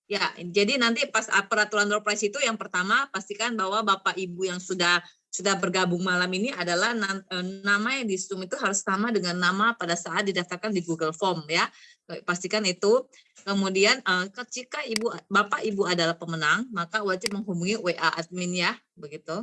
Ya, jadi nanti pas peraturan door prize itu yang pertama pastikan bahwa Bapak Ibu yang sudah bergabung malam ini adalah nama yang di Zoom itu harus sama dengan nama pada saat didaftarkan di Google Form ya. Pastikan itu. Kemudian jika Bapak Ibu adalah pemenang, maka wajib menghubungi WA admin ya, begitu.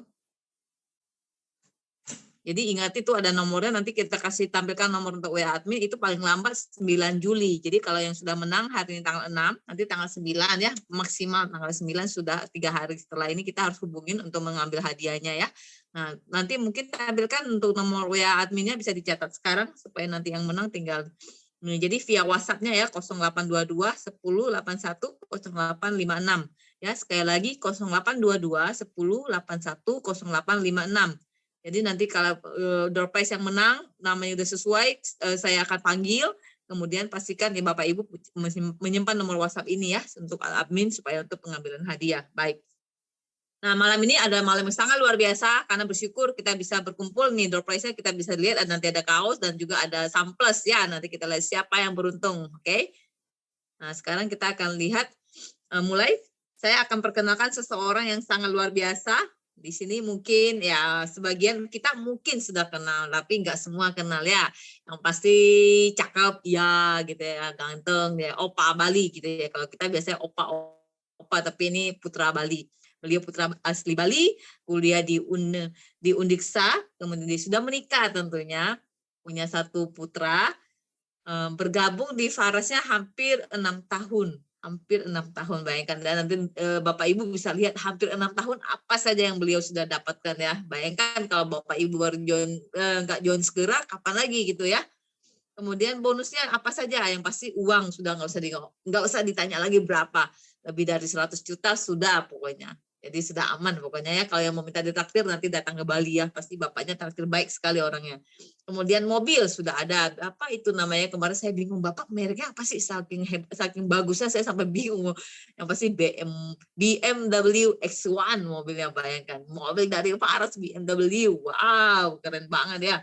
Jadi ingat itu ada nomornya, nanti kita kasih tampilkan nomor untuk WA admin itu paling lambat 9 Juli. Jadi kalau yang sudah menang hari ini tanggal 6, nanti tanggal 9 ya, maksimal tanggal 9 sudah 3 hari setelah ini kita harus hubungin untuk mengambil hadiahnya ya. Nah, nanti mungkin tampilkan untuk nomor WA adminnya bisa dicatat sekarang supaya nanti yang menang tinggal. Jadi via WhatsApp-nya ya 0822 10 81 0856. Ya, sekali lagi 0822 10 81 0856. Jadi nanti kalau door prize yang menang, namanya sudah sesuai, saya akan panggil, kemudian pastikan ya Bapak Ibu menyimpan nomor WhatsApp ini ya, untuk admin supaya untuk pengambilan hadiah. Baik. Nah, malam ini ada malam yang sangat luar biasa, karena bersyukur kita bisa berkumpul nih, door prize-nya kita bisa lihat, nanti ada kaos dan juga ada samples ya, nanti kita lihat siapa yang beruntung, oke? Nah, sekarang kita akan lihat, mulai, saya akan perkenalkan seseorang yang sangat luar biasa. Di sini mungkin ya sebagian kita mungkin sudah kenal, tapi nggak semua kenal ya. Yang pasti cakep ya gitu ya, ganteng ya, opa Bali gitu ya. Kalau kita biasanya opa, tapi ini putra Bali. Beliau putra asli Bali, kuliah di Undiksa, kemudian dia sudah menikah tentunya, punya 1 putra, bergabung di Farasnya hampir 6 tahun. Hampir 6 tahun, bayangkan. Dan nanti Bapak Ibu bisa lihat hampir 6 tahun apa saja yang beliau sudah dapatkan ya. Bayangkan kalau Bapak Ibu baru nggak join segera, kapan lagi gitu ya. Kemudian bonusnya apa saja, yang pasti uang sudah nggak usah ditanya lagi berapa. Lebih dari 100 juta sudah pokoknya. Jadi sudah aman pokoknya ya. Kalau yang mau minta ditraktir nanti datang ke Bali ya. Pasti bapaknya traktir baik sekali orangnya. Kemudian mobil sudah ada. Apa itu namanya? Kemarin saya bingung. Bapak mereknya apa sih? Saking bagusnya saya sampai bingung. Yang pasti BMW X1 mobilnya, bayangkan. Mobil dari Faras BMW. Wow, keren banget ya.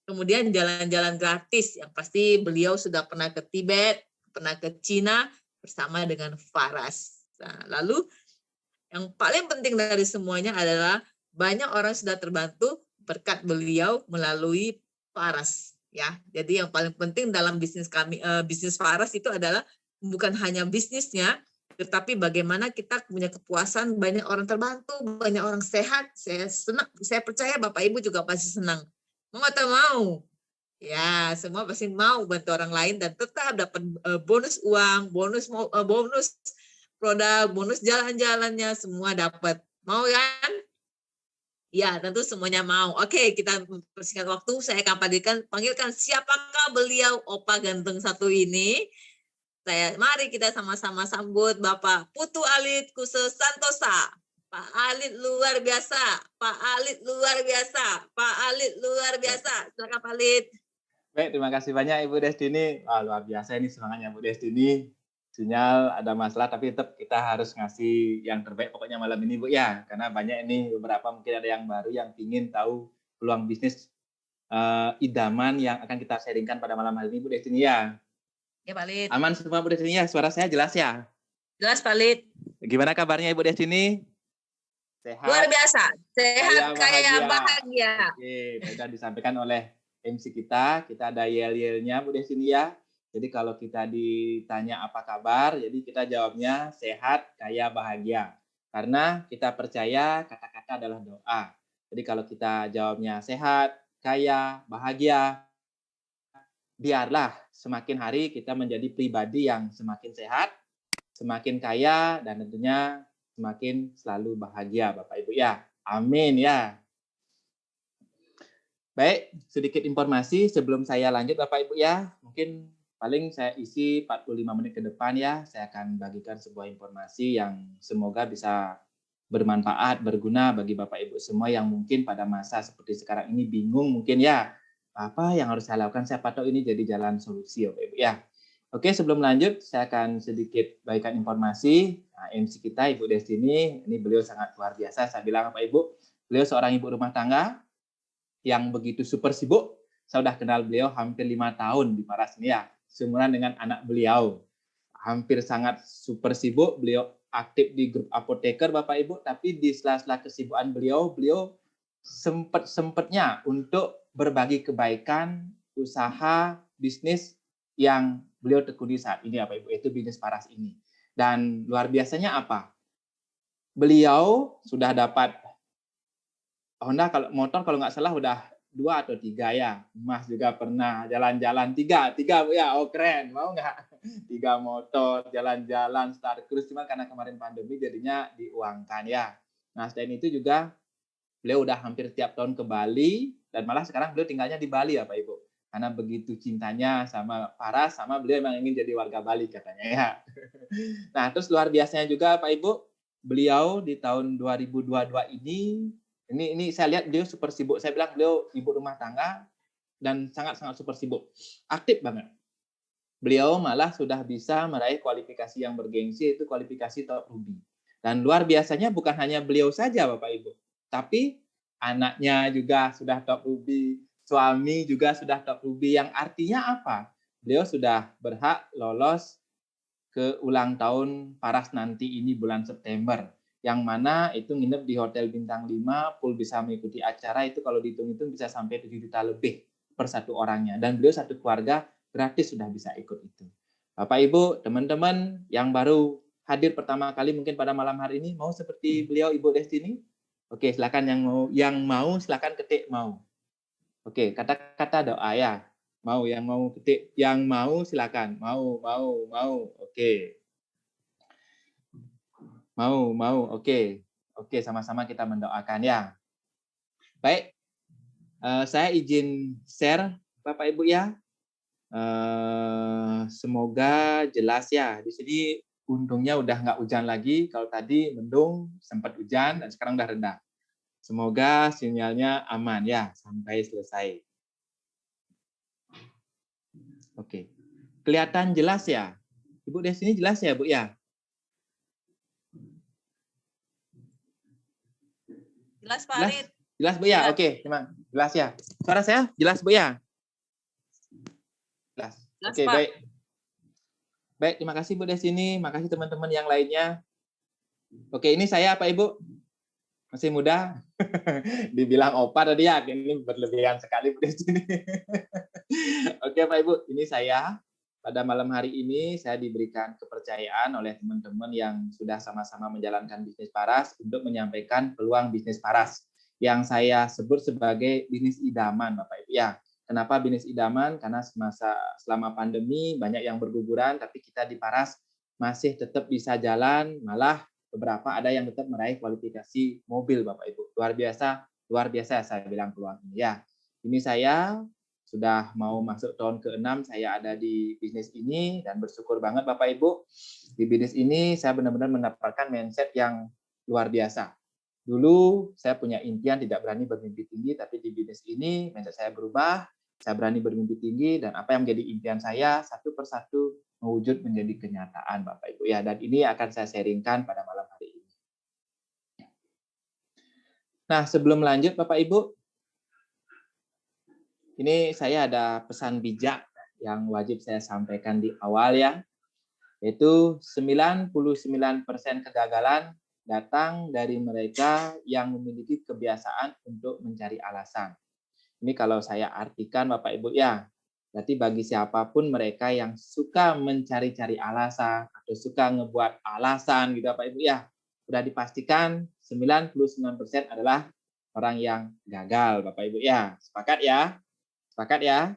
Kemudian jalan-jalan gratis. Yang pasti beliau sudah pernah ke Tibet, pernah ke Cina bersama dengan Faras. Nah, lalu yang paling penting dari semuanya adalah banyak orang sudah terbantu berkat beliau melalui Faras ya. Jadi yang paling penting dalam bisnis kami, bisnis Faras itu adalah bukan hanya bisnisnya, tetapi bagaimana kita punya kepuasan, banyak orang terbantu, banyak orang sehat. Saya senang, saya percaya Bapak Ibu juga pasti senang. Mau atau mau? Ya, semua pasti mau bantu orang lain dan tetap dapat bonus uang, bonus produk, bonus jalan-jalannya, semua dapat. Mau kan? Ya, tentu semuanya mau. Oke, kita persingkat waktu, saya akan panggilkan siapakah beliau opa ganteng satu ini. Mari kita sama-sama sambut Bapak Putu Alit Khusus Santosa. Pak Alit luar biasa, Pak Alit luar biasa, Pak Alit luar biasa. Silakan Pak Alit. Baik, terima kasih banyak Ibu Destini. Wah, luar biasa ini semangatnya Bu Destini. Sinyal ada masalah, tapi tetap kita harus ngasih yang terbaik pokoknya malam ini Bu ya. Karena banyak ini beberapa mungkin ada yang baru yang ingin tahu peluang bisnis idaman yang akan kita sharingkan pada malam hari ini Bu Destini ya. Ya Pak Alit. Aman semua Bu Destini ya? Suara saya jelas ya? Jelas Pak Alit. Gimana kabarnya Ibu Destini? Sehat? Luar biasa. Sehat, kaya, bahagia. Oke, sudah disampaikan oleh MC kita ada yel-yelnya Bu Destini ya. Jadi kalau kita ditanya apa kabar, jadi kita jawabnya sehat, kaya, bahagia. Karena kita percaya kata-kata adalah doa. Jadi kalau kita jawabnya sehat, kaya, bahagia, biarlah semakin hari kita menjadi pribadi yang semakin sehat, semakin kaya, dan tentunya semakin selalu bahagia Bapak Ibu ya. Amin ya. Baik, sedikit informasi sebelum saya lanjut Bapak Ibu ya. Mungkin paling saya isi 45 menit ke depan ya. Saya akan bagikan sebuah informasi yang semoga bisa bermanfaat, berguna bagi Bapak Ibu semua yang mungkin pada masa seperti sekarang ini bingung mungkin ya. Apa yang harus saya lakukan? Siapa tahu ini jadi jalan solusi Bapak Ibu ya. Oke, sebelum lanjut saya akan sedikit bagikan informasi. Nah, MC kita Ibu Destini, ini beliau sangat luar biasa. Saya bilang Bapak Ibu, beliau seorang ibu rumah tangga yang begitu super sibuk. Saya sudah kenal beliau hampir 5 tahun di Paras ini ya, seumuran dengan anak beliau. hampir sangat super sibuk. Beliau aktif di grup apoteker Bapak Ibu, tapi di sela-sela kesibukan beliau sempet-sempetnya untuk berbagi kebaikan, usaha, bisnis yang beliau tekuni saat ini Bapak Ibu, itu bisnis paras ini. Dan luar biasanya apa? Beliau sudah dapat Honda motor kalau nggak salah udah 2 atau 3 ya. Mas juga pernah jalan-jalan 3 Bu ya. Oh keren, mau nggak? 3 motor, jalan-jalan, Star Cruise. Cuma karena kemarin pandemi jadinya diuangkan ya. Nah selain itu juga beliau udah hampir tiap tahun ke Bali, dan malah sekarang beliau tinggalnya di Bali ya Pak Ibu. Karena begitu cintanya sama Paras, sama beliau emang ingin jadi warga Bali katanya ya. Nah terus luar biasanya juga Pak Ibu, beliau di tahun 2022 ini saya lihat beliau super sibuk. Saya bilang beliau ibu rumah tangga dan sangat-sangat super sibuk. Aktif banget. Beliau malah sudah bisa meraih kualifikasi yang bergengsi, yaitu kualifikasi top ruby. Dan luar biasanya bukan hanya beliau saja Bapak Ibu, tapi anaknya juga sudah top ruby, suami juga sudah top ruby, yang artinya apa? Beliau sudah berhak lolos ke ulang tahun Paras nanti ini bulan September, yang mana itu nginep di Hotel Bintang 5, full bisa mengikuti acara, itu kalau dihitung-hitung bisa sampai 7 juta lebih per satu orangnya. Dan beliau satu keluarga gratis sudah bisa ikut itu. Bapak Ibu, teman-teman yang baru hadir pertama kali mungkin pada malam hari ini, mau seperti beliau Ibu Destiny? Oke, silakan yang mau silakan ketik mau. Oke, kata-kata doa ya. Mau, yang mau ketik, yang mau silakan. Mau. Oke. Mau. Oke. Oke, sama-sama kita mendoakan ya. Baik. Saya izin share Bapak Ibu ya. Semoga jelas ya. Di sini untungnya udah nggak hujan lagi. Kalau tadi mendung, sempat hujan dan sekarang udah reda. Semoga sinyalnya aman ya sampai selesai. Oke. Kelihatan jelas ya? Ibu di sini jelas ya, Bu ya? Jelas Pak Arit. Jelas Bu ya? Oke, memang jelas ya. Suara saya jelas Bu ya? Jelas. Oke, Pak. baik. Baik, terima kasih Bu Desini, makasih teman-teman yang lainnya. Oke, ini saya Pak Ibu. Masih muda. Dibilang opa tadi ya, ini berlebihan sekali Bu Desini. Oke Pak Ibu, ini saya. Pada malam hari ini saya diberikan kepercayaan oleh teman-teman yang sudah sama-sama menjalankan bisnis paras untuk menyampaikan peluang bisnis paras yang saya sebut sebagai bisnis idaman Bapak Ibu ya. Kenapa bisnis idaman? Karena selama pandemi banyak yang berguguran, tapi kita di paras masih tetap bisa jalan, malah beberapa ada yang tetap meraih kualifikasi mobil Bapak Ibu. Luar biasa saya bilang peluang ini ya. Ini saya sudah mau masuk tahun ke-6 saya ada di bisnis ini dan bersyukur banget Bapak Ibu. Di bisnis ini saya benar-benar mendapatkan mindset yang luar biasa. Dulu saya punya impian tidak berani bermimpi tinggi, tapi di bisnis ini mindset saya berubah. Saya berani bermimpi tinggi dan apa yang menjadi impian saya satu persatu mewujud menjadi kenyataan Bapak Ibu ya. Dan ini akan saya sharingkan pada malam hari ini. Nah, sebelum lanjut Bapak Ibu, ini saya ada pesan bijak yang wajib saya sampaikan di awal ya, yaitu 99% kegagalan datang dari mereka yang memiliki kebiasaan untuk mencari alasan. Ini kalau saya artikan Bapak Ibu ya, berarti bagi siapapun mereka yang suka mencari-cari alasan atau suka ngebuat alasan gitu Bapak Ibu ya, sudah dipastikan 99% adalah orang yang gagal Bapak Ibu ya. Sepakat ya? Sepakat ya?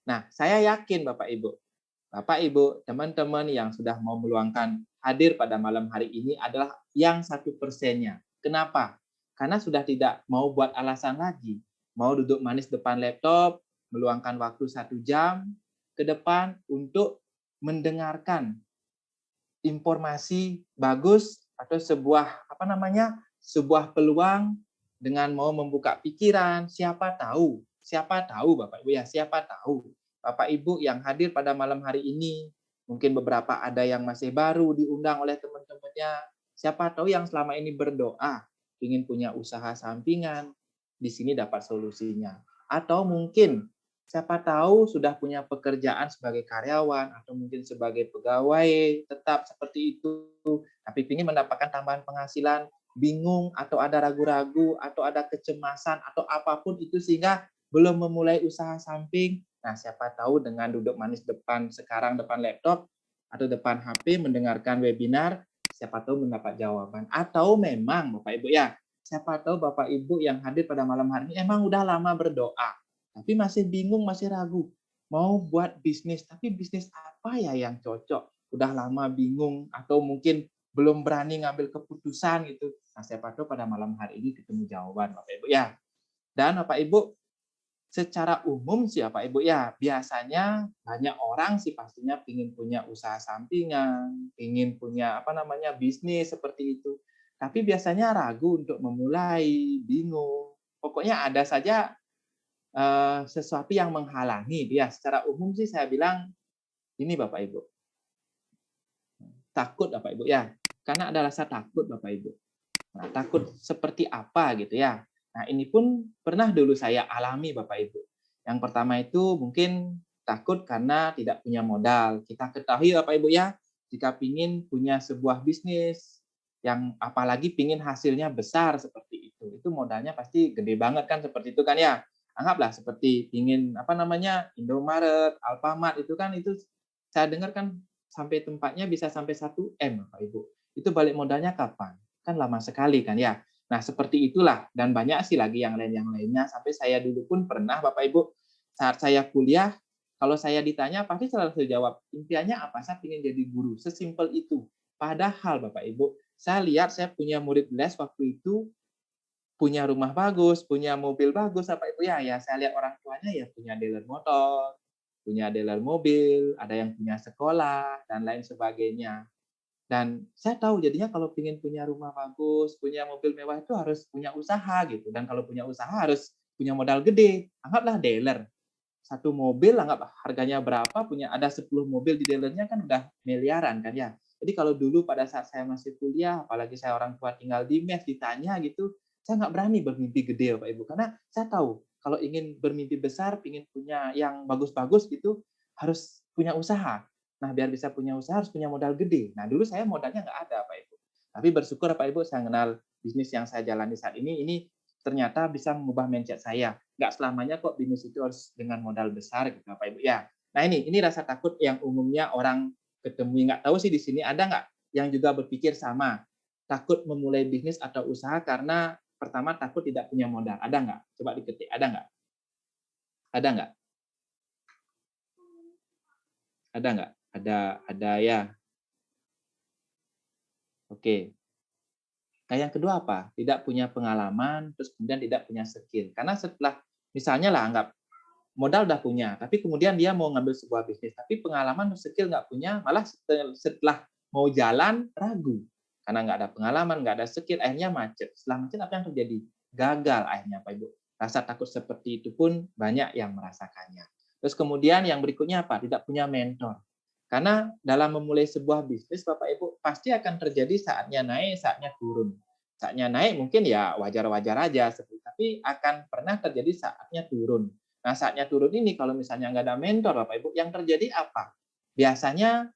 Nah, saya yakin Bapak Ibu, teman-teman yang sudah mau meluangkan hadir pada malam hari ini adalah yang 1%-nya. Kenapa? Karena sudah tidak mau buat alasan lagi. Mau duduk manis depan laptop, meluangkan waktu 1 jam ke depan untuk mendengarkan informasi bagus atau sebuah peluang dengan mau membuka pikiran. Siapa tahu Bapak Ibu ya, siapa tahu Bapak Ibu yang hadir pada malam hari ini, mungkin beberapa ada yang masih baru diundang oleh teman-temannya. Siapa tahu yang selama ini berdoa, ingin punya usaha sampingan, di sini dapat solusinya. Atau mungkin siapa tahu sudah punya pekerjaan sebagai karyawan atau mungkin sebagai pegawai tetap seperti itu, tapi ingin mendapatkan tambahan penghasilan, bingung atau ada ragu-ragu atau ada kecemasan atau apapun itu sehingga belum memulai usaha samping. Nah, siapa tahu dengan duduk manis depan laptop atau depan HP mendengarkan webinar, siapa tahu mendapat jawaban. Atau memang Bapak Ibu ya, siapa tahu Bapak Ibu yang hadir pada malam hari ini emang udah lama berdoa, tapi masih bingung, masih ragu. Mau buat bisnis, tapi bisnis apa ya yang cocok? Udah lama bingung atau mungkin belum berani ngambil keputusan gitu. Nah, siapa tahu pada malam hari ini ketemu jawaban Bapak Ibu ya. Dan Bapak Ibu, secara umum sih Bapak Ibu ya, biasanya banyak orang sih pastinya ingin punya usaha sampingan, ingin punya bisnis seperti itu. Tapi biasanya ragu untuk memulai, bingung. Pokoknya ada saja sesuatu yang menghalangi dia. Secara umum sih saya bilang ini Bapak Ibu, takut Bapak Ibu ya. Karena ada rasa takut Bapak Ibu. Nah, takut seperti apa gitu ya. Nah, ini pun pernah dulu saya alami Bapak Ibu. Yang pertama itu mungkin takut karena tidak punya modal. Kita ketahui Bapak Ibu ya, jika ingin punya sebuah bisnis yang apalagi pingin hasilnya besar seperti itu modalnya pasti gede banget kan seperti itu kan ya. Anggaplah seperti ingin Indomaret, Alfamart itu saya dengar kan sampai tempatnya bisa sampai 1 M Bapak Ibu. Itu balik modalnya kapan? Kan lama sekali kan ya. Nah, seperti itulah dan banyak sih lagi yang lainnya sampai saya dulu pun pernah Bapak Ibu saat saya kuliah kalau saya ditanya pasti selalu saya jawab, impiannya apa? Saya ingin jadi guru. Sesimpel itu. Padahal Bapak Ibu, saya lihat saya punya murid les waktu itu punya rumah bagus, punya mobil bagus Bapak Ibu ya. Ya saya lihat orang tuanya ya punya dealer motor, punya dealer mobil, ada yang punya sekolah dan lain sebagainya. Dan saya tahu jadinya kalau ingin punya rumah bagus, punya mobil mewah itu harus punya usaha gitu. Dan kalau punya usaha harus punya modal gede. Anggaplah dealer. Satu mobil anggap harganya berapa, punya ada 10 mobil di dealernya kan udah miliaran kan ya. Jadi kalau dulu pada saat saya masih kuliah, apalagi saya orang tua tinggal di mes, ditanya gitu, saya nggak berani bermimpi gede Bapak Ibu. Karena saya tahu kalau ingin bermimpi besar, ingin punya yang bagus-bagus gitu, harus punya usaha. Nah, biar bisa punya usaha harus punya modal gede. Nah, dulu saya modalnya nggak ada, Pak Ibu. Tapi bersyukur, Pak Ibu, saya kenal bisnis yang saya jalani saat ini ternyata bisa mengubah mindset saya. Nggak selamanya kok bisnis itu harus dengan modal besar, gitu, Pak Ibu. Ya. Nah, ini rasa takut yang umumnya orang ketemu. Nggak tahu sih di sini ada nggak yang juga berpikir sama. Takut memulai bisnis atau usaha karena pertama takut tidak punya modal. Ada nggak? Coba diketik. Ada nggak? Ada nggak? Ada nggak? Ada ya. Oke. Nah, yang kedua apa? Tidak punya pengalaman, terus kemudian tidak punya skill. Karena setelah, misalnya lah, anggap modal udah punya, tapi kemudian dia mau ngambil sebuah bisnis, tapi pengalaman atau skill nggak punya, malah setelah mau jalan, ragu. Karena nggak ada pengalaman, nggak ada skill, akhirnya macet. Setelah macet, apa yang terjadi? Gagal akhirnya, Pak Ibu. Rasa takut seperti itu pun banyak yang merasakannya. Terus kemudian yang berikutnya apa? Tidak punya mentor. Karena dalam memulai sebuah bisnis, Bapak Ibu, pasti akan terjadi saatnya naik, saatnya turun. Saatnya naik mungkin ya wajar-wajar aja, tapi akan pernah terjadi saatnya turun. Nah, saatnya turun ini kalau misalnya nggak ada mentor, Bapak Ibu, yang terjadi apa? Biasanya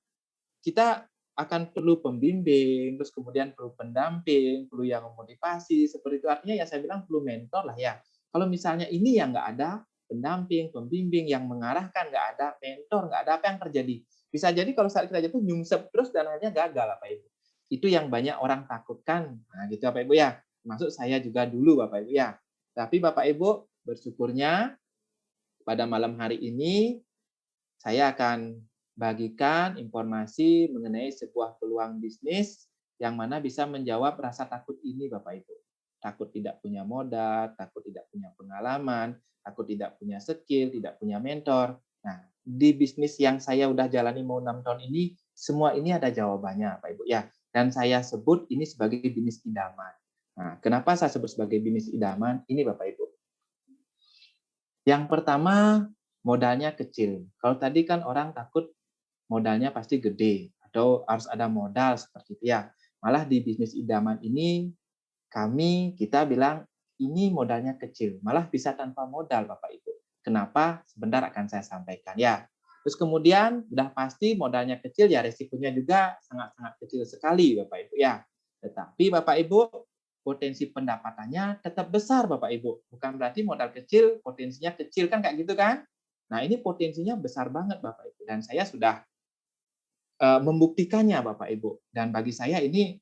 kita akan perlu pembimbing, terus kemudian perlu pendamping, perlu yang memotivasi, seperti itu. Artinya ya saya bilang perlu mentor lah ya. Kalau misalnya ini yang nggak ada, pendamping, pembimbing yang mengarahkan, nggak ada mentor, nggak ada, apa yang terjadi? Bisa jadi kalau saat kita jatuh nyungsep terus dan akhirnya gagal Bapak Ibu. Itu yang banyak orang takutkan. Nah, gitu Bapak Ibu ya. Termasuk saya juga dulu Bapak Ibu ya. Tapi Bapak Ibu bersyukurnya pada malam hari ini saya akan bagikan informasi mengenai sebuah peluang bisnis yang mana bisa menjawab rasa takut ini Bapak Ibu. Takut tidak punya modal, takut tidak punya pengalaman, takut tidak punya skill, tidak punya mentor. Nah, di bisnis yang saya udah jalani mau 6 tahun ini, semua ini ada jawabannya Pak Ibu ya. Dan saya sebut ini sebagai bisnis idaman. Nah, kenapa saya sebut sebagai bisnis idaman? Ini Bapak Ibu. Yang pertama, modalnya kecil. Kalau tadi kan orang takut modalnya pasti gede atau harus ada modal seperti itu ya. Malah di bisnis idaman ini kita bilang ini modalnya kecil, malah bisa tanpa modal Bapak Ibu. Kenapa? Sebentar akan saya sampaikan ya. Terus kemudian udah pasti modalnya kecil ya resikonya juga sangat-sangat kecil sekali Bapak Ibu ya. Tetapi Bapak Ibu potensi pendapatannya tetap besar Bapak Ibu. Bukan berarti modal kecil potensinya kecil kan kayak gitu kan? Nah, ini potensinya besar banget Bapak Ibu dan saya sudah membuktikannya Bapak Ibu. Dan bagi saya ini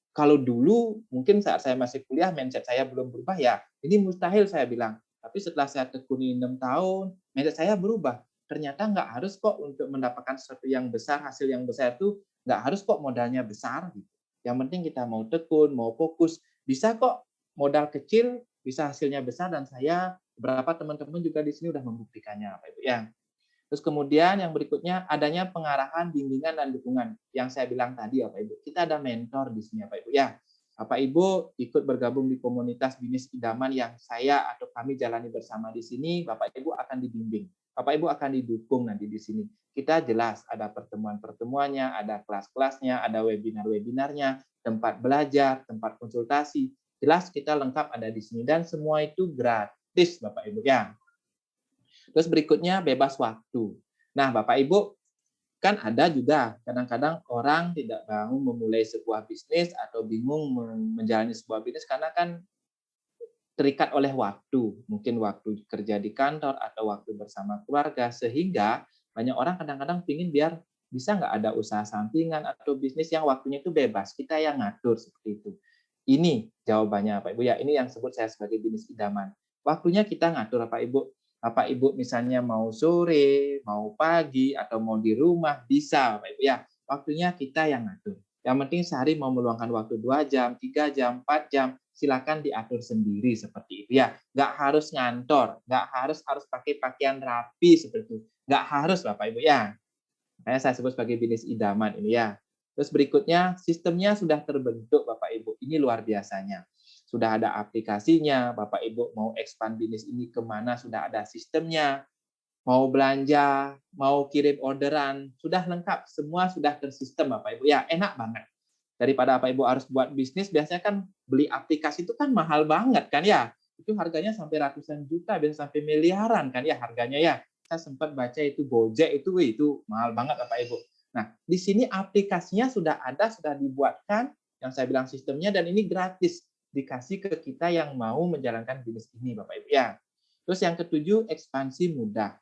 kalau dulu mungkin saat saya masih kuliah mindset saya belum berubah ya, ini mustahil saya bilang. Tapi setelah saya tekuni 6 tahun, mindset saya berubah. Ternyata nggak harus kok untuk mendapatkan sesuatu yang besar, hasil yang besar itu nggak harus kok modalnya besar gitu. Yang penting kita mau tekun, mau fokus, bisa kok modal kecil bisa hasilnya besar dan saya beberapa teman-teman juga di sini udah membuktikannya Pak Ibu ya. Terus kemudian yang berikutnya adanya pengarahan, bimbingan, dan dukungan. Yang saya bilang tadi ya Pak Ibu, kita ada mentor di sini ya Pak Ibu ya. Bapak Ibu ikut bergabung di komunitas bisnis idaman yang saya atau kami jalani bersama di sini, Bapak Ibu akan dibimbing. Bapak Ibu akan didukung nanti di sini. Kita jelas ada pertemuan-pertemuannya, ada kelas-kelasnya, ada webinar-webinarnya, tempat belajar, tempat konsultasi. Jelas kita lengkap ada di sini dan semua itu gratis Bapak Ibu ya. Terus berikutnya bebas waktu. Nah, Bapak Ibu, kan ada juga kadang-kadang orang tidak mau memulai sebuah bisnis atau bingung menjalani sebuah bisnis karena kan terikat oleh waktu. Mungkin waktu kerja di kantor atau waktu bersama keluarga. Sehingga banyak orang kadang-kadang ingin biar bisa nggak ada usaha sampingan atau bisnis yang waktunya itu bebas. Kita yang ngatur seperti itu. Ini jawabannya Pak Ibu ya. Ini yang sebut saya sebagai bisnis idaman. Waktunya kita ngatur Pak Ibu. Bapak Ibu misalnya mau sore, mau pagi, atau mau di rumah, bisa Bapak Ibu ya. Waktunya kita yang ngatur. Yang penting sehari mau meluangkan waktu 2 jam, 3 jam, 4 jam, silakan diatur sendiri seperti itu ya. Nggak harus ngantor, nggak harus pakai pakaian rapi seperti itu. Nggak harus Bapak Ibu ya. Makanya saya sebut sebagai bisnis idaman ini ya. Terus berikutnya, sistemnya sudah terbentuk Bapak Ibu. Ini luar biasanya. Sudah ada aplikasinya, Bapak Ibu mau expand bisnis ini kemana, sudah ada sistemnya. Mau belanja, mau kirim orderan, sudah lengkap. Semua sudah tersistem Bapak Ibu. Ya, enak banget. Daripada Bapak Ibu harus buat bisnis, biasanya kan beli aplikasi itu kan mahal banget kan ya. Itu harganya sampai ratusan juta, bisa sampai miliaran kan ya harganya ya. Saya sempat baca itu Gojek itu mahal banget Bapak Ibu. Nah, di sini aplikasinya sudah ada, sudah dibuatkan, yang saya bilang sistemnya, dan ini gratis. Dikasih ke kita yang mau menjalankan bisnis ini Bapak Ibu ya. Terus yang ketujuh, ekspansi mudah.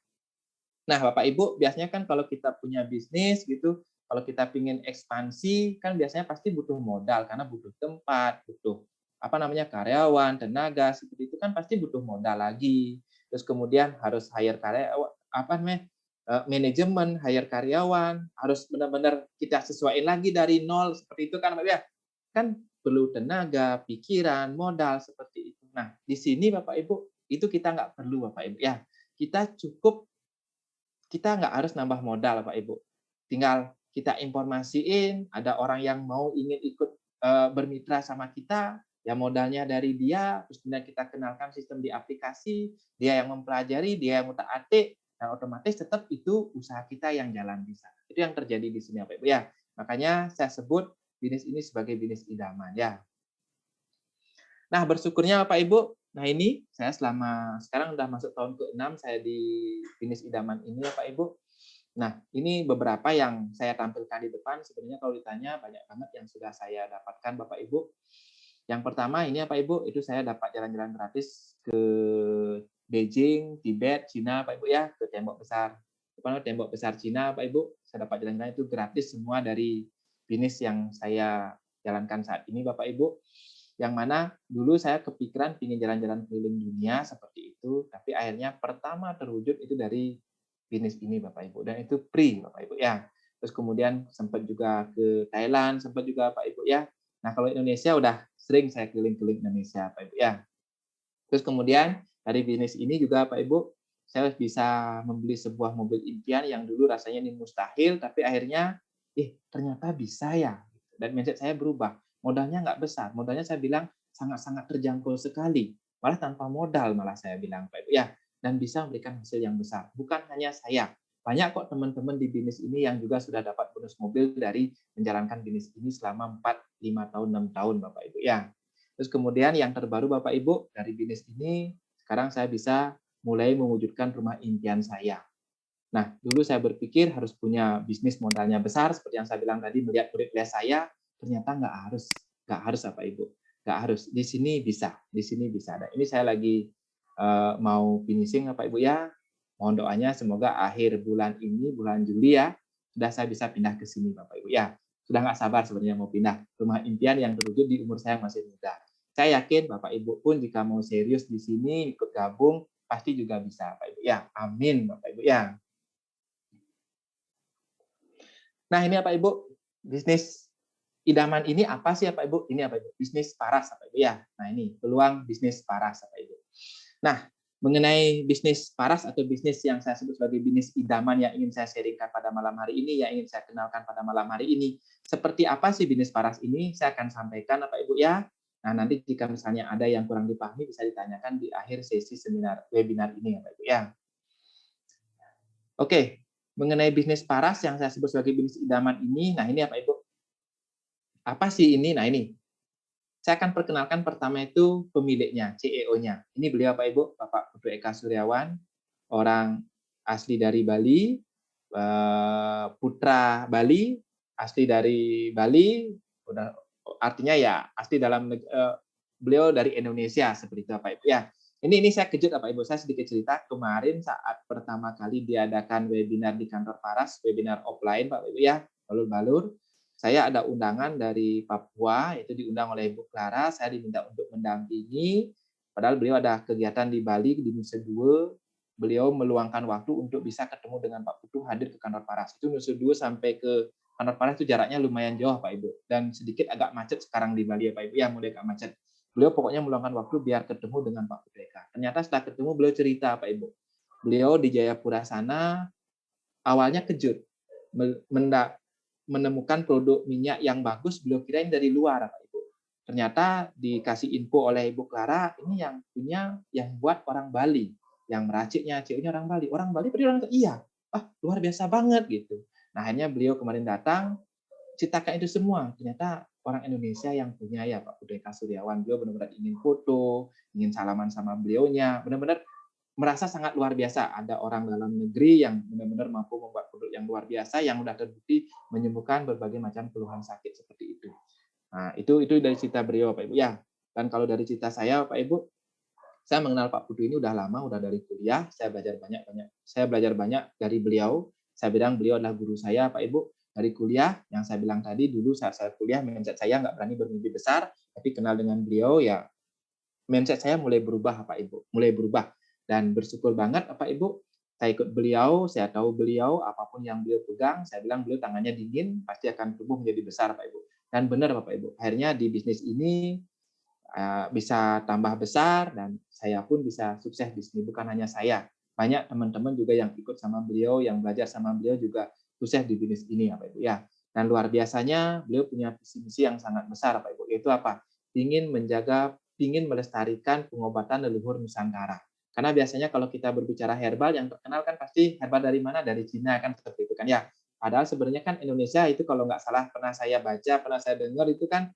Nah, Bapak Ibu, biasanya kan kalau kita punya bisnis gitu, kalau kita ingin ekspansi, kan biasanya pasti butuh modal karena butuh tempat, butuh apa namanya karyawan, tenaga, seperti itu kan pasti butuh modal lagi. Terus kemudian harus hire karyawan, apa namanya manajemen, hire karyawan, harus benar-benar kita sesuaiin lagi dari nol seperti itu kan, Pak ya. Kan perlu tenaga, pikiran, modal seperti itu. Nah, di sini Bapak Ibu, itu kita nggak perlu Bapak Ibu ya. Kita nggak harus nambah modal Pak Ibu. Tinggal kita informasiin, ada orang yang mau ingin ikut bermitra sama kita, ya modalnya dari dia, terus kemudian kita kenalkan sistem di aplikasi, dia yang mempelajari, dia yang utak-atik, dan otomatis tetap itu usaha kita yang jalan bisa. Itu yang terjadi di sini Pak Ibu ya. Makanya saya sebut bisnis ini sebagai bisnis idaman ya. Nah, bersyukurnya Bapak Ibu, nah ini saya selama sekarang udah masuk tahun ke-6 saya di bisnis idaman ini ya Pak Ibu. Nah, ini beberapa yang saya tampilkan di depan. Sebenarnya kalau ditanya banyak banget yang sudah saya dapatkan Bapak Ibu. Yang pertama ini ya Pak Ibu, itu saya dapat jalan-jalan gratis ke Beijing, Tibet, Cina Pak Ibu ya, ke tembok besar. Tembok besar Cina Pak Ibu, saya dapat jalan-jalan itu gratis semua dari bisnis yang saya jalankan saat ini Bapak Ibu. Yang mana dulu saya kepikiran ingin jalan-jalan keliling dunia seperti itu, tapi akhirnya pertama terwujud itu dari bisnis ini Bapak Ibu, dan itu free Bapak Ibu ya. Terus kemudian sempat juga ke Thailand, sempat juga Pak Ibu ya. Nah, kalau Indonesia udah sering saya keliling-keliling Indonesia Pak Ibu ya. Terus kemudian dari bisnis ini juga Pak Ibu, saya bisa membeli sebuah mobil impian yang dulu rasanya ini mustahil, tapi akhirnya ternyata bisa ya. Dan mindset saya berubah. Modalnya nggak besar, modalnya saya bilang sangat-sangat terjangkau sekali. Malah tanpa modal malah saya bilang Pak Ibu ya. Dan bisa memberikan hasil yang besar. Bukan hanya saya, banyak kok teman-teman di bisnis ini yang juga sudah dapat bonus mobil dari menjalankan bisnis ini selama 4, 5 tahun, 6 tahun Bapak Ibu ya. Terus kemudian yang terbaru Bapak Ibu, dari bisnis ini sekarang saya bisa mulai mewujudkan rumah impian saya. Nah, dulu saya berpikir harus punya bisnis modalnya besar, seperti yang saya bilang tadi, melihat kuliah saya, ternyata nggak harus Bapak Ibu, nggak harus. Di sini bisa, di sini bisa. Dan ini saya lagi mau finishing Bapak Ibu ya. Mohon doanya semoga akhir bulan ini, bulan Juli ya, sudah saya bisa pindah ke sini Bapak Ibu ya. Sudah nggak sabar sebenarnya mau pindah rumah impian yang terwujud di umur saya yang masih muda. Saya yakin Bapak Ibu pun jika mau serius di sini ikut gabung pasti juga bisa Bapak Ibu ya. Amin Bapak Ibu ya. Nah, ini Bapak Ibu, bisnis idaman ini apa sih Bapak Ibu? Ini Bapak Ibu, bisnis paras Bapak Ibu ya. Nah, ini peluang bisnis paras Bapak Ibu. Nah, mengenai bisnis paras atau bisnis yang saya sebut sebagai bisnis idaman yang ingin saya sharingkan pada malam hari ini, yang ingin saya kenalkan pada malam hari ini. Seperti apa sih bisnis paras ini? Saya akan sampaikan Bapak Ibu ya. Nah, nanti jika misalnya ada yang kurang dipahami bisa ditanyakan di akhir sesi seminar webinar ini Bapak Ibu ya. Oke, mengenai bisnis paras yang saya sebut sebagai bisnis idaman ini, nah ini Bapak Ibu. Apa sih ini? Nah ini, saya akan perkenalkan pertama itu pemiliknya, CEO-nya. Ini beliau Pak Ibu, Bapak Putu Eka Suryawan, orang asli dari Bali, putra Bali, asli dari Bali, artinya ya asli dalam beliau dari Indonesia seperti itu Pak Ibu ya. Ini saya kejut Bapak Ibu, saya sedikit cerita kemarin saat pertama kali diadakan webinar di kantor Paras, webinar offline Pak Ibu ya, balur-balur. Saya ada undangan dari Papua, itu diundang oleh Ibu Clara, saya diminta untuk mendampingi, padahal beliau ada kegiatan di Bali, di Nusa Dua, beliau meluangkan waktu untuk bisa ketemu dengan Pak Putu hadir ke kantor Paras. Itu Nusa Dua sampai ke kantor Paras itu jaraknya lumayan jauh Pak Ibu, dan sedikit agak macet sekarang di Bali ya Pak Ibu, ya mulai agak macet. Beliau pokoknya meluangkan waktu biar ketemu dengan Pak Putu Eka. Ternyata setelah ketemu beliau cerita Pak Ibu, beliau di Jayapura sana awalnya kejut, menemukan produk minyak yang bagus, beliau kirain dari luar, Pak Ibu. Ternyata dikasih info oleh Ibu Clara, ini yang punya, yang buat orang Bali, yang meraciknya, CEO-nya orang Bali. Orang Bali, orang iya, luar biasa banget gitu. Nah, akhirnya beliau kemarin datang, ceritakan itu semua. Ternyata orang Indonesia yang punya ya Pak Budeka Suryawan. Beliau benar-benar ingin foto, ingin salaman sama beliaunya. Benar-benar merasa sangat luar biasa. Ada orang dalam negeri yang benar-benar mampu membuat produk yang luar biasa, yang sudah terbukti menyembuhkan berbagai macam keluhan sakit seperti itu. Nah, itu dari cerita beliau, Pak Ibu. Ya, dan kalau dari cerita saya, Pak Ibu, saya mengenal Pak Putu ini udah lama, udah dari kuliah. Saya belajar banyak dari beliau. Saya bilang beliau adalah guru saya, Pak Ibu. Dari kuliah, yang saya bilang tadi, dulu saat saya kuliah, mindset saya nggak berani bermimpi besar, tapi kenal dengan beliau, ya mindset saya mulai berubah, Pak Ibu. Mulai berubah. Dan bersyukur banget, Pak Ibu, saya ikut beliau, saya tahu beliau, apapun yang beliau pegang, saya bilang beliau tangannya dingin, pasti akan tumbuh menjadi besar, Pak Ibu. Dan benar, Bapak Ibu, akhirnya di bisnis ini bisa tambah besar, dan saya pun bisa sukses di sini. Bukan hanya saya, banyak teman-teman juga yang ikut sama beliau, yang belajar sama beliau juga sukses di bisnis ini, Bapak Ibu ya. Dan luar biasanya beliau punya visi misi yang sangat besar, Bapak Ibu. Yaitu apa? Ingin melestarikan pengobatan leluhur Nusantara. Karena biasanya kalau kita berbicara herbal, yang terkenal kan pasti herbal dari mana? Dari Cina kan, seperti itu kan ya. Padahal sebenarnya kan Indonesia itu kalau nggak salah pernah saya baca, pernah saya dengar itu kan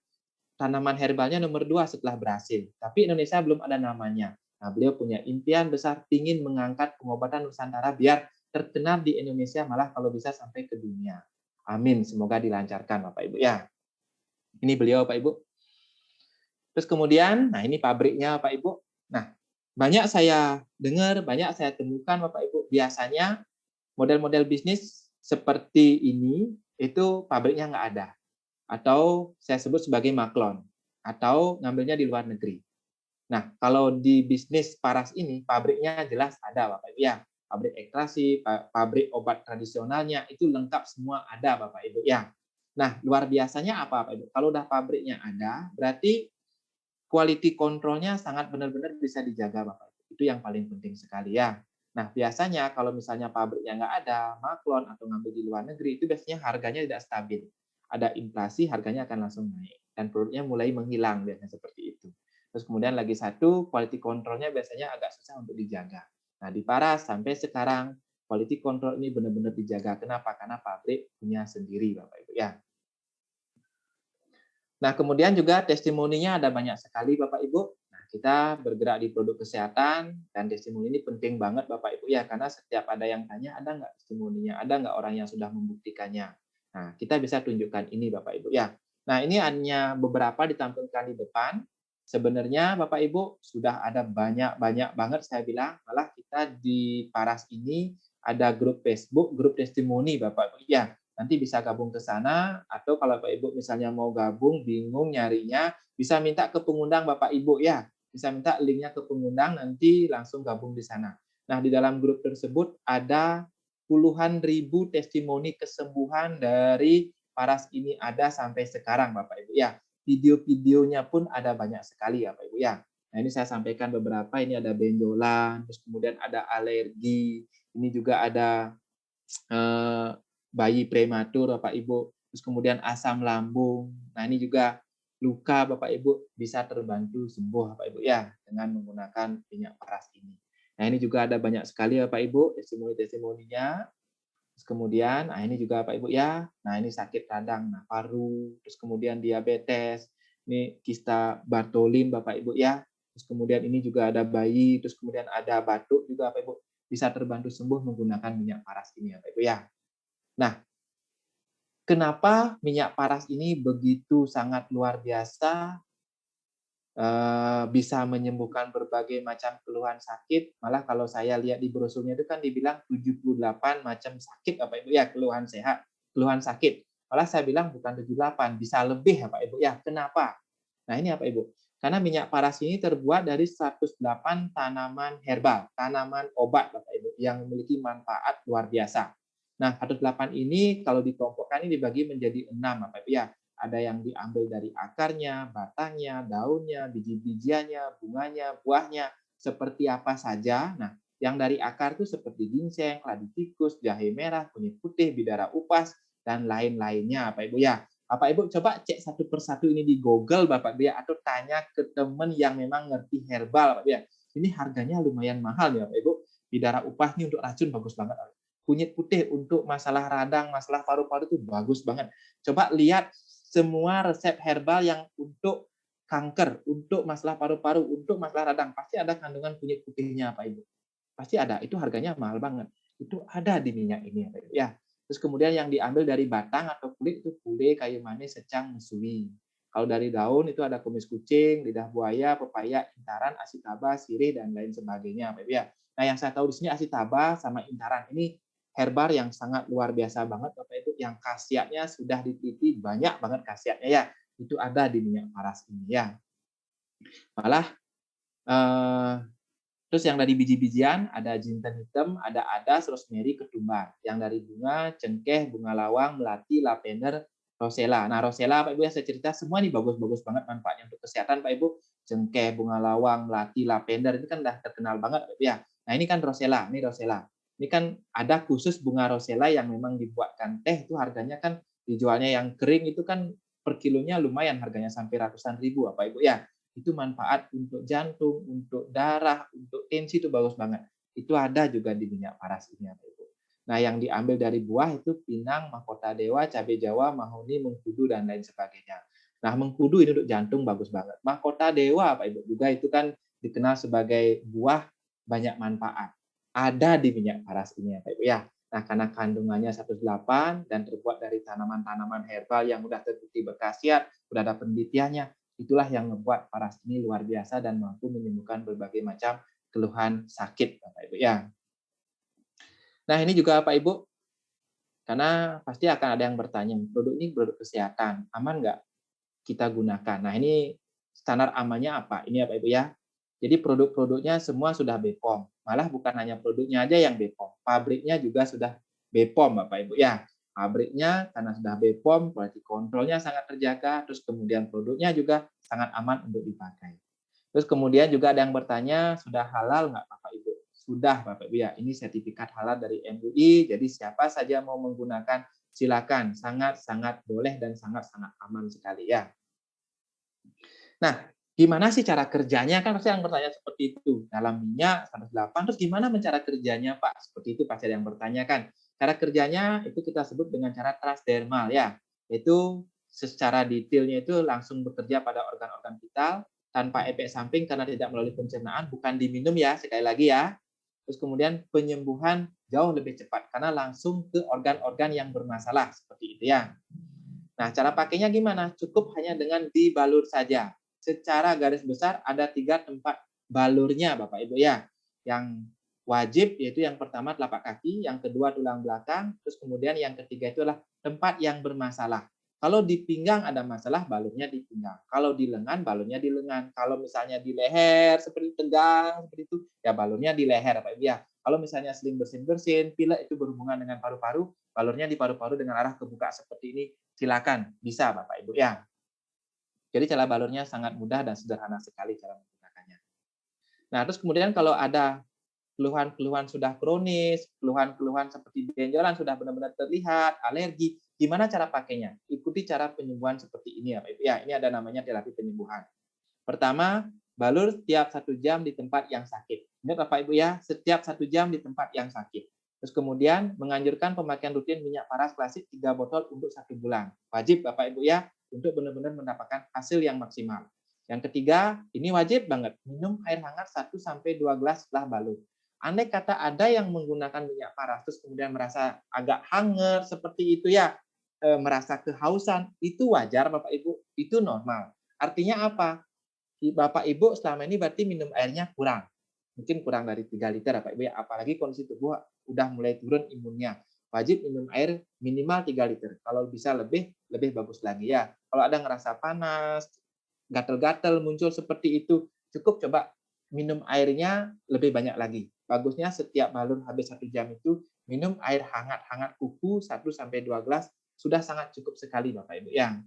tanaman herbalnya nomor 2 setelah Brasil. Tapi Indonesia belum ada namanya. Nah, beliau punya impian besar, ingin mengangkat pengobatan Nusantara biar terkenal di Indonesia, malah kalau bisa sampai ke dunia. Amin, semoga dilancarkan Bapak Ibu ya. Ini beliau Pak Ibu. Terus kemudian, nah ini pabriknya Pak Ibu. Nah, banyak saya dengar, banyak saya temukan Bapak Ibu, biasanya model-model bisnis seperti ini itu pabriknya nggak ada. Atau saya sebut sebagai maklon, atau ngambilnya di luar negeri. Nah, kalau di bisnis Paras ini, pabriknya jelas ada Bapak Ibu ya. Pabrik ekstrasi, pabrik obat tradisionalnya, itu lengkap semua ada Bapak Ibu ya. Nah, luar biasanya apa Bapak Ibu? Kalau udah pabriknya ada, berarti quality control-nya sangat benar-benar bisa dijaga Bapak Ibu. Itu yang paling penting sekali ya. Nah, biasanya kalau misalnya pabriknya nggak ada, maklon atau ngambil di luar negeri, itu biasanya harganya tidak stabil. Ada inflasi, harganya akan langsung naik. Dan produknya mulai menghilang, biasanya seperti itu. Terus kemudian lagi satu, quality control-nya biasanya agak susah untuk dijaga. Nah, di Paras sampai sekarang, quality control ini benar-benar dijaga. Kenapa? Karena pabrik punya sendiri, Bapak Ibu ya. Nah, kemudian juga testimoninya ada banyak sekali Bapak Ibu. Nah, kita bergerak di produk kesehatan dan testimoni ini penting banget Bapak Ibu ya, karena setiap ada yang tanya, ada nggak testimoninya, ada nggak orang yang sudah membuktikannya. Nah, kita bisa tunjukkan ini Bapak Ibu ya. Nah, ini hanya beberapa ditampilkan di depan. Sebenarnya Bapak Ibu sudah ada banyak banget saya bilang, malah kita di Paras ini ada grup Facebook, grup testimoni Bapak Ibu ya. Nanti bisa gabung ke sana, atau kalau Bapak Ibu misalnya mau gabung, bingung nyarinya, bisa minta ke pengundang Bapak Ibu ya. Bisa minta linknya ke pengundang, nanti langsung gabung di sana. Nah, di dalam grup tersebut ada puluhan ribu testimoni kesembuhan dari Paras ini ada sampai sekarang Bapak Ibu ya. Video-videonya pun ada banyak sekali ya Bapak Ibu ya. Nah, ini saya sampaikan beberapa, ini ada benjolan, terus kemudian ada alergi, ini juga ada bayi prematur Bapak Ibu, terus kemudian asam lambung. Nah, ini juga luka Bapak Ibu bisa terbantu sembuh Bapak Ibu ya dengan menggunakan minyak paras ini. Nah, ini juga ada banyak sekali Bapak Ibu testimoni-testimoninya. Terus kemudian, nah ini juga Bapak Ibu ya. Nah, ini sakit radang, nah paru, terus kemudian diabetes, ini kista Bartholin Bapak Ibu ya. Terus kemudian ini juga ada bayi, terus kemudian ada batuk juga Bapak Ibu bisa terbantu sembuh menggunakan minyak paras ini Bapak Ibu ya. Nah, kenapa minyak paras ini begitu sangat luar biasa, bisa menyembuhkan berbagai macam keluhan sakit, malah kalau saya lihat di brosurnya itu kan dibilang 78 macam sakit Bapak Ibu ya, keluhan sehat, keluhan sakit. Malah saya bilang bukan 78, bisa lebih Bapak Ibu ya. Kenapa? Nah, ini Bapak Ibu, karena minyak paras ini terbuat dari 108 tanaman herbal, tanaman obat Bapak Ibu, yang memiliki manfaat luar biasa. Nah, 108 ini kalau dikelompokkan ini dibagi menjadi 6 Bapak Ibu ya. Ada yang diambil dari akarnya, batangnya, daunnya, biji-bijiannya, bunganya, buahnya, seperti apa saja. Nah, yang dari akar itu seperti ginseng, ladi tikus, jahe merah, kunyit putih, bidara upas, dan lain-lainnya, Bapak Ibu ya. Bapak Ibu coba cek satu persatu ini di Google, Bapak Ibu ya, atau tanya ke teman yang memang ngerti herbal, Bapak Ibu ya. Ini harganya lumayan mahal ya, Bapak Ibu. Bidara upas ini untuk racun bagus banget. Kunyit putih untuk masalah radang, masalah paru-paru itu bagus banget. Coba lihat semua resep herbal yang untuk kanker, untuk masalah paru-paru, untuk masalah radang, pasti ada kandungan kunyit putihnya, Pak Ibu. Pasti ada, itu harganya mahal banget. Itu ada di minyak ini, Pak Ibu. Ya. Terus kemudian yang diambil dari batang atau kulit itu pule, kayu manis, secang, mesui. Kalau dari daun itu ada kumis kucing, lidah buaya, pepaya, intaran, asitaba, sirih, dan lain sebagainya, Pak Ibu ya. Nah, yang saya tahu di sini asitaba sama intaran ini herbar yang sangat luar biasa banget Bapak Ibu, yang khasiatnya sudah diteliti banyak banget khasiatnya ya. Itu ada di minyak paras ini ya. Malah terus yang dari biji-bijian ada jinten hitam, ada adas, rosemary, ketumbar. Yang dari bunga cengkeh, bunga lawang, melati, lavender, rosella. Nah, rosella Pak Ibu ya saya cerita semua ini bagus-bagus banget manfaatnya untuk kesehatan Pak Ibu. Cengkeh, bunga lawang, melati, lavender itu kan udah terkenal banget Pak Ibu ya. Nah, ini kan rosella, ini rosella. Ini kan ada khusus bunga rosella yang memang dibuatkan teh, itu harganya kan dijualnya yang kering itu kan per kilonya lumayan harganya sampai ratusan ribu Bapak Ibu ya. Itu manfaat untuk jantung, untuk darah, untuk tensi itu bagus banget. Itu ada juga di minyak paras ini Bapak Ibu. Nah, yang diambil dari buah itu pinang, mahkota dewa, cabai jawa, mahoni, mengkudu dan lain sebagainya. Nah, mengkudu ini untuk jantung bagus banget. Mahkota dewa Pak Ibu juga itu kan dikenal sebagai buah banyak manfaat. Ada di minyak paras ini Pak Ibu ya. Nah, karena kandungannya 108 dan terbuat dari tanaman-tanaman herbal yang sudah terbukti berkhasiat, sudah ada penelitiannya, itulah yang membuat paras ini luar biasa dan mampu menyembuhkan berbagai macam keluhan sakit Bapak Ibu ya. Nah, ini juga Pak Ibu, karena pasti akan ada yang bertanya, produk ini produk kesehatan, aman nggak kita gunakan? Nah, ini standar amannya apa? Ini ya Pak Ibu ya. Jadi produk-produknya semua sudah BPOM. Malah bukan hanya produknya aja yang BPOM, pabriknya juga sudah BPOM Bapak Ibu ya. Pabriknya karena sudah BPOM, quality control-nya sangat terjaga, terus kemudian produknya juga sangat aman untuk dipakai. Terus kemudian juga ada yang bertanya, sudah halal nggak Bapak Ibu? Sudah Bapak Ibu ya, ini sertifikat halal dari MUI, jadi siapa saja mau menggunakan silakan, sangat-sangat boleh dan sangat-sangat aman sekali ya. Nah, gimana sih cara kerjanya? Kan pasti yang bertanya seperti itu. Dalam minyak 108, terus gimana cara kerjanya Pak? Seperti itu pasti ada yang bertanya kan. Cara kerjanya itu kita sebut dengan cara transdermal ya. Itu secara detailnya itu langsung bekerja pada organ-organ vital, tanpa efek samping karena tidak melalui pencernaan, bukan diminum ya, sekali lagi ya. Terus kemudian penyembuhan jauh lebih cepat karena langsung ke organ-organ yang bermasalah seperti itu ya. Nah, cara pakainya gimana? Cukup hanya dengan dibalur saja. Secara garis besar ada 3 tempat balurnya Bapak Ibu ya. Yang wajib yaitu yang pertama telapak kaki, yang kedua tulang belakang, terus kemudian yang ketiga itu adalah tempat yang bermasalah. Kalau di pinggang ada masalah, balurnya di pinggang. Kalau di lengan, balurnya di lengan. Kalau misalnya di leher seperti tegang seperti itu, ya balurnya di leher Bapak Ibu ya. Kalau misalnya sering bersin-bersin, pilek itu berhubungan dengan paru-paru, balurnya di paru-paru dengan arah kebuka seperti ini. Silakan, bisa Bapak Ibu ya. Jadi cara balurnya sangat mudah dan sederhana sekali cara menggunakannya. Nah, terus kemudian kalau ada keluhan-keluhan sudah kronis, keluhan-keluhan seperti benjolan sudah benar-benar terlihat, alergi, gimana cara pakainya? Ikuti cara penyembuhan seperti ini ya Pak Ibu. Ya, ini ada namanya terapi penyembuhan. Pertama, balur setiap 1 jam di tempat yang sakit. Ingat Bapak Ibu ya, setiap 1 jam di tempat yang sakit. Terus kemudian menganjurkan pemakaian rutin minyak paras klasik 3 botol untuk 1 bulan. Wajib Bapak Ibu ya, untuk benar-benar mendapatkan hasil yang maksimal. Yang ketiga, ini wajib banget, minum air hangat 1-2 gelas setelah balur. Andai kata ada yang menggunakan minyak paras, terus kemudian merasa agak hangat seperti itu ya, merasa kehausan, itu wajar Bapak Ibu, itu normal. Artinya apa? Bapak Ibu selama ini berarti minum airnya kurang. Mungkin kurang dari 3 liter Bapak Ibu ya. Apalagi kondisi tubuh udah mulai turun imunnya. Wajib minum air minimal 3 liter. Kalau bisa lebih, lebih bagus lagi ya. Kalau ada ngerasa panas, gatal-gatal muncul seperti itu, cukup coba minum airnya lebih banyak lagi. Bagusnya setiap balur habis 1 jam itu, minum air hangat-hangat kuku 1-2 gelas, sudah sangat cukup sekali Bapak Ibu ya.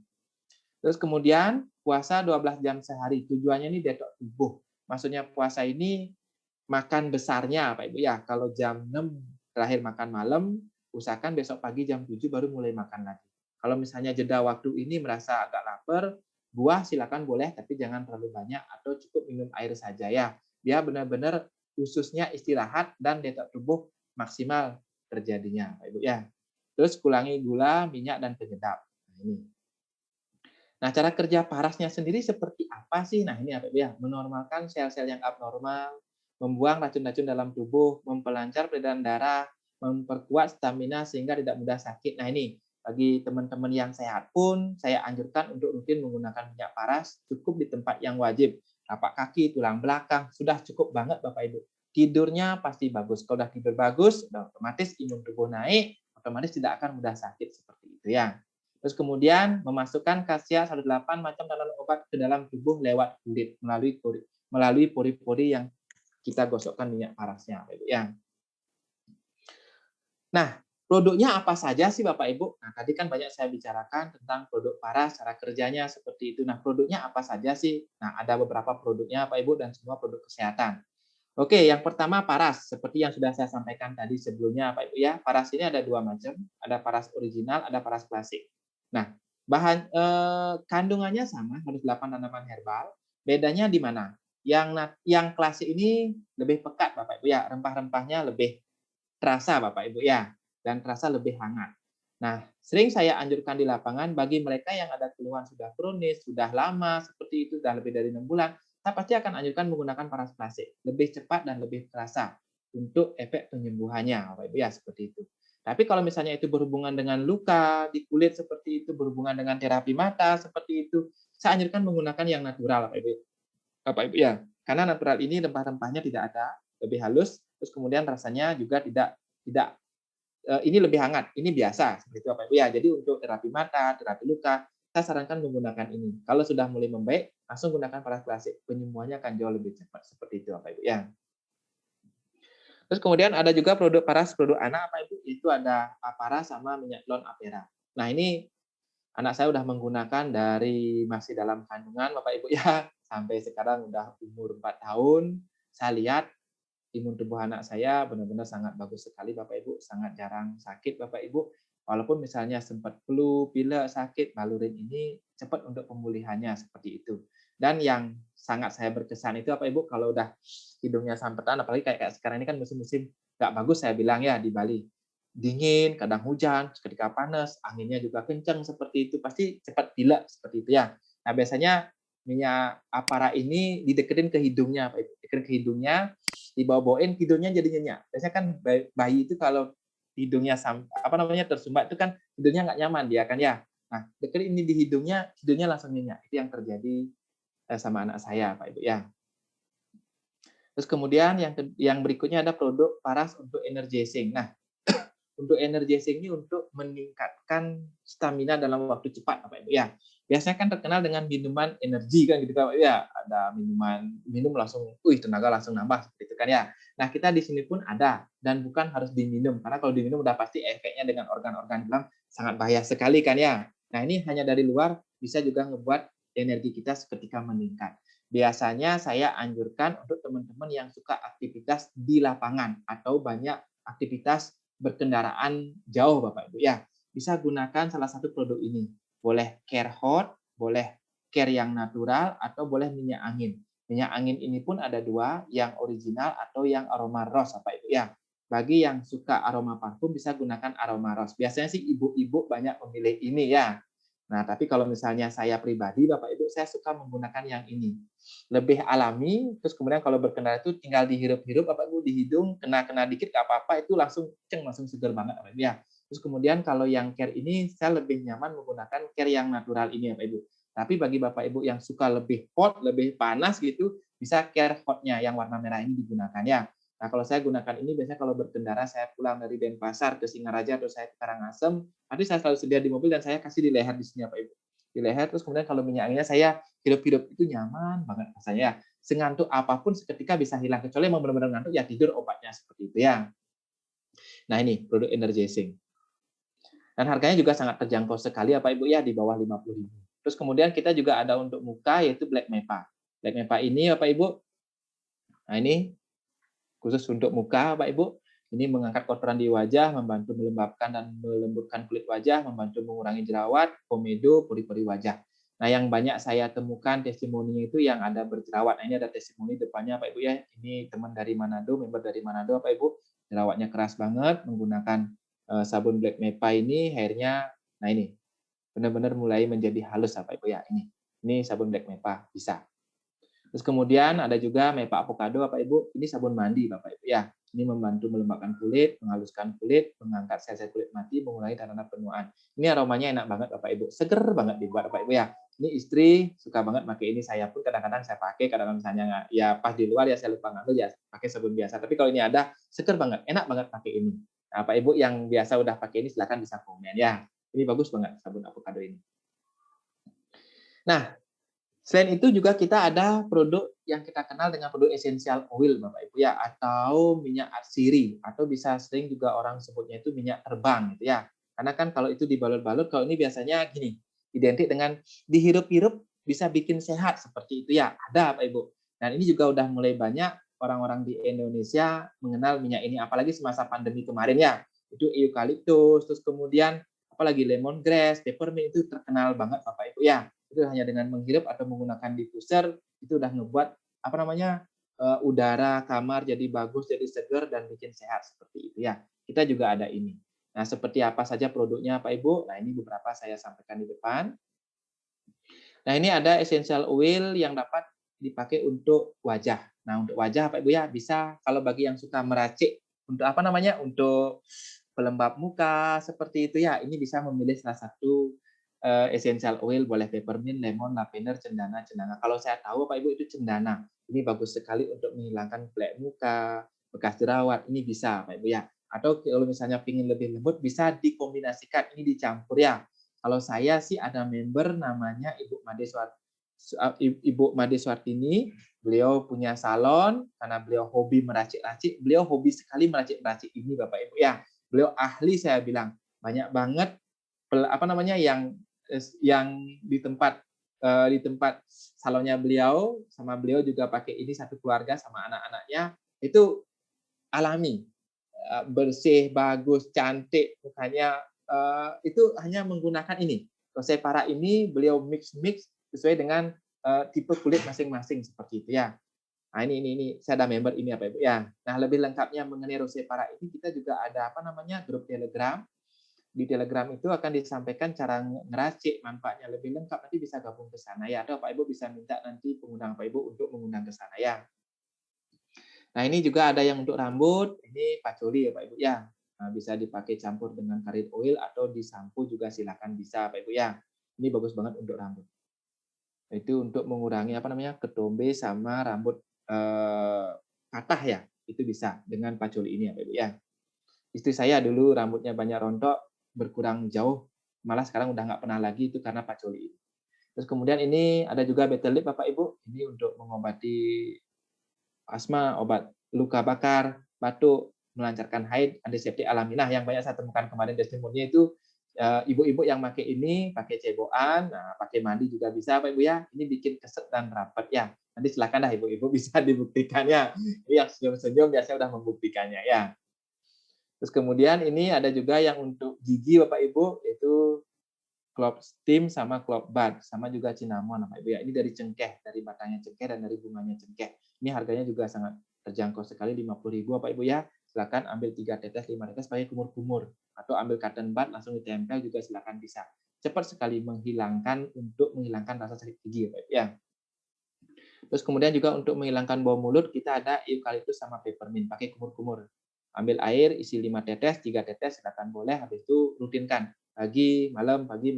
Terus kemudian puasa 12 jam sehari. Tujuannya ini detox tubuh. Maksudnya puasa ini makan besarnya Pak Ibu ya. Kalau jam 6 terakhir makan malam, usahakan besok pagi jam 7 baru mulai makan lagi. Kalau misalnya jeda waktu ini merasa agak lapar, buah silakan boleh tapi jangan terlalu banyak atau cukup minum air saja ya. Dia benar-benar khususnya istirahat dan detox tubuh maksimal terjadinya Pak Ibu ya. Terus kurangi gula, minyak dan penyedap. Nah, ini. Nah, cara kerja parasnya sendiri seperti apa sih? Nah, ini Bapak Ibu ya, menormalkan sel-sel yang abnormal, membuang racun-racun dalam tubuh, memperlancar peredaran darah, memperkuat stamina sehingga tidak mudah sakit. Nah, ini bagi teman-teman yang sehat pun saya anjurkan untuk rutin menggunakan minyak paras cukup di tempat yang wajib. Tapak kaki, tulang belakang, sudah cukup banget Bapak Ibu. Tidurnya pasti bagus. Kalau sudah tidur bagus, otomatis imun tubuh naik, otomatis tidak akan mudah sakit seperti itu ya. Terus kemudian memasukkan khasiat 108 macam tanaman obat ke dalam tubuh lewat kulit melalui pori-pori yang kita gosokkan minyak parasnya, Bapak Ibu ya. Nah, produknya apa saja sih Bapak Ibu? Nah, tadi kan banyak saya bicarakan tentang produk paras, cara kerjanya seperti itu. Nah, produknya apa saja sih? Nah, ada beberapa produknya Bapak Ibu dan semua produk kesehatan. Oke, yang pertama paras. Seperti yang sudah saya sampaikan tadi sebelumnya Pak Ibu ya. Paras ini ada 2 macam, ada paras original, ada paras klasik. Nah, kandungannya sama, harus 8 tanaman herbal. Bedanya di mana? Yang klasik ini lebih pekat Bapak Ibu ya, rempah-rempahnya lebih terasa Bapak Ibu ya, dan terasa lebih hangat. Nah, sering saya anjurkan di lapangan bagi mereka yang ada keluhan sudah kronis, sudah lama seperti itu, sudah lebih dari 6 bulan, saya pasti akan anjurkan menggunakan paras klasik. Lebih cepat dan lebih terasa untuk efek penyembuhannya, Bapak Ibu ya, seperti itu. Tapi kalau misalnya itu berhubungan dengan luka di kulit seperti itu, berhubungan dengan terapi mata seperti itu, saya anjurkan menggunakan yang natural, Bapak Ibu ya. Karena natural ini rempah-rempahnya tidak ada, lebih halus, terus kemudian rasanya juga tidak tidak ini lebih hangat, ini biasa seperti itu Bapak Ibu ya. Jadi untuk terapi mata, terapi luka, saya sarankan menggunakan ini. Kalau sudah mulai membaik, langsung gunakan paras klasik. Penyembuhannya akan jauh lebih cepat seperti itu Bapak Ibu ya. Terus kemudian ada juga produk paras, produk anak Bapak Ibu, itu ada Apara sama minyak telon Apera. Nah, ini anak saya udah menggunakan dari masih dalam kandungan Bapak Ibu ya, sampai sekarang udah umur 4 tahun. Saya lihat imun tubuh anak saya benar-benar sangat bagus sekali Bapak Ibu, sangat jarang sakit Bapak Ibu. Walaupun misalnya sempat flu, pilek, sakit, balurin ini cepat untuk pemulihannya seperti itu. Dan yang sangat saya berkesan itu Bapak Ibu kalau udah hidungnya sampetan, apalagi kayak sekarang ini kan musim-musim nggak bagus saya bilang ya di Bali. Dingin, kadang hujan, ketika panas, anginnya juga kencang seperti itu, pasti cepat pilek seperti itu ya. Nah, biasanya minyak apara ini dideketin ke hidungnya, Pak Ibu. Deketin ke hidungnya, dibawa-bawain, hidungnya jadi nyenyak. Biasanya kan bayi itu kalau hidungnya tersumbat itu kan hidungnya nggak nyaman dia kan ya. Nah, deketin ini di hidungnya langsung nyenyak. Itu yang terjadi sama anak saya, Pak Ibu ya. Terus kemudian yang berikutnya ada produk Paras untuk energizing. Nah, untuk energizing ini untuk meningkatkan stamina dalam waktu cepat, Bapak Ibu ya. Biasanya kan terkenal dengan minuman energi kan gitu Bapak Ibu ya. Ada minum langsung, tenaga langsung nambah seperti itu kan ya. Nah, kita di sini pun ada dan bukan harus diminum karena kalau diminum udah pasti efeknya dengan organ-organ dalam sangat bahaya sekali kan ya. Nah, ini hanya dari luar bisa juga ngebuat energi kita seketika meningkat. Biasanya saya anjurkan untuk teman-teman yang suka aktivitas di lapangan atau banyak aktivitas berkendaraan jauh Bapak Ibu ya, bisa gunakan salah satu produk ini. Boleh Care Hot, boleh Care yang natural, atau boleh minyak angin. Minyak angin ini pun ada dua, yang original atau yang aroma rose Bapak Ibu ya. Bagi yang suka aroma parfum bisa gunakan aroma rose. Biasanya sih ibu-ibu banyak memilih ini ya. Nah, tapi kalau misalnya saya pribadi, Bapak Ibu, saya suka menggunakan yang ini. Lebih alami, terus kemudian kalau berkendara itu tinggal dihirup-hirup, Bapak Ibu, di hidung, kena dikit, nggak apa-apa, itu langsung seger banget, Bapak Ibu, ya. Terus kemudian kalau yang care ini, saya lebih nyaman menggunakan care yang natural ini, Bapak Ibu. Tapi bagi Bapak Ibu yang suka lebih hot, lebih panas gitu, bisa care hotnya yang warna merah ini digunakan, ya. Nah, kalau saya gunakan ini biasanya kalau berkendara, saya pulang dari Denpasar ke Singaraja atau saya ke Karangasem, nanti saya selalu sedia di mobil dan saya kasih di leher di sini Pak Ibu. Di leher, terus kemudian kalau minyak anginnya saya hidup-hidup itu nyaman banget rasanya. Sengantuk apapun seketika bisa hilang, kecuali memang benar-benar ngantuk ya tidur obatnya seperti itu ya. Nah ini produk energizing. Dan harganya juga sangat terjangkau sekali ya Pak Ibu ya, di bawah 50.000. Terus kemudian kita juga ada untuk muka yaitu Black Mepa. Black Mepa ini ya Pak Ibu, nah ini khusus untuk muka, Pak Ibu. Ini mengangkat kotoran di wajah, membantu melembabkan dan melembutkan kulit wajah, membantu mengurangi jerawat, komedo, pori-pori wajah. Nah, yang banyak saya temukan testimoninya itu yang ada berjerawat. Nah, ini ada testimoni depannya, Pak Ibu ya. Ini teman dari Manado, member dari Manado, Pak Ibu. Jerawatnya keras banget, menggunakan sabun Black Mepa ini, hairnya, nah ini, benar-benar mulai menjadi halus, Pak Ibu ya. Ini sabun Black Mepa, bisa. Terus kemudian ada juga Mepa Avocado Bapak Ibu, ini sabun mandi Bapak Ibu ya. Ini membantu melembabkan kulit, menghaluskan kulit, mengangkat sel-sel kulit mati, mengurangi tanda-tanda penuaan. Ini aromanya enak banget Bapak Ibu, seger banget dibuat Bapak Ibu ya. Ini istri suka banget pakai ini, saya pun kadang-kadang saya pakai, kadang-kadang misalnya ya pas di luar ya saya lupa ngambil ya pakai sabun biasa. Tapi kalau ini ada, seger banget, enak banget pakai ini. Nah, Bapak Ibu yang biasa udah pakai ini silakan bisa komen ya. Ini bagus banget sabun avocado ini. Nah, selain itu juga kita ada produk yang kita kenal dengan produk essential oil Bapak Ibu ya, atau minyak atsiri, atau bisa sering juga orang sebutnya itu minyak terbang gitu ya. Karena kan kalau itu dibalut-balut, kalau ini biasanya gini, identik dengan dihirup-hirup bisa bikin sehat seperti itu ya. Ada Bapak Ibu. Dan ini juga udah mulai banyak orang-orang di Indonesia mengenal minyak ini, apalagi semasa pandemi kemarin ya. Itu eukaliptus, terus kemudian apalagi lemongrass, peppermint itu terkenal banget Bapak Ibu ya. Itu hanya dengan menghirup atau menggunakan diffuser itu udah ngebuat udara kamar jadi bagus, jadi segar dan bikin sehat seperti itu ya. Kita juga ada ini. Nah, seperti apa saja produknya Pak Ibu? Nah, ini beberapa saya sampaikan di depan. Nah, ini ada essential oil yang dapat dipakai untuk wajah. Nah, untuk wajah Pak Ibu ya bisa kalau bagi yang suka meracik untuk untuk pelembab muka seperti itu ya, ini bisa memilih salah satu essential oil, boleh peppermint, lemon, lavender, cendana. Kalau saya tahu Pak Ibu itu cendana. Ini bagus sekali untuk menghilangkan flek muka, bekas jerawat. Ini bisa Pak Ibu ya. Atau kalau misalnya ingin lebih lembut bisa dikombinasikan, ini dicampur ya. Kalau saya sih ada member namanya Ibu Made Swartini. Beliau punya salon karena beliau hobi meracik-racik. Beliau hobi sekali meracik-racik ini Bapak Ibu ya. Beliau ahli saya bilang. Banyak banget yang di tempat salonnya beliau sama beliau juga pakai ini satu keluarga sama anak-anaknya itu alami, bersih, bagus, cantik mukanya, itu hanya menggunakan ini. Rosé Para ini beliau mix sesuai dengan tipe kulit masing-masing seperti itu ya. Nah, ini saya ada member ini Pak Ibu ya. Nah, lebih lengkapnya mengenai Rosé Para ini kita juga ada grup Telegram. di Telegram itu akan disampaikan cara ngeracik manfaatnya lebih lengkap, nanti bisa gabung ke sana ya, atau Pak Ibu bisa minta nanti pengundang Pak Ibu untuk mengundang ke sana ya. Nah, ini juga ada yang untuk rambut, ini pacoli ya Pak Ibu ya. Nah, bisa dipakai campur dengan karet oil atau disampu juga silakan bisa Pak Ibu ya. Ini bagus banget untuk rambut. Itu untuk mengurangi apa namanya ketombe sama rambut patah ya, itu bisa dengan pacoli ini ya Pak Ibu ya. Istri saya dulu rambutnya banyak rontok, berkurang jauh, malah sekarang udah nggak pernah lagi itu karena pacoli ini. Terus kemudian ini ada juga betel lip Bapak Ibu, ini untuk mengobati asma, obat luka bakar, batuk, melancarkan haid, antiseptik alami. Nah, yang banyak saya temukan kemarin testimoninya itu ibu-ibu yang pakai ini, pakai cebokan, nah, pakai mandi juga bisa, Pak Ibu ya. Ini bikin keset dan rapat ya. Nanti silakan dah ibu-ibu bisa dibuktikan ya. Ini yang senyum-senyum biasanya udah membuktikannya ya. Terus kemudian ini ada juga yang untuk gigi Bapak Ibu, itu clove steam sama clove bud, sama juga cinnamon Bapak Ibu ya. Ini dari cengkeh, dari batangnya cengkeh dan dari bunganya cengkeh. Ini harganya juga sangat terjangkau sekali, 50.000 Bapak Ibu ya. Silakan ambil 3 tetes, 5 tetes pakai kumur-kumur atau ambil cotton bud langsung ditempel juga silakan bisa. Cepat sekali menghilangkan rasa sakit gigi Bapak Ibu ya. Terus kemudian juga untuk menghilangkan bau mulut kita ada eukaliptus sama peppermint pakai kumur-kumur. Ambil air isi 5 tetes, 3 tetes silakan boleh, habis itu rutinkan pagi, malam, pagi,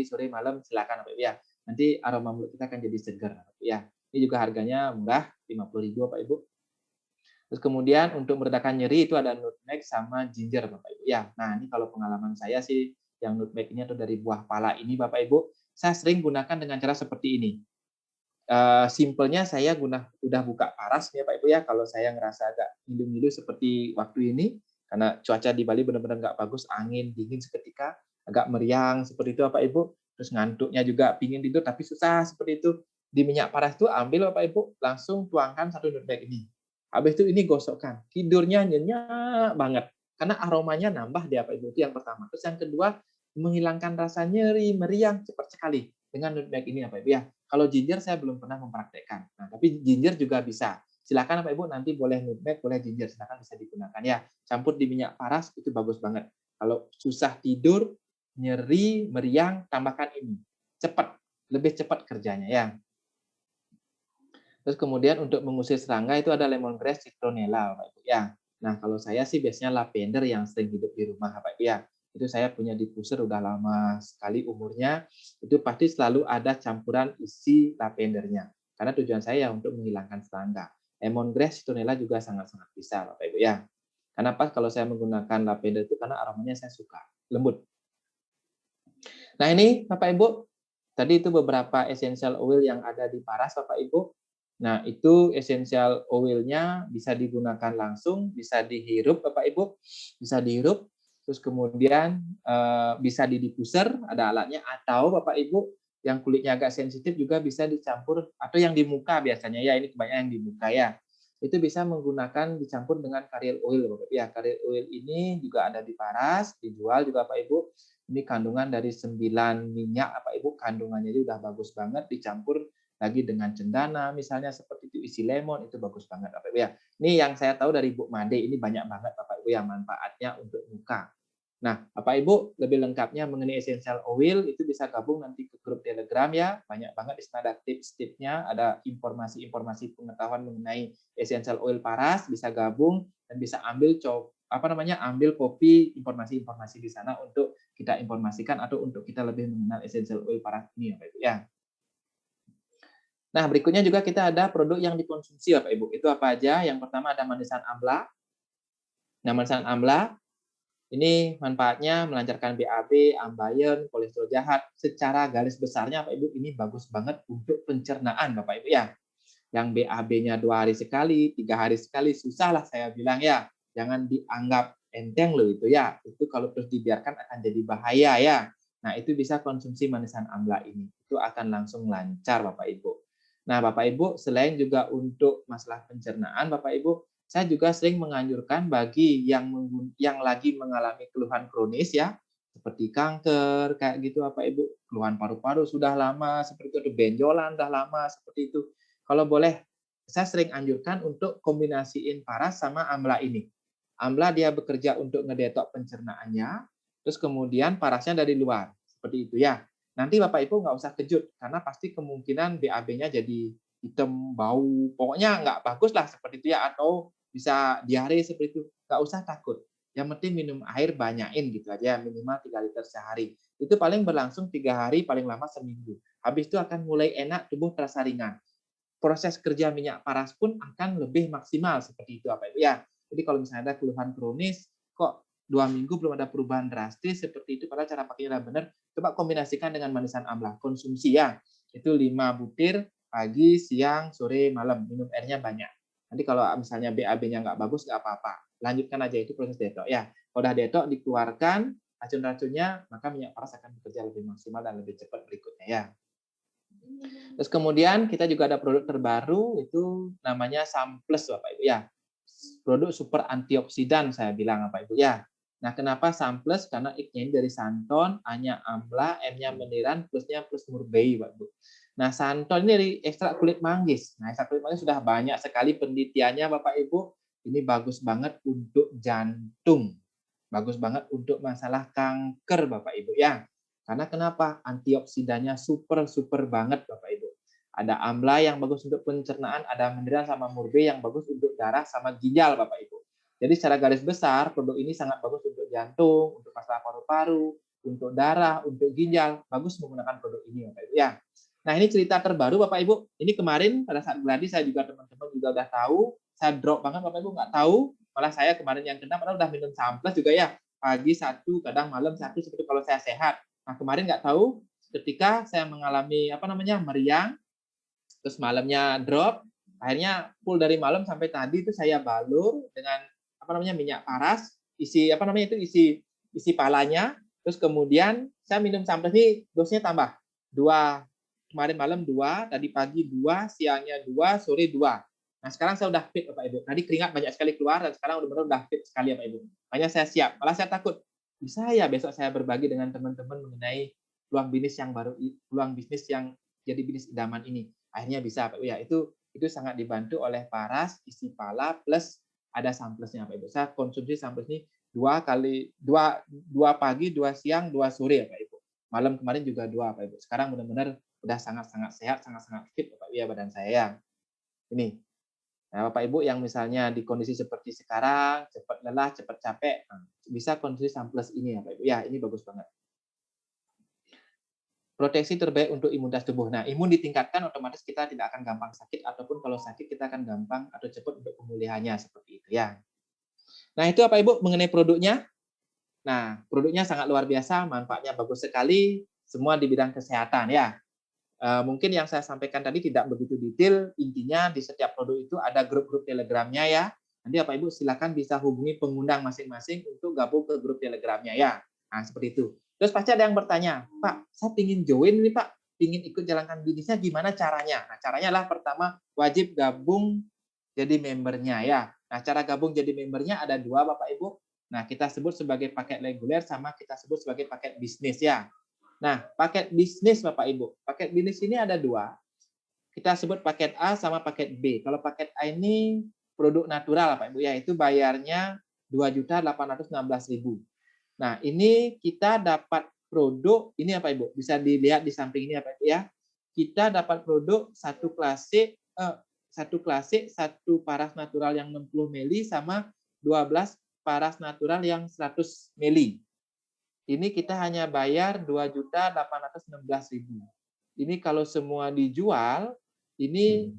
sore, malam silakan Bapak Ibu ya. Nanti aroma mulut kita akan jadi segar Bapak Ibu ya. Ini juga harganya murah, 50.000 Bapak Ibu. Terus kemudian untuk meredakan nyeri itu ada nutmeg sama ginger Bapak Ibu ya. Nah, ini kalau pengalaman saya sih yang nutmeg ini atau dari buah pala ini Bapak Ibu, saya sering gunakan dengan cara seperti ini. Simpelnya saya udah buka paras ya Pak Ibu ya, kalau saya ngerasa agak ngilu-ngilu seperti waktu ini, karena cuaca di Bali benar-benar nggak bagus, angin dingin seketika, agak meriang seperti itu Pak Ibu, terus ngantuknya juga pingin tidur tapi susah seperti itu. Di minyak paras itu ambil Bapak Ibu, langsung tuangkan 1 nutmeg ini. Habis itu ini gosokkan, tidurnya nyenyak banget, karena aromanya nambah di Pak Ibu, itu yang pertama. Terus yang kedua, menghilangkan rasa nyeri, meriang cepat sekali dengan nutmeg ini Pak Ibu ya. Kalau ginger saya belum pernah mempraktekkan. Nah, tapi ginger juga bisa. Silakan Bapak Ibu nanti boleh nutmeg, boleh ginger, silakan bisa digunakan ya. Campur di minyak paras itu bagus banget. Kalau susah tidur, nyeri, meriang, tambahkan ini. Cepat, lebih cepat kerjanya ya. Terus kemudian untuk mengusir serangga itu ada lemongrass, citronella Bapak Ibu ya. Nah, kalau saya sih biasanya lavender yang sering hidup di rumah Bapak Ibu ya. Itu saya punya diffuser udah lama sekali umurnya, itu pasti selalu ada campuran isi lavendernya. Karena tujuan saya untuk menghilangkan serangga. Lemongrass, citronella juga sangat-sangat bisa Bapak Ibu ya. Kenapa kalau saya menggunakan lavender itu karena aromanya saya suka, lembut. Nah, ini Bapak Ibu, tadi itu beberapa essential oil yang ada di paras Bapak Ibu. Nah, itu essential oil-nya bisa digunakan langsung, bisa dihirup Bapak Ibu, bisa dihirup, terus kemudian bisa di diffuser, ada alatnya, atau Bapak Ibu yang kulitnya agak sensitif juga bisa dicampur, atau yang di muka biasanya ya, ini kebanyakan yang di muka ya. Itu bisa menggunakan dicampur dengan carrier oil Bapak Ibu ya. Carrier oil ini juga ada di paras, dijual juga Bapak Ibu. Ini kandungan dari 9 minyak Bapak Ibu, kandungannya itu udah bagus banget, dicampur lagi dengan cendana misalnya seperti itu, isi lemon, itu bagus banget Bapak Ibu ya. Ini yang saya tahu dari Bu Made, ini banyak banget Bapak Ibu yang manfaatnya untuk muka. Nah, Bapak Ibu lebih lengkapnya mengenai essential oil itu bisa gabung nanti ke grup Telegram ya. Banyak banget di sana ada tips-tipsnya, ada informasi-informasi pengetahuan mengenai essential oil paras, bisa gabung dan bisa ambil kopi informasi-informasi di sana untuk kita informasikan atau untuk kita lebih mengenal essential oil paras ini Bapak Ibu ya. Nah, berikutnya juga kita ada produk yang dikonsumsi Bapak Ibu. Itu apa aja? Yang pertama ada manisan amla. Nah, manisan amla ini manfaatnya melancarkan BAB, ambeien, kolesterol jahat. Secara garis besarnya Bapak Ibu ini bagus banget untuk pencernaan Bapak Ibu ya. Yang BAB-nya 2 hari sekali, 3 hari sekali, susah lah saya bilang ya. Jangan dianggap enteng loh itu ya. Itu kalau terus dibiarkan akan jadi bahaya ya. Nah, itu bisa konsumsi manisan amla ini. Itu akan langsung lancar Bapak Ibu. Nah, Bapak Ibu, selain juga untuk masalah pencernaan, Bapak Ibu, saya juga sering menganjurkan bagi yang lagi mengalami keluhan kronis ya, seperti kanker, kayak gitu Bapak Ibu, keluhan paru-paru sudah lama, seperti itu, benjolan sudah lama, seperti itu. Kalau boleh, saya sering anjurkan untuk kombinasiin paras sama amla ini. Amla dia bekerja untuk ngedetok pencernaannya, terus kemudian parasnya dari luar. Seperti itu ya. Nanti Bapak Ibu nggak usah kejut, karena pasti kemungkinan BAB-nya jadi hitam, bau, pokoknya nggak bagus lah seperti itu ya, atau bisa diare seperti itu. Nggak usah takut. Yang penting minum air banyakin gitu aja, minimal 3 liter sehari. Itu paling berlangsung 3 hari, paling lama seminggu. Habis itu akan mulai enak, tubuh terasa ringan. Proses kerja minyak paras pun akan lebih maksimal seperti itu Bapak Ibu ya. Jadi kalau misalnya ada keluhan kronis, kok 2 minggu belum ada perubahan drastis seperti itu, padahal cara pakainya udah benar, coba kombinasikan dengan manisan amla. Konsumsi ya, itu 5 butir pagi, siang, sore, malam. Minum airnya banyak. Nanti kalau misalnya BAB-nya nggak bagus, nggak apa-apa. Lanjutkan aja itu proses detok ya. Kalau udah detok, dikeluarkan racun-racunnya, maka minyak paras akan bekerja lebih maksimal dan lebih cepat berikutnya ya. Terus kemudian kita juga ada produk terbaru, itu namanya Samplus Bapak Ibu ya. Produk super antioksidan saya bilang Bapak Ibu ya. Nah, kenapa Samplus? Karena I-nya ini dari santon, A-nya amla, M-nya meniran, plusnya plus murbei Bapak Ibu. Nah, santon ini dari ekstrak kulit manggis. Nah, ekstrak kulit manggis sudah banyak sekali penelitiannya Bapak Ibu. Ini bagus banget untuk jantung. Bagus banget untuk masalah kanker Bapak Ibu ya. Karena kenapa? Antioksidannya super banget Bapak Ibu. Ada amla yang bagus untuk pencernaan, ada meniran sama murbei yang bagus untuk darah sama ginjal Bapak Ibu. Jadi secara garis besar produk ini sangat bagus untuk jantung, untuk masalah paru-paru, untuk darah, untuk ginjal. Bagus menggunakan produk ini Bapak Ibu ya. Nah, ini cerita terbaru Bapak Ibu. Ini kemarin pada saat gladi saya juga teman-teman juga udah tahu, saya drop banget Bapak Ibu nggak tahu. Malah saya kemarin yang kena padahal udah minum Samplus juga ya. Pagi 1, kadang malam 1 seperti kalau saya sehat. Nah, kemarin nggak tahu ketika saya mengalami meriang, terus malamnya drop, akhirnya full dari malam sampai tadi itu saya balur dengan minyak paras, isi isi palanya, terus kemudian saya minum sampai ini dosnya tambah 2, kemarin malam 2, tadi pagi 2, siangnya 2, sore 2. Nah, sekarang saya udah fit Bapak Ibu. Tadi keringat banyak sekali keluar dan sekarang benar-benar udah fit sekali Bapak Ibu. Makanya saya siap. Malah saya takut bisa ya besok saya berbagi dengan teman-teman mengenai peluang bisnis yang baru, peluang bisnis yang jadi bisnis idaman ini. Akhirnya bisa Pak Ibu ya. Itu sangat dibantu oleh paras, isi pala plus ada Samplusnya Pak Ibu. Saya konsumsi Samplus ini 2 pagi, 2 siang, 2 sore ya Pak Ibu. Malam kemarin juga 2 Pak Ibu. Sekarang benar-benar udah sangat-sangat sehat, sangat-sangat fit Pak Ibu ya badan saya ya. Ini. Nah, Bapak Ibu yang misalnya di kondisi seperti sekarang, cepat lelah, cepat capek, bisa konsumsi Samplus ini ya Pak Ibu. Ya, ini bagus banget. Proteksi terbaik untuk imunitas tubuh. Nah, imun ditingkatkan, otomatis kita tidak akan gampang sakit, ataupun kalau sakit kita akan gampang atau cepat untuk pemulihannya, seperti itu ya. Nah, itu Bapak Ibu mengenai produknya. Nah, produknya sangat luar biasa, manfaatnya bagus sekali, semua di bidang kesehatan ya. Mungkin yang saya sampaikan tadi tidak begitu detail, intinya di setiap produk itu ada grup-grup Telegramnya ya. Nanti Bapak Ibu silakan bisa hubungi pengundang masing-masing untuk gabung ke grup Telegramnya ya. Nah, seperti itu. Terus pasti ada yang bertanya, Pak, saya ingin join nih Pak, ingin ikut jalankan bisnisnya, gimana caranya? Nah, caranya lah pertama wajib gabung jadi membernya ya. Nah, cara gabung jadi membernya ada 2 Bapak Ibu. Nah, kita sebut sebagai paket reguler sama kita sebut sebagai paket bisnis ya. Nah, paket bisnis Bapak Ibu. Paket bisnis ini ada 2. Kita sebut paket A sama paket B. Kalau paket A ini produk natural Bapak Ibu ya, itu bayarnya 2.816.000. Nah, ini kita dapat produk ini Bapak Ibu, bisa dilihat di samping ini Bapak Ibu ya. Kita dapat produk satu klasik, satu paras natural yang 60 mili sama 12 paras natural yang 100 mili. Ini kita hanya bayar 2.816.000. Ini kalau semua dijual, ini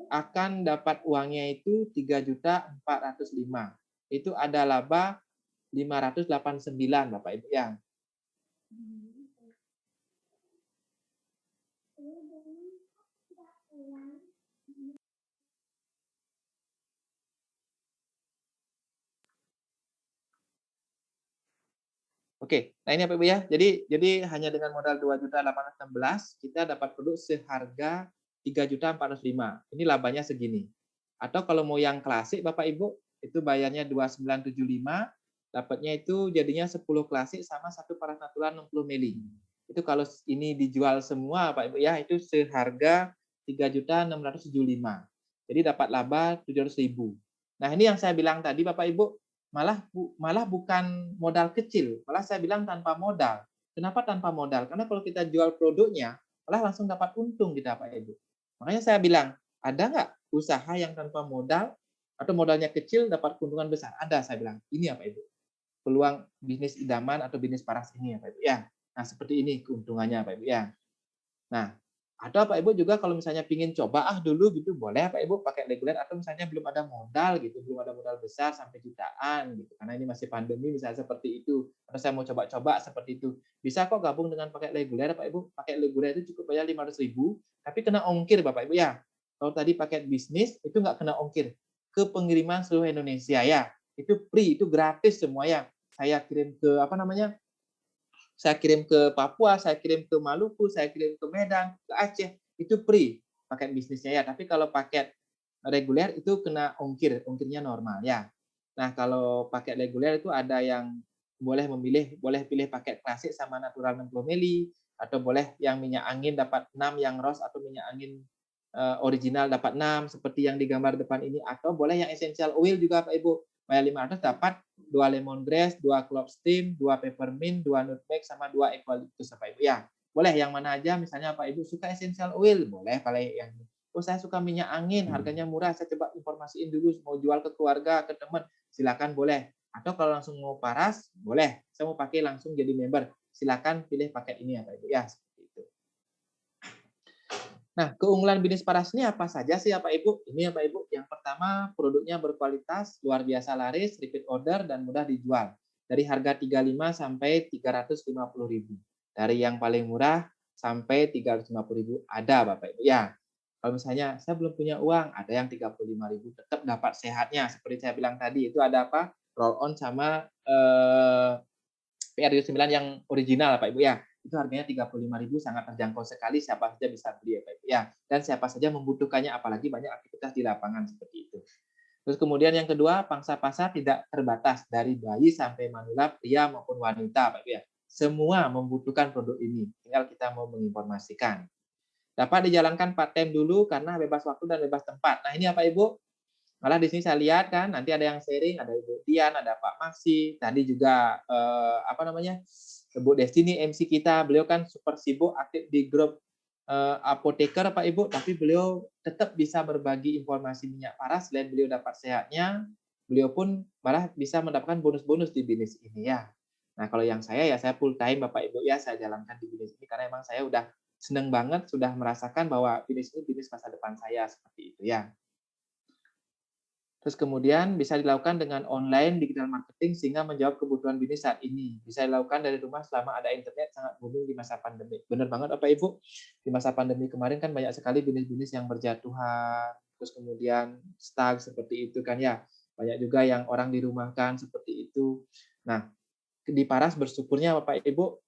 akan dapat uangnya itu 3.405.000. Itu ada laba 589 Bapak Ibu ya. Oke, nah ini Bapak Ibu ya. Jadi hanya dengan modal 2.816 kita dapat produk seharga 3.405. Ini labanya segini. Atau kalau mau yang klasik Bapak Ibu, itu bayarnya 2.975, dapatnya itu jadinya 10 klasik sama satu paras natural 60 mili. Itu kalau ini dijual semua Pak Ibu ya, itu seharga 3.675. Jadi dapat laba 700.000. Nah, ini yang saya bilang tadi Bapak Ibu, malah bukan modal kecil, malah saya bilang tanpa modal. Kenapa tanpa modal? Karena kalau kita jual produknya, malah langsung dapat untung kita, Pak Ibu. Makanya saya bilang, ada nggak usaha yang tanpa modal atau modalnya kecil dapat keuntungan besar? Ada, saya bilang. Ini ya, Pak Ibu. Peluang bisnis idaman atau bisnis paras ini ya, Pak Ibu. Ya. Nah, seperti ini keuntungannya, Pak Ibu. Ya. Nah, atau Pak Ibu juga kalau misalnya pingin coba dulu gitu, boleh Pak Ibu pakai reguler atau misalnya belum ada modal gitu, belum ada modal besar sampai jutaan gitu. Karena ini masih pandemi misalnya seperti itu. Atau saya mau coba-coba seperti itu. Bisa kok gabung dengan pakai reguler Pak Ibu. Pakai reguler itu cukup bayar 500.000, tapi kena ongkir Bapak Ibu ya. Kalau tadi paket bisnis itu nggak kena ongkir ke pengiriman seluruh Indonesia ya. Itu free, itu gratis semua ya. Saya kirim ke apa namanya? Saya kirim ke Papua, saya kirim ke Maluku, saya kirim ke Medan, ke Aceh, itu free paket bisnisnya ya. Tapi kalau paket reguler itu kena ongkir, ongkirnya normal ya. Nah, kalau paket reguler itu ada yang boleh pilih paket klasik sama natural 60 mili, atau boleh yang minyak angin dapat 6 yang ROS atau minyak angin original dapat 6 seperti yang digambar depan ini, atau boleh yang essential oil juga Pak Ibu. Bayar 500 dapat 2 lemongrass, 2 clove steam, 2 peppermint, 2 nutmeg sama 2 eucalyptus Pak Ibu ya. Boleh yang mana aja, misalnya Pak Ibu suka essential oil, boleh kalau yang oh saya suka minyak angin, harganya murah, saya coba informasiin dulu mau jual ke keluarga, ke teman, silakan boleh. Atau kalau langsung mau paras, boleh. Saya mau pakai langsung jadi member, silakan pilih paket ini ya Pak Ibu ya. Nah, keunggulan bisnis paras ini apa saja sih ya Pak Ibu? Ini ya Pak Ibu, yang pertama produknya berkualitas, luar biasa laris, repeat order, dan mudah dijual. Dari harga 35 sampai 350.000. Dari yang paling murah sampai 350.000 ada Bapak Ibu. Ya, kalau misalnya saya belum punya uang, ada yang 35.000 tetap dapat sehatnya. Seperti saya bilang tadi, itu ada apa? Roll on sama PRU9 yang original Pak Ibu ya. Itu harganya 35.000, sangat terjangkau sekali, siapa saja bisa beli ya Pak Ibu ya. Dan siapa saja membutuhkannya, apalagi banyak aktivitas di lapangan seperti itu. Terus kemudian yang kedua, pangsa pasar tidak terbatas dari bayi sampai manula, pria maupun wanita Pak Ibu ya. Semua membutuhkan produk ini, tinggal kita mau menginformasikan. Dapat dijalankan part time dulu karena bebas waktu dan bebas tempat. Nah ini ya Pak Ibu, malah di sini saya lihat kan, nanti ada yang sharing, ada Ibu Tian, ada Pak Maksi, tadi juga apa namanya, Bu Destiny MC kita, beliau kan super sibuk aktif di grup apoteker Pak Ibu, tapi beliau tetap bisa berbagi informasi minyak paras, selain beliau dapat sehatnya, beliau pun malah bisa mendapatkan bonus-bonus di bisnis ini ya. Nah kalau yang saya ya saya full time Bapak Ibu ya, saya jalankan di bisnis ini karena emang saya udah seneng banget, sudah merasakan bahwa bisnis ini bisnis masa depan saya seperti itu ya. Terus kemudian bisa dilakukan dengan online digital marketing sehingga menjawab kebutuhan bisnis saat ini. Bisa dilakukan dari rumah selama ada internet, sangat booming di masa pandemi. Benar banget Bapak Ibu, di masa pandemi kemarin kan banyak sekali bisnis-bisnis yang berjatuhan, terus kemudian stuck seperti itu kan ya. Banyak juga yang orang dirumahkan seperti itu. Nah, di Paras bersyukurnya Bapak Ibu,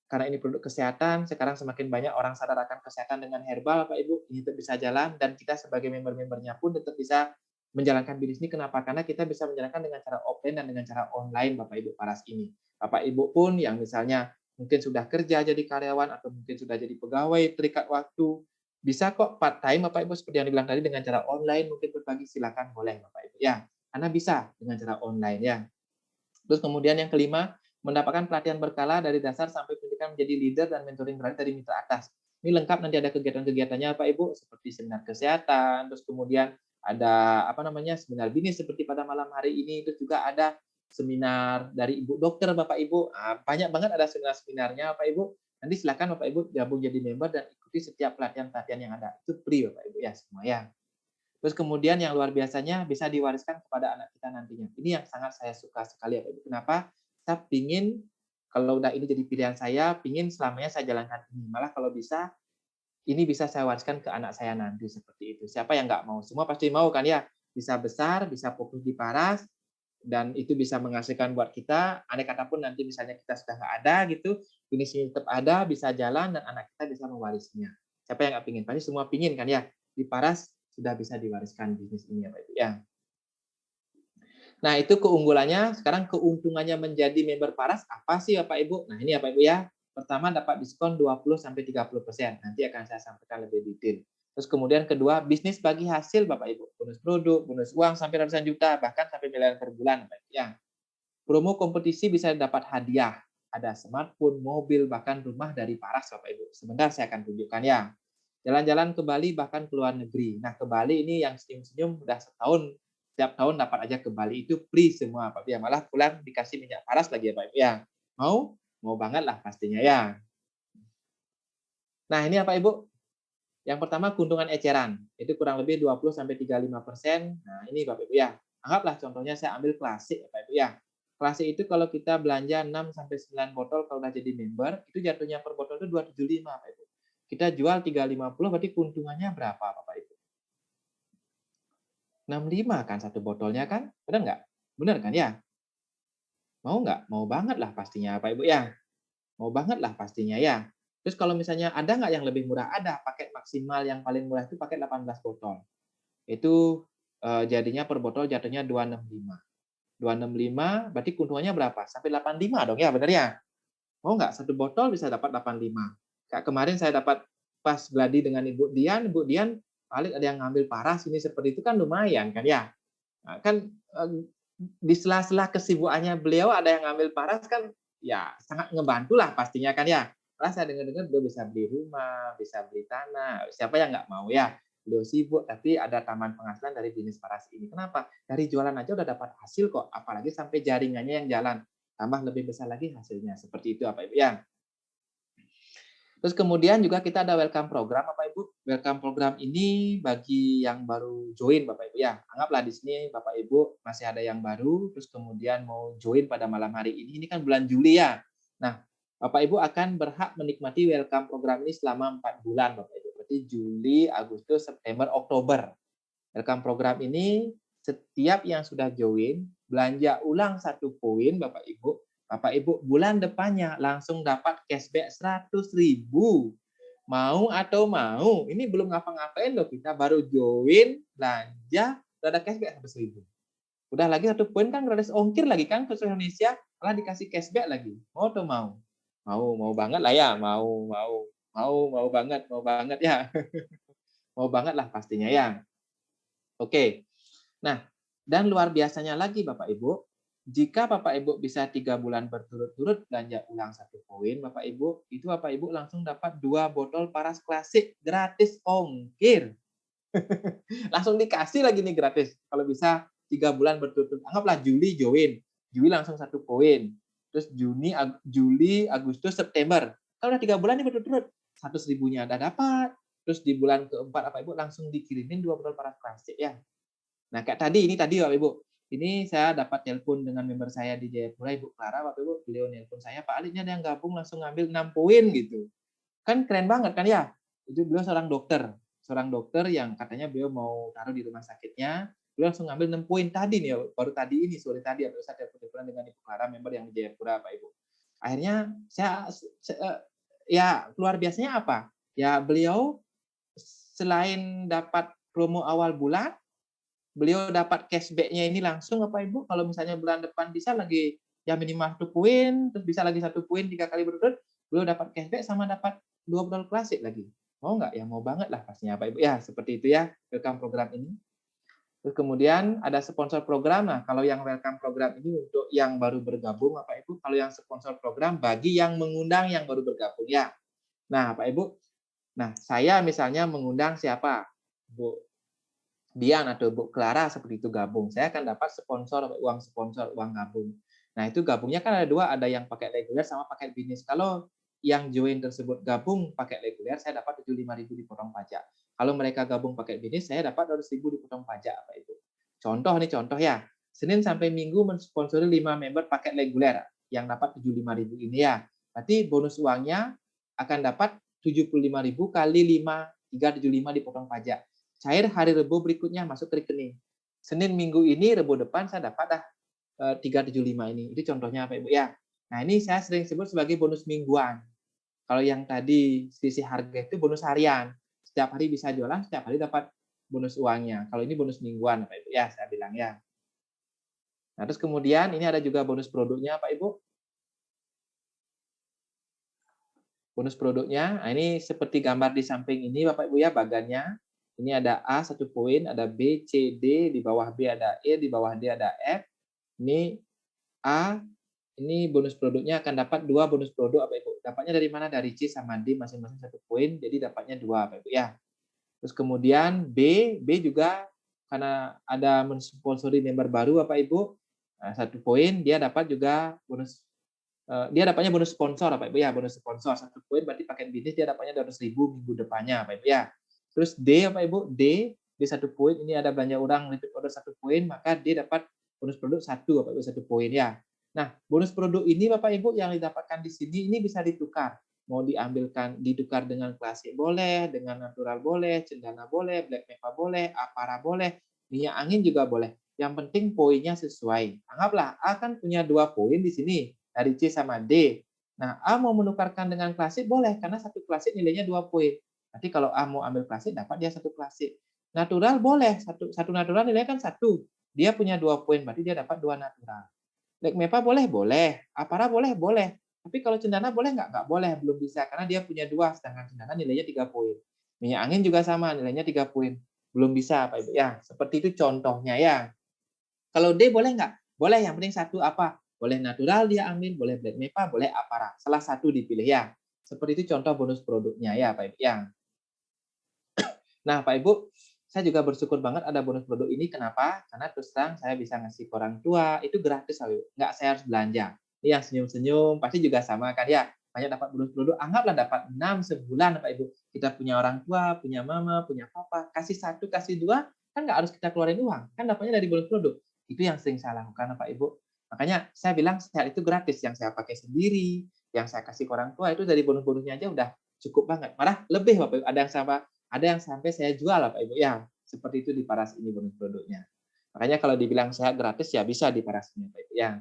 karena ini produk kesehatan, sekarang semakin banyak orang sadar akan kesehatan dengan herbal, Bapak Ibu, ini tetap bisa jalan, dan kita sebagai member-membernya pun tetap bisa menjalankan bisnis ini. Kenapa? Karena kita bisa menjalankan dengan cara offline dan dengan cara online, Bapak Ibu Paras ini. Bapak Ibu pun yang misalnya mungkin sudah kerja jadi karyawan atau mungkin sudah jadi pegawai terikat waktu, bisa kok part time Bapak Ibu seperti yang dibilang tadi dengan cara online, mungkin berbagi silakan boleh Bapak Ibu ya. Karena bisa dengan cara online ya. Terus kemudian yang kelima, mendapatkan pelatihan berkala dari dasar sampai pendidikan menjadi leader dan mentoring berani dari mitra atas. Ini lengkap, nanti ada kegiatan-kegiatannya Pak Ibu, seperti seminar kesehatan, terus kemudian ada apa namanya seminar bisnis seperti pada malam hari ini, terus juga ada seminar dari Ibu dokter Bapak Ibu. Banyak banget ada seminar-seminarnya Bapak Ibu. Nanti silakan Bapak Ibu gabung jadi member dan ikuti setiap pelatihan-pelatihan yang ada. Itu free Bapak Ibu ya semua ya. Terus kemudian yang luar biasanya bisa diwariskan kepada anak kita nantinya. Ini yang sangat saya suka sekali ya Pak Ibu. Kenapa? Saya pingin kalau udah ini jadi pilihan saya, pingin selamanya saya jalankan ini. Malah kalau bisa, ini bisa saya wariskan ke anak saya nanti seperti itu. Siapa yang nggak mau? Semua pasti mau kan ya? Bisa besar, bisa fokus di Paras, dan itu bisa menghasilkan buat kita. Andai kata pun nanti misalnya kita sudah nggak ada gitu, bisnis ini tetap ada, bisa jalan, dan anak kita bisa mewarisnya. Siapa yang nggak pingin? Pasti semua pingin kan ya? Di Paras sudah bisa diwariskan bisnis ini ya Pak Ibu ya. Nah, itu keunggulannya. Sekarang keuntungannya menjadi member Paras apa sih Bapak Ibu? Nah, ini ya Pak Ibu ya. Pertama dapat diskon 20 sampai 30%. Nanti akan saya sampaikan lebih detail. Terus kemudian kedua, bisnis bagi hasil Bapak Ibu. Bonus produk, bonus uang sampai ratusan juta, bahkan sampai miliaran per bulan Bapak Ibu. Ya. Promo kompetisi bisa dapat hadiah. Ada smartphone, mobil, bahkan rumah dari Paras Bapak Ibu. Sebentar saya akan tunjukkan ya. Jalan-jalan ke Bali bahkan ke luar negeri. Nah, ke Bali ini yang senyum-senyum udah setahun, setiap tahun dapat aja ke Bali, itu free semua Pak Ibu ya. Malah pulang dikasih minyak paras lagi ya Pak Ibu ya. Mau? Mau banget lah pastinya ya. Nah, ini ya Pak Ibu. Yang pertama keuntungan eceran. Itu kurang lebih 20-35%. Nah, ini Bapak Ibu ya. Anggaplah contohnya saya ambil klasik Bapak Ibu ya. Klasik itu kalau kita belanja 6-9 botol kalau udah jadi member, itu jatuhnya per botol itu 275 Bapak Ibu. Kita jual 350, berarti keuntungannya berapa Bapak Ibu? 65 kan satu botolnya kan? Benar nggak? Benar kan ya? Mau nggak? Mau banget lah pastinya Bapak Ibu ya. Mau banget lah pastinya ya. Terus kalau misalnya ada nggak yang lebih murah? Ada. Paket maksimal yang paling murah itu paket 18 botol. Itu jadinya per botol jatuhnya 265. 265 berarti keuntungannya berapa? Sampai 85 dong ya, benar ya? Mau nggak? Satu botol bisa dapat 85. Kayak kemarin saya dapat pas gladi dengan Ibu Dian paling ada yang ngambil paras ini seperti itu kan lumayan kan ya. Nah, kan di sela-sela kesibukannya beliau ada yang ngambil paras kan ya sangat ngebantu lah pastinya kan ya. Karena saya dengar-dengar beliau bisa beli rumah, bisa beli tanah, siapa yang nggak mau ya. Beliau sibuk tapi ada taman penghasilan dari bisnis paras ini. Kenapa? Dari jualan aja udah dapat hasil kok, apalagi sampai jaringannya yang jalan. Tambah lebih besar lagi hasilnya. Seperti itu Bapak Ibu ya. Terus kemudian juga kita ada welcome program Bapak Ibu. Welcome program ini bagi yang baru join Bapak Ibu ya. Anggaplah di sini Bapak Ibu masih ada yang baru terus kemudian mau join pada malam hari ini. Ini kan bulan Juli ya. Nah, Bapak Ibu akan berhak menikmati welcome program ini selama 4 bulan Bapak Ibu. Berarti Juli, Agustus, September, Oktober. Welcome program ini setiap yang sudah join belanja ulang 1 poin Bapak Ibu bulan depannya langsung dapat cashback 100.000. Mau atau mau? Ini belum ngapa-ngapain loh, kita baru join, belanja, udah ada cashback 100.000. Udah lagi 1 poin kan gratis ongkir lagi kan ke seluruh Indonesia, malah dikasih cashback lagi. Mau atau mau? Mau banget lah ya, mau banget ya. Mau banget lah pastinya ya. Oke. Nah, dan luar biasanya lagi Bapak Ibu, jika Bapak Ibu bisa 3 bulan berturut-turut belanja ulang 1 poin Bapak Ibu, itu Bapak Ibu langsung dapat 2 botol paras klasik gratis ongkir. Langsung dikasih lagi nih gratis. Kalau bisa 3 bulan berturut-turut. Anggaplah Juli join. Juli langsung 1 poin. Terus Juli, Agustus, September. Kalau udah 3 bulan nih berturut-turut, 100.000-nya udah dapat. Terus di bulan keempat Bapak Ibu langsung dikirimin 2 botol paras klasik ya. Nah, kayak tadi Bapak Ibu. Ini saya dapat telepon dengan member saya di Jayapura, Ibu Clara, Bapak Ibu. Beliau nelpon saya, Pak Ali, ini ada yang gabung langsung ngambil 6 poin gitu. Kan keren banget kan ya? Itu beliau seorang dokter yang katanya beliau mau taruh di rumah sakitnya. Beliau langsung ngambil 6 poin tadi nih, baru tadi ini, sore tadi, saya telepon dengan Ibu Clara, member yang di Jayapura, Pak Ibu. Akhirnya ya luar biasanya apa? Ya beliau selain dapat promo awal bulan, beliau dapat cashback-nya ini langsung Bapak Ibu. Kalau misalnya bulan depan bisa lagi ya minimal 1 poin, terus bisa lagi 1 poin 3 kali berturut, beliau dapat cashback sama dapat 2 botol klasik lagi. Mau nggak? Ya mau banget lah pastinya Bapak Ibu. Ya seperti itu ya welcome program ini. Terus kemudian ada sponsor program. Nah, kalau yang welcome program ini untuk yang baru bergabung Bapak Ibu, kalau yang sponsor program bagi yang mengundang yang baru bergabung ya. Nah, Bapak Ibu, nah saya misalnya mengundang siapa? Bu Dian atau Bu Clara seperti itu gabung, saya akan dapat sponsor, uang gabung. Nah, itu gabungnya kan ada 2, ada yang pakai reguler sama pakai bisnis. Kalau yang join tersebut gabung pakai reguler, saya dapat 75.000 dipotong pajak. Kalau mereka gabung pakai bisnis, saya dapat 200.000 dipotong pajak, Pak Ibu. Contoh ya. Senin sampai Minggu mensponsori 5 member paket reguler yang dapat 75.000 ini ya. Berarti bonus uangnya akan dapat 75.000 kali 5, 375 dipotong pajak. Cair hari Rabu berikutnya masuk ke rekening. Senin minggu ini, Rabu depan saya dapat 375 ini. Itu contohnya Pak Ibu ya. Nah, ini saya sering sebut sebagai bonus mingguan. Kalau yang tadi selisih harga itu bonus harian. Setiap hari bisa jualan, setiap hari dapat bonus uangnya. Kalau ini bonus mingguan Pak Ibu ya, saya bilang ya. Nah, terus kemudian ini ada juga bonus produknya Pak Ibu. bonus produknya. Nah, ini seperti gambar di samping ini Bapak Ibu ya bagannya. Ini ada A 1 poin, ada B, C, D, di bawah B ada E, di bawah D ada F. Ini A, ini bonus produknya akan dapat 2 bonus produk Bapak Ibu. Dapatnya dari mana? Dari C sama D masing-masing 1 poin, jadi dapatnya 2 Bapak Ibu ya. Terus kemudian B juga karena ada mensponsori member baru Bapak Ibu, 1 poin dia dapat juga bonus dia dapatnya bonus sponsor Bapak Ibu ya, bonus sponsor 1 poin berarti paket bisnis dia dapatnya 200.000 minggu depannya Bapak Ibu ya. Terus D Bapak Ibu, D 1 poin ini ada belanja orang repeat order 1 poin, maka dia dapat bonus produk 1 Bapak Ibu 1 poin ya. Nah, bonus produk ini Bapak Ibu yang didapatkan di sini ini bisa ditukar. Mau ditukar dengan klasik boleh, dengan natural boleh, cendana boleh, black meva boleh, apara boleh, minyak angin juga boleh. Yang penting poinnya sesuai. Anggaplah A kan punya 2 poin di sini dari C sama D. Nah, A mau menukarkan dengan klasik boleh karena satu klasik nilainya 2 poin. Nanti kalau A mau ambil klasik dapat dia 1 klasik. Natural boleh, satu natural nilainya kan 1. Dia punya 2 poin berarti dia dapat 2 natural. Black meva boleh? Boleh. Apara boleh? Boleh. Tapi kalau cendana boleh nggak? Nggak boleh, belum bisa karena dia punya 2 sedangkan cendana nilainya 3 poin. Minyak angin juga sama, nilainya 3 poin. Belum bisa Pak Ibu ya. Seperti itu contohnya ya. Kalau D boleh nggak? Boleh, yang penting 1 apa? Boleh natural dia ambil, boleh black meva, boleh apara. Salah 1 dipilih ya. Seperti itu contoh bonus produknya ya Pak Ibu ya. Nah Pak Ibu, saya juga bersyukur banget ada bonus produk ini. Kenapa? Karena terus terang saya bisa ngasih ke orang tua, itu gratis Pak Ibu. Nggak saya harus belanja. Ini yang senyum-senyum, pasti juga sama kan ya. Banyak dapat bonus produk, anggaplah dapat 6 sebulan Pak Ibu. Kita punya orang tua, punya mama, punya papa, kasih 1, kasih 2, kan nggak harus kita keluarin uang. Kan dapatnya dari bonus produk. Itu yang sering saya lakukan Pak Ibu. Makanya saya bilang sehat itu gratis. Yang saya pakai sendiri, yang saya kasih ke orang tua, itu dari bonus-bonusnya aja udah cukup banget. Malah lebih Bapak Ibu. Ada yang sampai saya jual Pak Ibu ya. Seperti itu di Paras ini bonus produknya. Makanya kalau dibilang sehat gratis ya bisa di Paras ini Pak Ibu ya.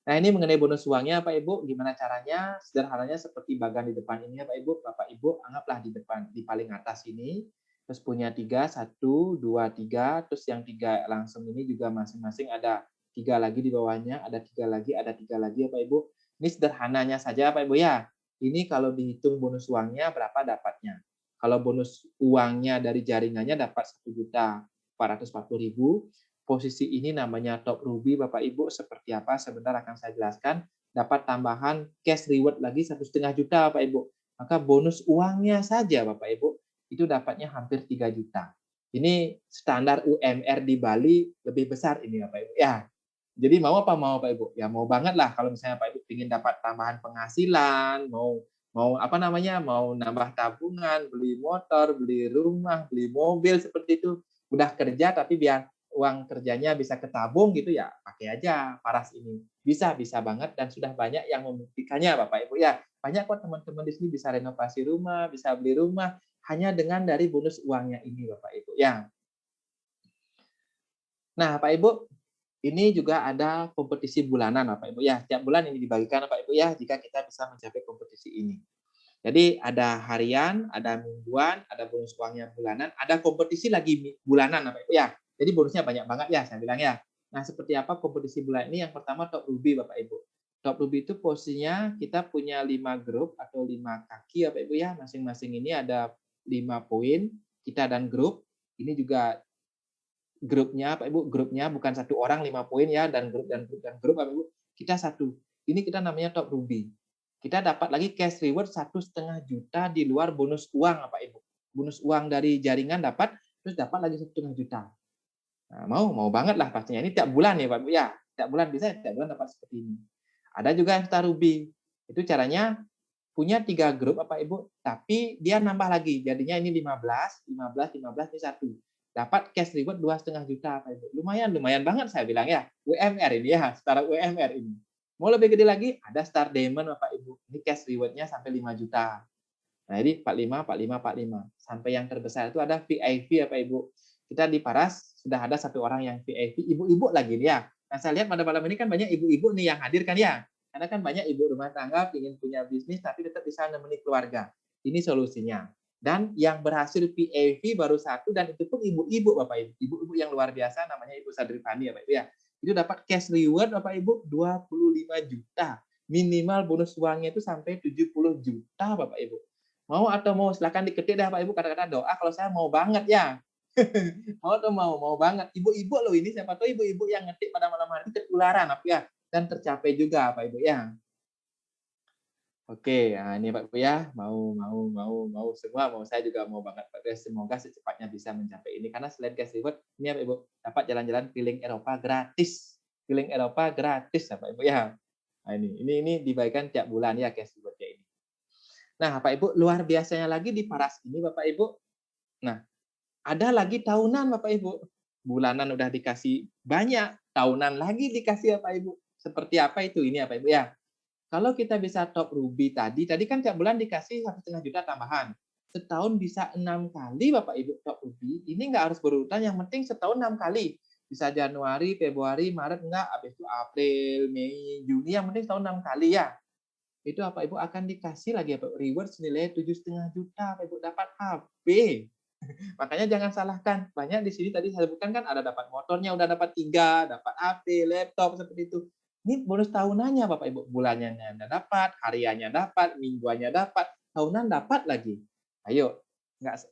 Nah, ini mengenai bonus uangnya Pak Ibu, gimana caranya? Sederhananya seperti bagan di depan ini ya Pak Ibu. Bapak Ibu anggaplah di depan di paling atas ini, terus punya 3, 1, 2, 3, terus yang 3 langsung ini juga masing-masing ada 3 lagi di bawahnya, ada 3 lagi, ada 3 lagi ya Pak Ibu. Ini sederhananya saja Pak Ibu ya. Ini kalau dihitung bonus uangnya berapa dapatnya. Kalau bonus uangnya dari jaringannya dapat 1.440.000, posisi ini namanya top ruby Bapak Ibu, seperti apa sebentar akan saya jelaskan. Dapat tambahan cash reward lagi 1,5 juta Bapak Ibu. Maka bonus uangnya saja Bapak Ibu itu dapatnya hampir 3 juta. Ini standar UMR di Bali lebih besar ini Bapak Ibu ya. Jadi mau apa mau Pak Ibu? Ya mau banget lah kalau misalnya Pak Ibu ingin dapat tambahan penghasilan, mau mau apa namanya, mau nambah tabungan, beli motor, beli rumah, beli mobil seperti itu. Udah kerja tapi biar uang kerjanya bisa ketabung gitu ya, pakai aja Paras ini. Bisa banget dan sudah banyak yang membuktikannya Bapak Ibu ya. Banyak kok teman-teman di sini bisa renovasi rumah, bisa beli rumah hanya dengan dari bonus uangnya ini Bapak Ibu ya. Nah, Pak Ibu, ini juga ada kompetisi bulanan Bapak Ibu ya. Tiap bulan ini dibagikan Bapak Ibu ya jika kita bisa mencapai kompetisi ini. Jadi ada harian, ada mingguan, ada bonus uangnya bulanan, ada kompetisi lagi bulanan Bapak Ibu ya. Jadi bonusnya banyak banget ya saya bilang ya. Nah, seperti apa kompetisi bulan ini? Yang pertama top ruby Bapak Ibu. Top ruby itu posisinya kita punya 5 grup atau 5 kaki Bapak Ibu ya. Masing-masing ini ada 5 poin. Kita dan grup. Ini juga grupnya Pak Ibu, grupnya bukan 1 orang 5 poin ya dan grup Bapak Ibu. Kita 1. Ini kita namanya top ruby. Kita dapat lagi cash reward 1,5 juta di luar bonus uang Pak Ibu. Bonus uang dari jaringan dapat, terus dapat lagi 1,5 juta. Nah, mau banget lah pastinya. Ini tiap bulan ya Pak Ibu ya. Tiap bulan bisa, tiap bulan dapat seperti ini. Ada juga yang star ruby. Itu caranya punya 3 grup Bapak Ibu, tapi dia nambah lagi. Jadinya ini 15 ini 1. Dapat cash reward 2,5 juta Pak Ibu. Lumayan banget saya bilang ya. UMR ini ya, setara UMR ini. Mau lebih gede lagi, ada Star Diamond Bapak Ibu. Ini cash reward-nya sampai 5 juta. Nah, ini 45. Sampai yang terbesar itu ada VIP Bapak Ibu. Kita di Paras sudah ada 1 orang yang VIP, ibu-ibu lagi nih ya. Nah, saya lihat pada malam ini kan banyak ibu-ibu nih yang hadir kan ya. Karena kan banyak ibu rumah tangga ingin punya bisnis tapi tetap bisa menemani keluarga. Ini solusinya. Dan yang berhasil VIP baru 1 dan itu pun ibu-ibu Bapak Ibu. Ibu-ibu yang luar biasa namanya Ibu Sadrifani Bapak Ibu ya. Itu dapat cash reward Bapak Ibu 25 juta. Minimal bonus uangnya itu sampai 70 juta Bapak Ibu. Mau atau mau? Silakan diketik dah Bapak Ibu, kata-kata doa kalau saya mau banget ya. Mau atau mau? Mau banget. Ibu-ibu loh ini, siapa tahu ibu-ibu yang ngetik pada malam hari ketularan apa ya, dan tercapai juga Pak Ibu ya. Oke, nah ini Pak Ibu ya, mau semua, mau saya juga mau banget Pak Ibu. Semoga secepatnya bisa mencapai ini karena selain cash reward, ini ya Pak Ibu, dapat jalan-jalan keliling Eropa gratis. Keliling Eropa gratis ya Pak Ibu ya. Nah ini dibagikan tiap bulan ya cash reward-nya ini. Nah, Bapak Ibu, luar biasanya lagi di Paras ini Bapak Ibu. Nah, ada lagi tahunan Bapak Ibu. Bulanan udah dikasih banyak, tahunan lagi dikasih Bapak Ibu. Seperti apa itu ini Bapak Ibu ya? Kalau kita bisa top Ruby tadi kan tiap bulan dikasih 1,5 juta tambahan. Setahun bisa 6 kali Bapak Ibu top Ruby. Ini nggak harus berurutan, yang penting setahun 6 kali. Bisa Januari, Februari, Maret enggak, habis itu April, Mei, Juni, yang penting setahun 6 kali ya. Itu Bapak Ibu akan dikasih lagi Bapak reward senilai 7,5 juta Bapak Ibu, dapat HP. Makanya jangan salahkan. Banyak di sini tadi saya sebutkan kan ada dapat motornya udah dapat 3, dapat HP, laptop seperti itu. Ini bonus tahunannya Bapak Ibu, bulannya dapat, hariannya dapat, mingguannya dapat, tahunan dapat lagi. Ayo,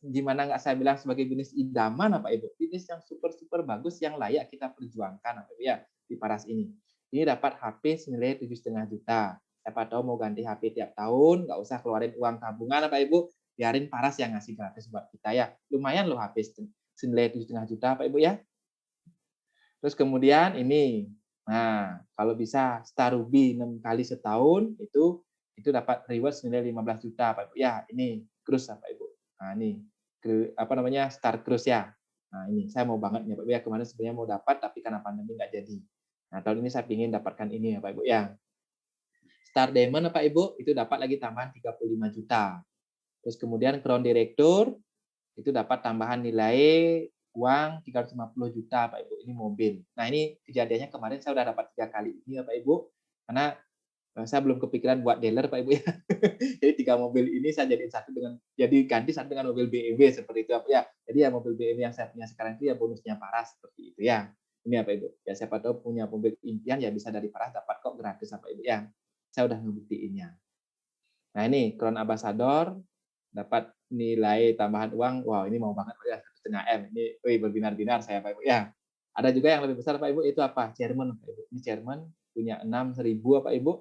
gimana nggak saya bilang sebagai bisnis idaman Bapak Ibu, bisnis yang super bagus yang layak kita perjuangkan Bapak Ibu ya di Paras ini. Ini dapat HP senilai 7,5 juta. Siapa tahu mau ganti HP tiap tahun, nggak usah keluarin uang tabungan Bapak Ibu, biarin Paras yang ngasih gratis buat kita ya. Lumayan loh HP senilai 7,5 juta Pak Ibu ya. Terus kemudian ini, nah kalau bisa Star Ruby 6 kali setahun itu dapat reward senilai 15 juta Pak Ibu ya. Ini cruise Pak Ibu. Nah ini apa namanya Star Cruise ya. Nah ini saya mau banget ya Pak Ibu ya. Kemarin sebenarnya mau dapat tapi karena pandemi nggak jadi. Nah tahun ini saya ingin dapatkan ini ya Pak Ibu ya. Star Diamond Pak Ibu itu dapat lagi tambahan 35 juta. Terus kemudian Crown Director itu dapat tambahan nilai uang 350 juta Pak Ibu. Ini mobil. Nah ini kejadiannya kemarin saya udah dapat 3 kali ini ya Pak Ibu. Karena saya belum kepikiran buat dealer Pak Ibu ya. Jadi 3 mobil ini saya ganti satu dengan mobil BMW seperti itu ya. Jadi ya mobil BMW yang saya punya sekarang itu ya bonusnya Paras seperti itu ya. Ini ya Pak Ibu. Ya siapa tahu punya mobil impian ya bisa dari Paras dapat kok gratis Pak Ibu ya. Saya udah ngebuktiinnya. Nah ini Crown Ambassador dapat nilai tambahan uang, wow ini mau banget ya 1,5 M. Ini berbinar-binar saya Pak Ibu ya. Ada juga yang lebih besar Pak Ibu, itu apa? Chairman Pak Ibu. Ini chairman punya 6.000 Pak Ibu.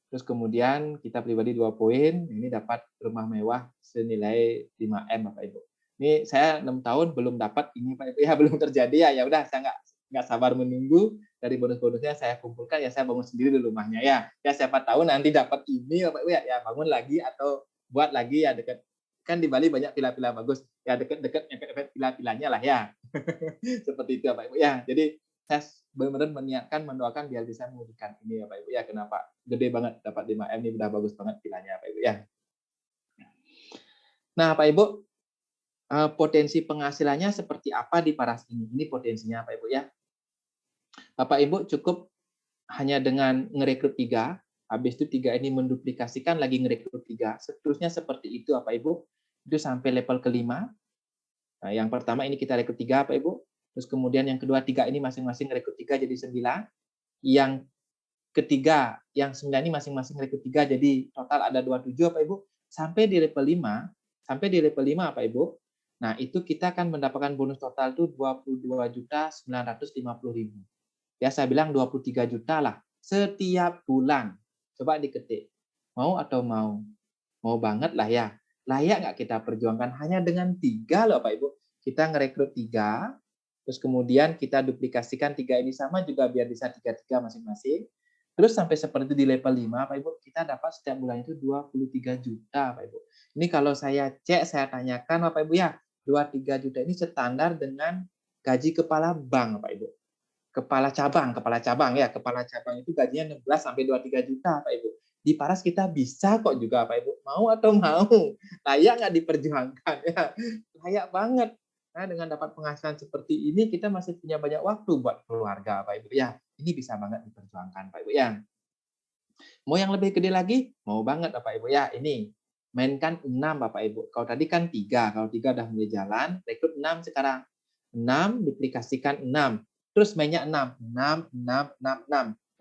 Terus kemudian kita pribadi 2 poin, ini dapat rumah mewah senilai 5 M Bapak Ibu. Ini saya 6 tahun belum dapat ini Pak Ibu ya, belum terjadi ya. Ya udah saya nggak sabar menunggu dari bonus-bonusnya saya kumpulkan ya, saya bangun sendiri di rumahnya ya. Ya siapa tahu nanti dapat ini Bapak Ibu ya, bangun lagi atau buat lagi ya dekat, kan di Bali banyak villa-villa bagus ya, dekat-dekat efek villa-villanya lah ya. Seperti itu Bapak Ibu ya. Jadi saya benar-benar meniatkan mendoakan biar bisa mewujudkan ini ya Pak Ibu ya. Kenapa? Gede banget dapat 5 M ini, udah bagus banget villanya Pak Ibu ya. Nah Pak Ibu, potensi penghasilannya seperti apa di Paras ini? Ini potensinya Pak Ibu ya. Bapak Ibu cukup hanya dengan ngerekrut 3, habis itu 3 ini menduplikasikan lagi ngerekrut 3, seterusnya seperti itu Bapak Ibu. Itu sampai level kelima. Nah, yang pertama ini kita rekrut 3 Bapak Ibu. Terus kemudian yang kedua 3 ini masing-masing rekrut 3 jadi 9. Yang ketiga, yang 9 ini masing-masing rekrut 3 jadi total ada 27 Bapak Ibu. Sampai di level 5 Bapak Ibu. Nah, itu kita akan mendapatkan bonus total itu 22.950.000. Ya, saya bilang 23 juta lah setiap bulan. Coba diketik. Mau atau mau? Mau banget lah ya. Layak nggak kita perjuangkan hanya dengan 3 loh Pak Ibu. Kita ngerekrut 3, terus kemudian kita duplikasikan 3 ini sama juga biar bisa 3-3 masing-masing. Terus sampai seperti di level 5 Pak Ibu, kita dapat setiap bulan itu 23 juta Pak Ibu. Ini kalau saya cek, saya tanyakan Bapak Ibu ya, 23 juta ini standar dengan gaji kepala bank Pak Ibu. Kepala cabang ya, kepala cabang itu gajinya 16 sampai 23 juta Pak Ibu. Di Paras kita bisa kok juga Pak Ibu. Mau atau mau? Layak nggak diperjuangkan ya? Layak banget. Nah, dengan dapat penghasilan seperti ini kita masih punya banyak waktu buat keluarga Pak Ibu ya. Ini bisa banget diperjuangkan Pak Ibu ya. Mau yang lebih gede lagi? Mau banget Bapak Ibu ya. Ini mainkan 6 Bapak Ibu. Kalau tadi kan 3, kalau 3 udah mulai jalan, rekrut 6 sekarang. 6 duplikasikan 6. Terus mainnya 6.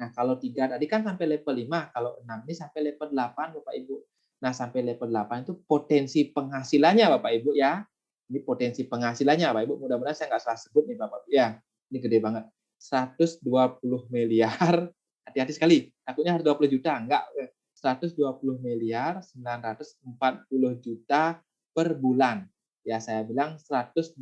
Nah, kalau 3 tadi kan sampai level 5, kalau 6 ini sampai level 8 Bapak Ibu. Nah, sampai level 8 itu potensi penghasilannya Bapak Ibu ya. Ini potensi penghasilannya Bapak Ibu, mudah-mudahan saya nggak salah sebut nih Bapak Ibu ya. Ini gede banget. 120 miliar, hati-hati sekali, takutnya harus 20 juta, enggak. 120 miliar 940 juta per bulan. Ya, saya bilang 121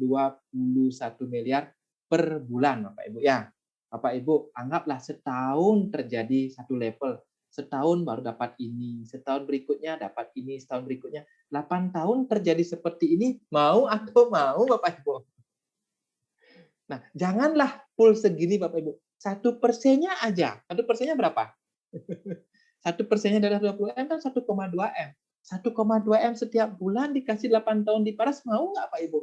miliar per bulan Bapak Ibu ya. Bapak Ibu, anggaplah setahun terjadi satu level, setahun baru dapat ini, setahun berikutnya dapat ini, setahun berikutnya. 8 tahun terjadi seperti ini, mau atau mau Bapak Ibu? Nah, janganlah full segini Bapak Ibu. 1%-nya aja. 1%-nya berapa? 1%-nya dari 20 M kan 1,2 M. 1,2 M setiap bulan dikasih 8 tahun diparas, mau nggak Pak Ibu?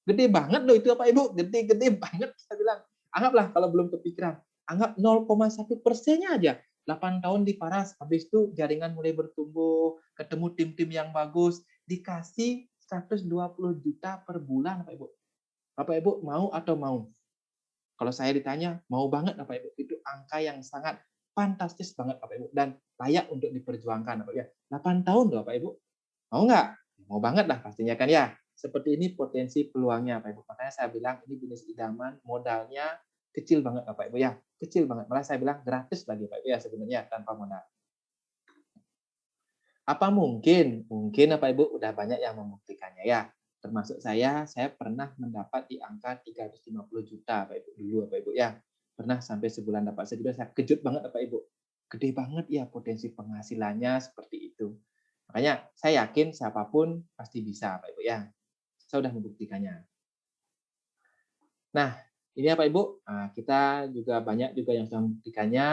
Gede banget loh itu Pak Ibu, gede-gede banget saya bilang. Anggaplah kalau belum kepikiran, anggap 0,1%-nya aja. 8 tahun diparas, habis itu jaringan mulai bertumbuh, ketemu tim-tim yang bagus, dikasih 120 juta per bulan Pak Ibu. Bapak Ibu mau atau mau? Kalau saya ditanya, mau banget Bapak Ibu. Itu angka yang sangat fantastis banget Bapak Ibu dan layak untuk diperjuangkan Bapak ya. 8 tahun loh Bapak Ibu. Mau nggak? Mau banget lah pastinya kan ya. Seperti ini potensi peluangnya Bapak Ibu. Makanya saya bilang ini bisnis idaman, modalnya kecil banget Bapak Ibu ya. Kecil banget. Malah saya bilang gratis lagi Bapak Ibu ya sebenarnya tanpa modal. Apa mungkin? Mungkin Bapak Ibu udah banyak yang membuktikannya ya. Termasuk saya pernah mendapat di angka 350 juta Bapak Ibu dulu Bapak Ibu ya. Pernah sampai sebulan dapat sejuta, saya kejut banget Bapak Ibu. Gede banget ya potensi penghasilannya seperti itu. Makanya saya yakin siapapun pasti bisa Bapak Ibu ya. Saya sudah membuktikannya. Nah, ini Bapak Ibu, kita juga banyak juga yang sudah membuktikannya.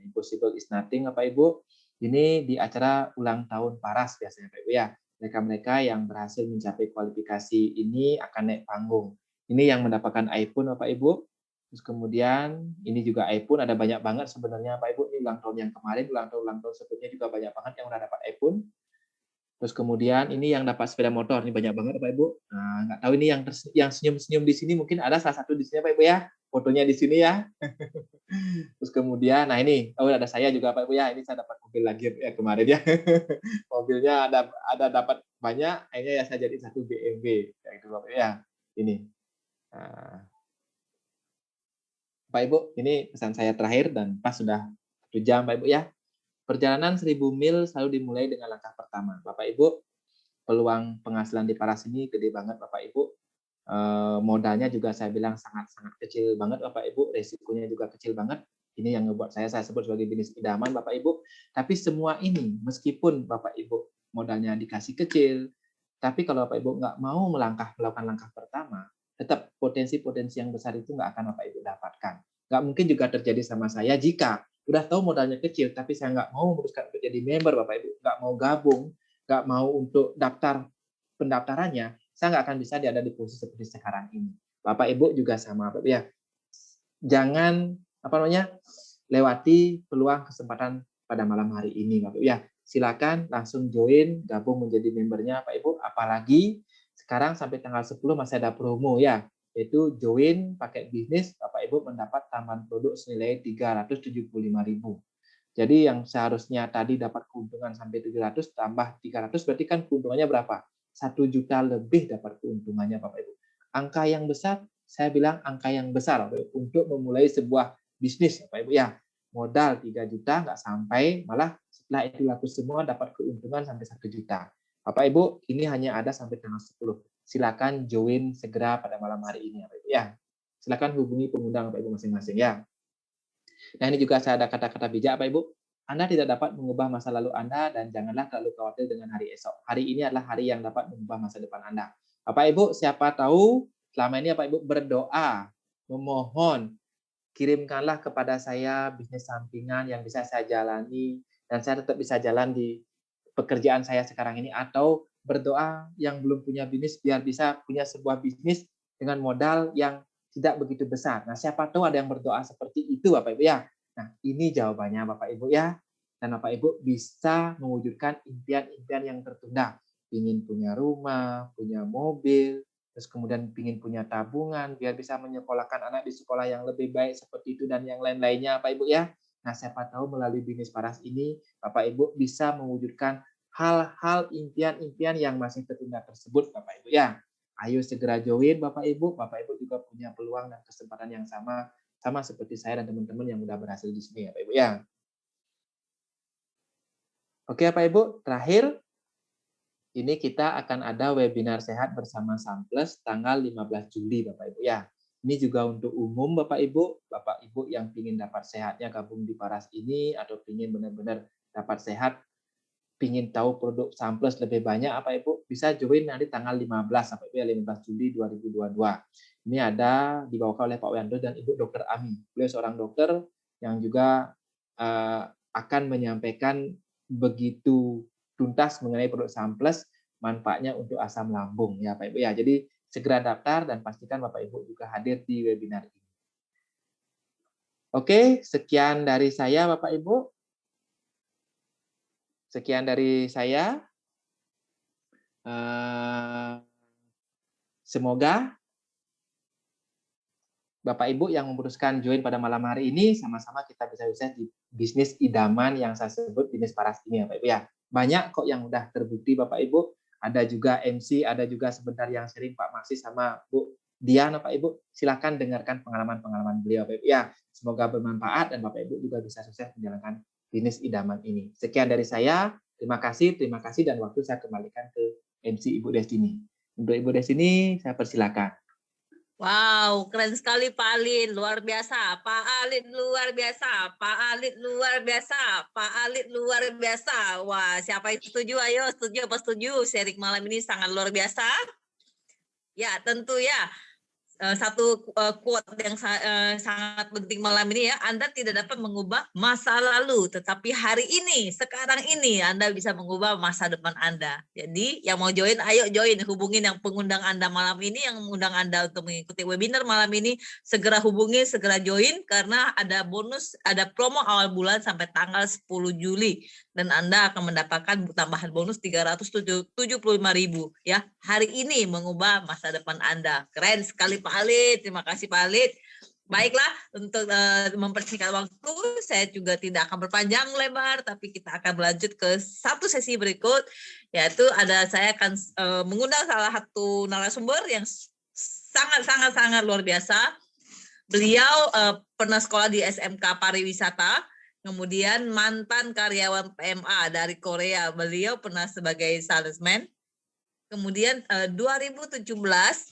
Impossible is nothing Bapak Ibu. Ini di acara ulang tahun Paras biasanya Bapak Ibu ya. Mereka-mereka yang berhasil mencapai kualifikasi ini akan naik panggung. Ini yang mendapatkan iPhone Bapak Ibu. Terus kemudian ini juga iPhone ada banyak banget sebenarnya Bapak Ibu. Ini ulang tahun yang kemarin, ulang tahun sebelumnya juga banyak banget yang udah dapat iPhone. Terus kemudian ini yang dapat sepeda motor, ini banyak banget Bapak Ibu. Nah, nggak tahu ini yang senyum-senyum di sini mungkin ada salah satu di sini Bapak Ibu ya. Fotonya di sini ya. Terus kemudian, nah ini, oh ada saya juga Pak Ibu ya. Ini saya dapat mobil lagi ya kemarin ya. Mobilnya ada dapat banyak, akhirnya ya saya jadi satu BMW kayak gitu Bapak ya. Ini. Nah, Pak Ibu, ini pesan saya terakhir dan pas sudah 1 jam Pak Ibu ya. Perjalanan 1000 mil selalu dimulai dengan langkah pertama. Bapak Ibu, peluang penghasilan di Paras ini gede banget Bapak Ibu. Modalnya juga saya bilang sangat-sangat kecil banget Bapak Ibu, resikonya juga kecil banget. Ini yang ngebuat saya sebut sebagai bisnis idaman Bapak Ibu. Tapi semua ini meskipun Bapak Ibu modalnya dikasih kecil, tapi kalau Bapak Ibu nggak mau melakukan langkah pertama, tetap potensi-potensi yang besar itu nggak akan Bapak Ibu dapatkan. Nggak mungkin juga terjadi sama saya jika udah tahu modalnya kecil, tapi saya nggak mau memutuskan untuk jadi member Bapak Ibu, nggak mau gabung, nggak mau untuk daftar pendaftarannya, saya nggak akan bisa ada di posisi seperti sekarang ini. Bapak Ibu juga sama, Bapak ya. Jangan lewati peluang kesempatan pada malam hari ini, Bapak ya. Silakan langsung join, gabung menjadi membernya, Pak Ibu. Apalagi sekarang sampai tanggal 10 masih ada promo ya, yaitu join pakai bisnis, Bapak Ibu mendapat tambahan produk senilai 375.000. Jadi yang seharusnya tadi dapat keuntungan sampai 700 tambah 300 berarti kan keuntungannya berapa? 1 juta lebih dapat keuntungannya Bapak Ibu. Angka yang besar, saya bilang angka yang besar Bapak Ibu, untuk memulai sebuah bisnis Bapak Ibu ya. Modal 3 juta nggak sampai, malah setelah itu laku semua dapat keuntungan sampai 1 juta. Bapak Ibu, ini hanya ada sampai tanggal 10. Silakan join segera pada malam hari ini Bapak Ibu ya. Silakan hubungi pengundang Bapak Ibu masing-masing ya. Nah, ini juga saya ada kata-kata bijak, Pak Ibu. Anda tidak dapat mengubah masa lalu Anda dan janganlah terlalu khawatir dengan hari esok. Hari ini adalah hari yang dapat mengubah masa depan Anda. Bapak Ibu, siapa tahu selama ini Bapak Ibu berdoa, memohon, kirimkanlah kepada saya bisnis sampingan yang bisa saya jalani dan saya tetap bisa jalan di pekerjaan saya sekarang ini, atau berdoa yang belum punya bisnis biar bisa punya sebuah bisnis dengan modal yang tidak begitu besar. Nah, siapa tahu ada yang berdoa seperti itu Bapak Ibu ya. Nah, ini jawabannya Bapak Ibu ya. Dan Bapak Ibu bisa mewujudkan impian-impian yang tertunda. Ingin punya rumah, punya mobil, terus kemudian ingin punya tabungan biar bisa menyekolahkan anak di sekolah yang lebih baik seperti itu dan yang lain-lainnya Pak Ibu ya. Nah, siapa tahu melalui bisnis Paras ini, Bapak Ibu bisa mewujudkan hal-hal impian-impian yang masih tertunda tersebut, Bapak Ibu ya. Ayo segera join Bapak Ibu juga punya peluang dan kesempatan yang sama seperti saya dan teman-teman yang udah berhasil di sini ya Bapak Ibu ya. Oke Bapak Ibu, terakhir ini kita akan ada webinar sehat bersama Samplus tanggal 15 Juli Bapak Ibu ya. Ini juga untuk umum Bapak Ibu yang ingin dapat sehatnya gabung di Paras ini atau ingin benar-benar dapat sehat, ingin tahu produk Samplus lebih banyak Bapak Ibu, bisa join nanti tanggal 15 Bapak Ibu ya, 15 Juli 2022. Ini ada dibawakan oleh Pak Wianto dan Ibu Dr. Ami. Beliau seorang dokter yang juga akan menyampaikan begitu tuntas mengenai produk Samplus, manfaatnya untuk asam lambung ya Pak Ibu ya. Jadi segera daftar dan pastikan Bapak Ibu juga hadir di webinar ini. Oke, sekian dari saya Bapak Ibu. Sekian dari saya. Semoga Bapak Ibu yang memutuskan join pada malam hari ini, sama-sama kita bisa sukses di bisnis idaman yang saya sebut bisnis Paras ini ya Bapak Ibu ya. Banyak kok yang udah terbukti Bapak Ibu. Ada juga MC, ada juga sebentar yang sering Pak Maksi sama Bu Dian Bapak Ibu. Silakan dengarkan pengalaman-pengalaman beliau Bapak Ibu ya. Semoga bermanfaat dan Bapak Ibu juga bisa sukses menjalankan bisnis idaman ini. Sekian dari saya. Terima kasih dan waktu saya kembalikan ke MC Ibu Destini. Untuk Ibu Destini, saya persilakan. Wow, keren sekali Pak Alit, luar biasa. Pak Alit luar biasa. Pak Alit luar biasa. Pak Alit luar biasa. Wah, siapa yang setuju? Ayo, setuju apa setuju? Sharing malam ini sangat luar biasa. Ya, tentu ya. Satu quote yang sangat penting malam ini ya, Anda tidak dapat mengubah masa lalu, tetapi hari ini, sekarang ini Anda bisa mengubah masa depan Anda. Jadi yang mau join, ayo join, hubungin yang pengundang Anda malam ini, yang mengundang Anda untuk mengikuti webinar malam ini, segera hubungi, segera join, karena ada bonus, ada promo awal bulan sampai tanggal 10 Juli, dan Anda akan mendapatkan tambahan bonus 375.000 ya. Hari ini mengubah masa depan Anda. Keren sekali Pak Alit, terima kasih Pak Alit. Baiklah, untuk mempersingkat waktu, saya juga tidak akan berpanjang lebar, tapi kita akan berlanjut ke satu sesi berikut, yaitu saya akan mengundang salah satu narasumber yang sangat luar biasa. Beliau pernah sekolah di SMK Pariwisata, kemudian mantan karyawan PMA dari Korea. Beliau pernah sebagai salesman. Kemudian 2017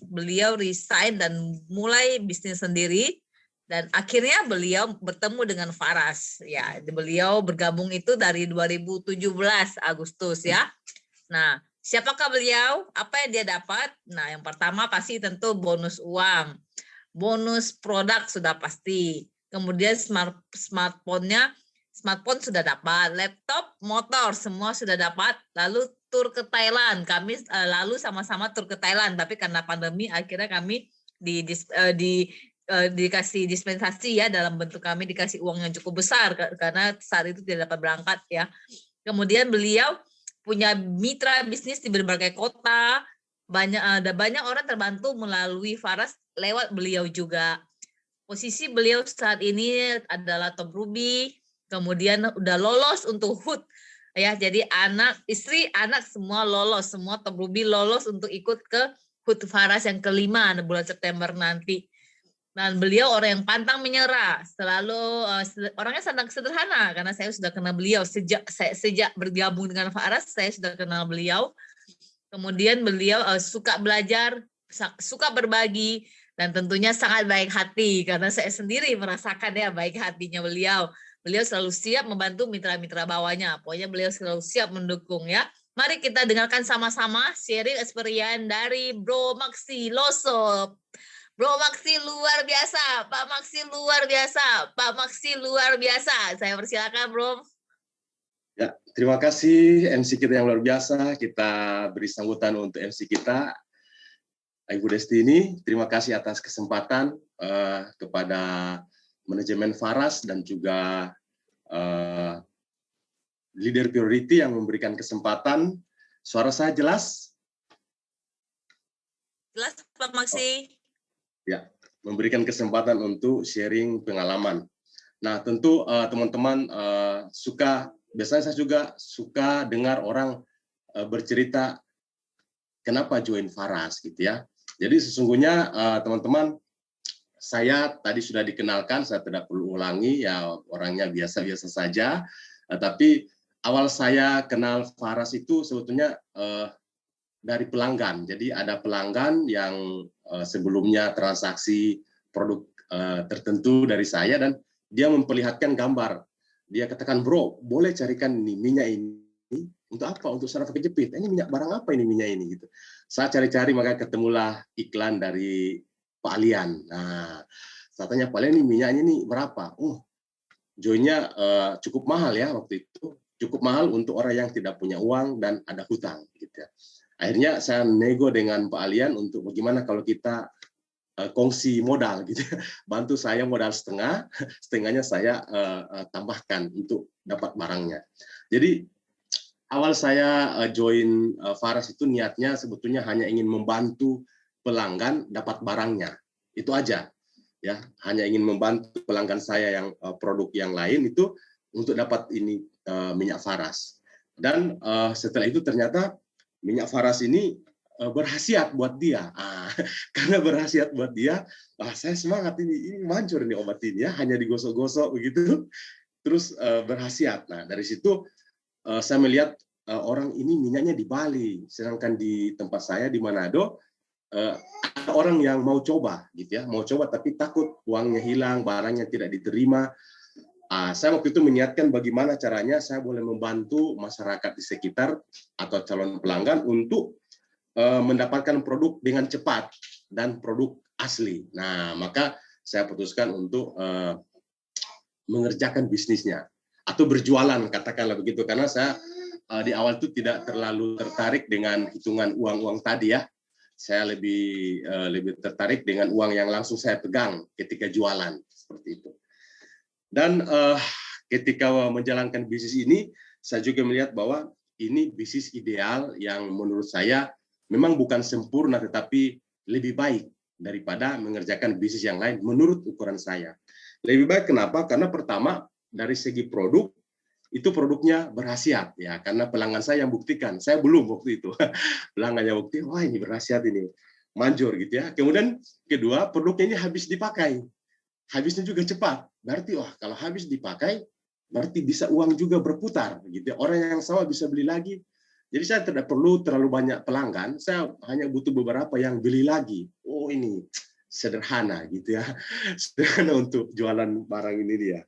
beliau resign dan mulai bisnis sendiri, dan akhirnya beliau bertemu dengan Faras. Ya, beliau bergabung itu dari 2017 Agustus ya. Nah, siapakah beliau? Apa yang dia dapat? Nah, yang pertama pasti tentu bonus uang. Bonus produk sudah pasti. Kemudian smartphone sudah dapat, laptop, motor semua sudah dapat. Lalu tur ke Thailand, kami lalu sama-sama tur ke Thailand, tapi karena pandemi akhirnya kami dikasih dispensasi ya, dalam bentuk kami dikasih uang yang cukup besar karena saat itu tidak dapat berangkat ya. Kemudian beliau punya mitra bisnis di berbagai kota, ada banyak orang terbantu melalui Faras lewat beliau juga. Posisi beliau saat ini adalah top ruby, kemudian udah lolos untuk HUT ya, jadi istri anak semua lolos, semua top ruby lolos untuk ikut ke HUT Faras yang kelima bulan September nanti. Dan beliau orang yang pantang menyerah, selalu orangnya sangat sederhana, karena saya sudah kenal beliau sejak bergabung dengan Faras, saya sudah kenal beliau. Kemudian beliau suka belajar, suka berbagi, dan tentunya sangat baik hati, karena saya sendiri merasakan ya baik hatinya beliau. Beliau selalu siap membantu mitra-mitra bawahnya, pokoknya beliau selalu siap mendukung ya. Mari kita dengarkan sama-sama sharing experience dari Bro Maksi Loso. Bro Maksi luar biasa, Pak Maksi luar biasa, Pak Maksi luar biasa. Saya persilakan Bro. Ya, terima kasih MC kita yang luar biasa. Kita beri sambutan untuk MC kita, Ibu Destini. Terima kasih atas kesempatan kepada manajemen Faras dan juga leader priority yang memberikan kesempatan. Suara saya jelas? Jelas Pak Maksi. Ya, memberikan kesempatan untuk sharing pengalaman. Nah, tentu teman-teman biasanya saya juga suka dengar orang bercerita kenapa join Faras gitu ya. Jadi sesungguhnya teman-teman, saya tadi sudah dikenalkan, saya tidak perlu ulangi, ya orangnya biasa-biasa saja. Tapi awal saya kenal Faras itu sebetulnya dari pelanggan. Jadi ada pelanggan yang sebelumnya transaksi produk tertentu dari saya, dan dia memperlihatkan gambar. Dia katakan, bro, boleh carikan ini minyak ini untuk apa? Untuk saraf kejepit. Ini minyak barang apa ini minyak ini? Gitu. Saya cari-cari, maka ketemulah iklan dari Pak Alian. Nah, saya tanya, Pak Alian, ini minyaknya ini berapa? Oh, joinnya cukup mahal ya waktu itu. Cukup mahal untuk orang yang tidak punya uang dan ada hutang. Gitu ya. Akhirnya saya nego dengan Pak Alian untuk bagaimana kalau kita kongsi modal, gitu. Bantu saya modal setengah, setengahnya saya tambahkan untuk dapat barangnya. Jadi awal saya join Faras itu niatnya sebetulnya hanya ingin membantu pelanggan dapat barangnya, itu aja ya, hanya ingin membantu pelanggan saya yang produk yang lain itu untuk dapat ini minyak Faras. Dan setelah itu ternyata minyak Faras ini berkhasiat buat dia. Karena berkhasiat buat dia, saya semangat, ini manjur nih obat ini ya, hanya digosok-gosok begitu, terus berkhasiat. Nah, dari situ saya melihat orang ini minyaknya di Bali, sedangkan di tempat saya di Manado ada orang yang mau coba, gitu ya, mau coba tapi takut uangnya hilang, barangnya tidak diterima. Saya waktu itu meniatkan bagaimana caranya saya boleh membantu masyarakat di sekitar atau calon pelanggan untuk mendapatkan produk dengan cepat dan produk asli. Nah, maka saya putuskan untuk mengerjakan bisnisnya atau berjualan, katakanlah begitu, karena saya di awal itu tidak terlalu tertarik dengan hitungan uang-uang tadi ya. Saya lebih tertarik dengan uang yang langsung saya pegang ketika jualan, seperti itu. Dan ketika menjalankan bisnis ini, saya juga melihat bahwa ini bisnis ideal yang menurut saya memang bukan sempurna, tetapi lebih baik daripada mengerjakan bisnis yang lain menurut ukuran saya. Lebih baik kenapa? Karena pertama, dari segi produk, itu produknya berkhasiat ya, karena pelanggan saya yang buktikan, saya belum waktu itu. Pelanggannya bukti, wah ini berkhasiat ini, manjur gitu ya. Kemudian kedua, produknya ini habis dipakai. Habisnya juga cepat. Berarti wah, kalau habis dipakai berarti bisa uang juga berputar gitu. Orang yang sama bisa beli lagi. Jadi saya tidak perlu terlalu banyak pelanggan, saya hanya butuh beberapa yang beli lagi. Oh, ini sederhana gitu ya. Sederhana untuk jualan barang ini dia.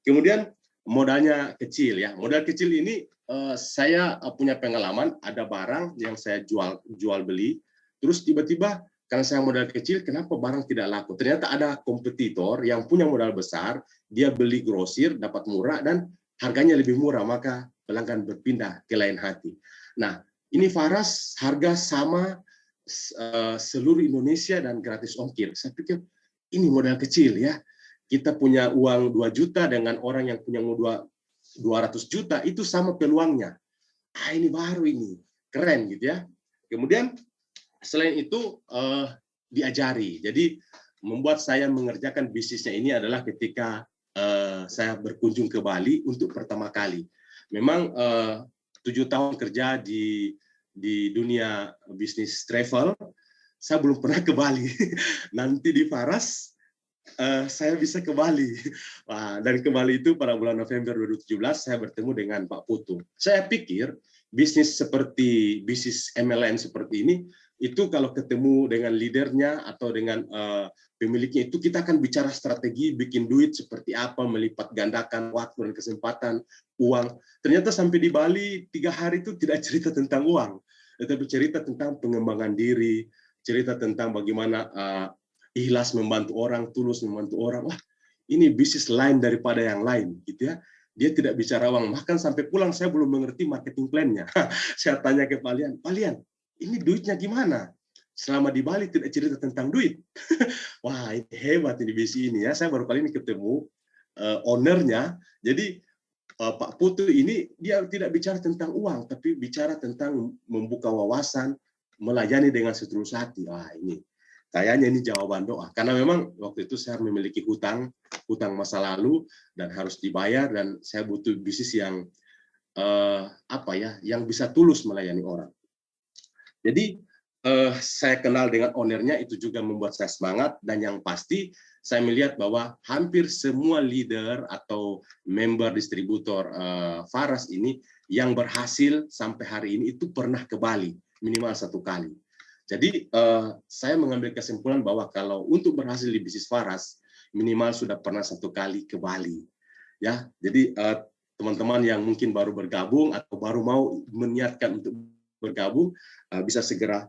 Kemudian modalnya kecil ya. Modal kecil ini saya punya pengalaman, ada barang yang saya jual beli, terus tiba-tiba karena saya modal kecil, kenapa barang tidak laku? Ternyata ada kompetitor yang punya modal besar, dia beli grosir, dapat murah, dan harganya lebih murah, maka pelanggan berpindah ke lain hati. Nah, ini Faras harga sama seluruh Indonesia dan gratis ongkir. Saya pikir ini modal kecil ya. Kita punya uang 2 juta dengan orang yang punya 200 juta, itu sama peluangnya. Ini baru ini, keren gitu ya. Kemudian selain itu diajari. Jadi membuat saya mengerjakan bisnisnya ini adalah ketika saya berkunjung ke Bali untuk pertama kali. Memang 7 tahun kerja di dunia bisnis travel, saya belum pernah ke Bali. Nanti di Faras saya bisa ke Bali. Dan ke Bali itu pada bulan November 2017 saya bertemu dengan Pak Putu. Saya pikir bisnis seperti bisnis MLM seperti ini, itu kalau ketemu dengan leadernya atau dengan pemiliknya, itu kita akan bicara strategi, bikin duit seperti apa, melipat gandakan waktu dan kesempatan, uang. Ternyata sampai di Bali 3 hari itu tidak cerita tentang uang, tetapi cerita tentang pengembangan diri, cerita tentang bagaimana ikhlas membantu orang, tulus membantu orang. Wah, ini bisnis lain daripada yang lain, gitu ya. Dia tidak bicara uang. Bahkan sampai pulang saya belum mengerti marketing plan-nya. Saya tanya ke Pak Lian, ini duitnya gimana? Selama di Bali tidak cerita tentang duit. Wah, ini hebat ini bisnis ini ya. Saya baru kali ini ketemu ownernya. Jadi Pak Putu ini dia tidak bicara tentang uang, tapi bicara tentang membuka wawasan, melayani dengan setulus hati. Wah, ini kayaknya ini jawaban doa. Karena memang waktu itu saya memiliki hutang masa lalu dan harus dibayar, dan saya butuh bisnis yang yang bisa tulus melayani orang. Jadi saya kenal dengan ownernya, itu juga membuat saya semangat, dan yang pasti saya melihat bahwa hampir semua leader atau member distributor Faras ini yang berhasil sampai hari ini itu pernah ke Bali minimal 1 kali. Jadi saya mengambil kesimpulan bahwa kalau untuk berhasil di bisnis Faras minimal sudah pernah 1 kali ke Bali. Ya, jadi teman-teman yang mungkin baru bergabung atau baru mau meniatkan untuk bergabung bisa segera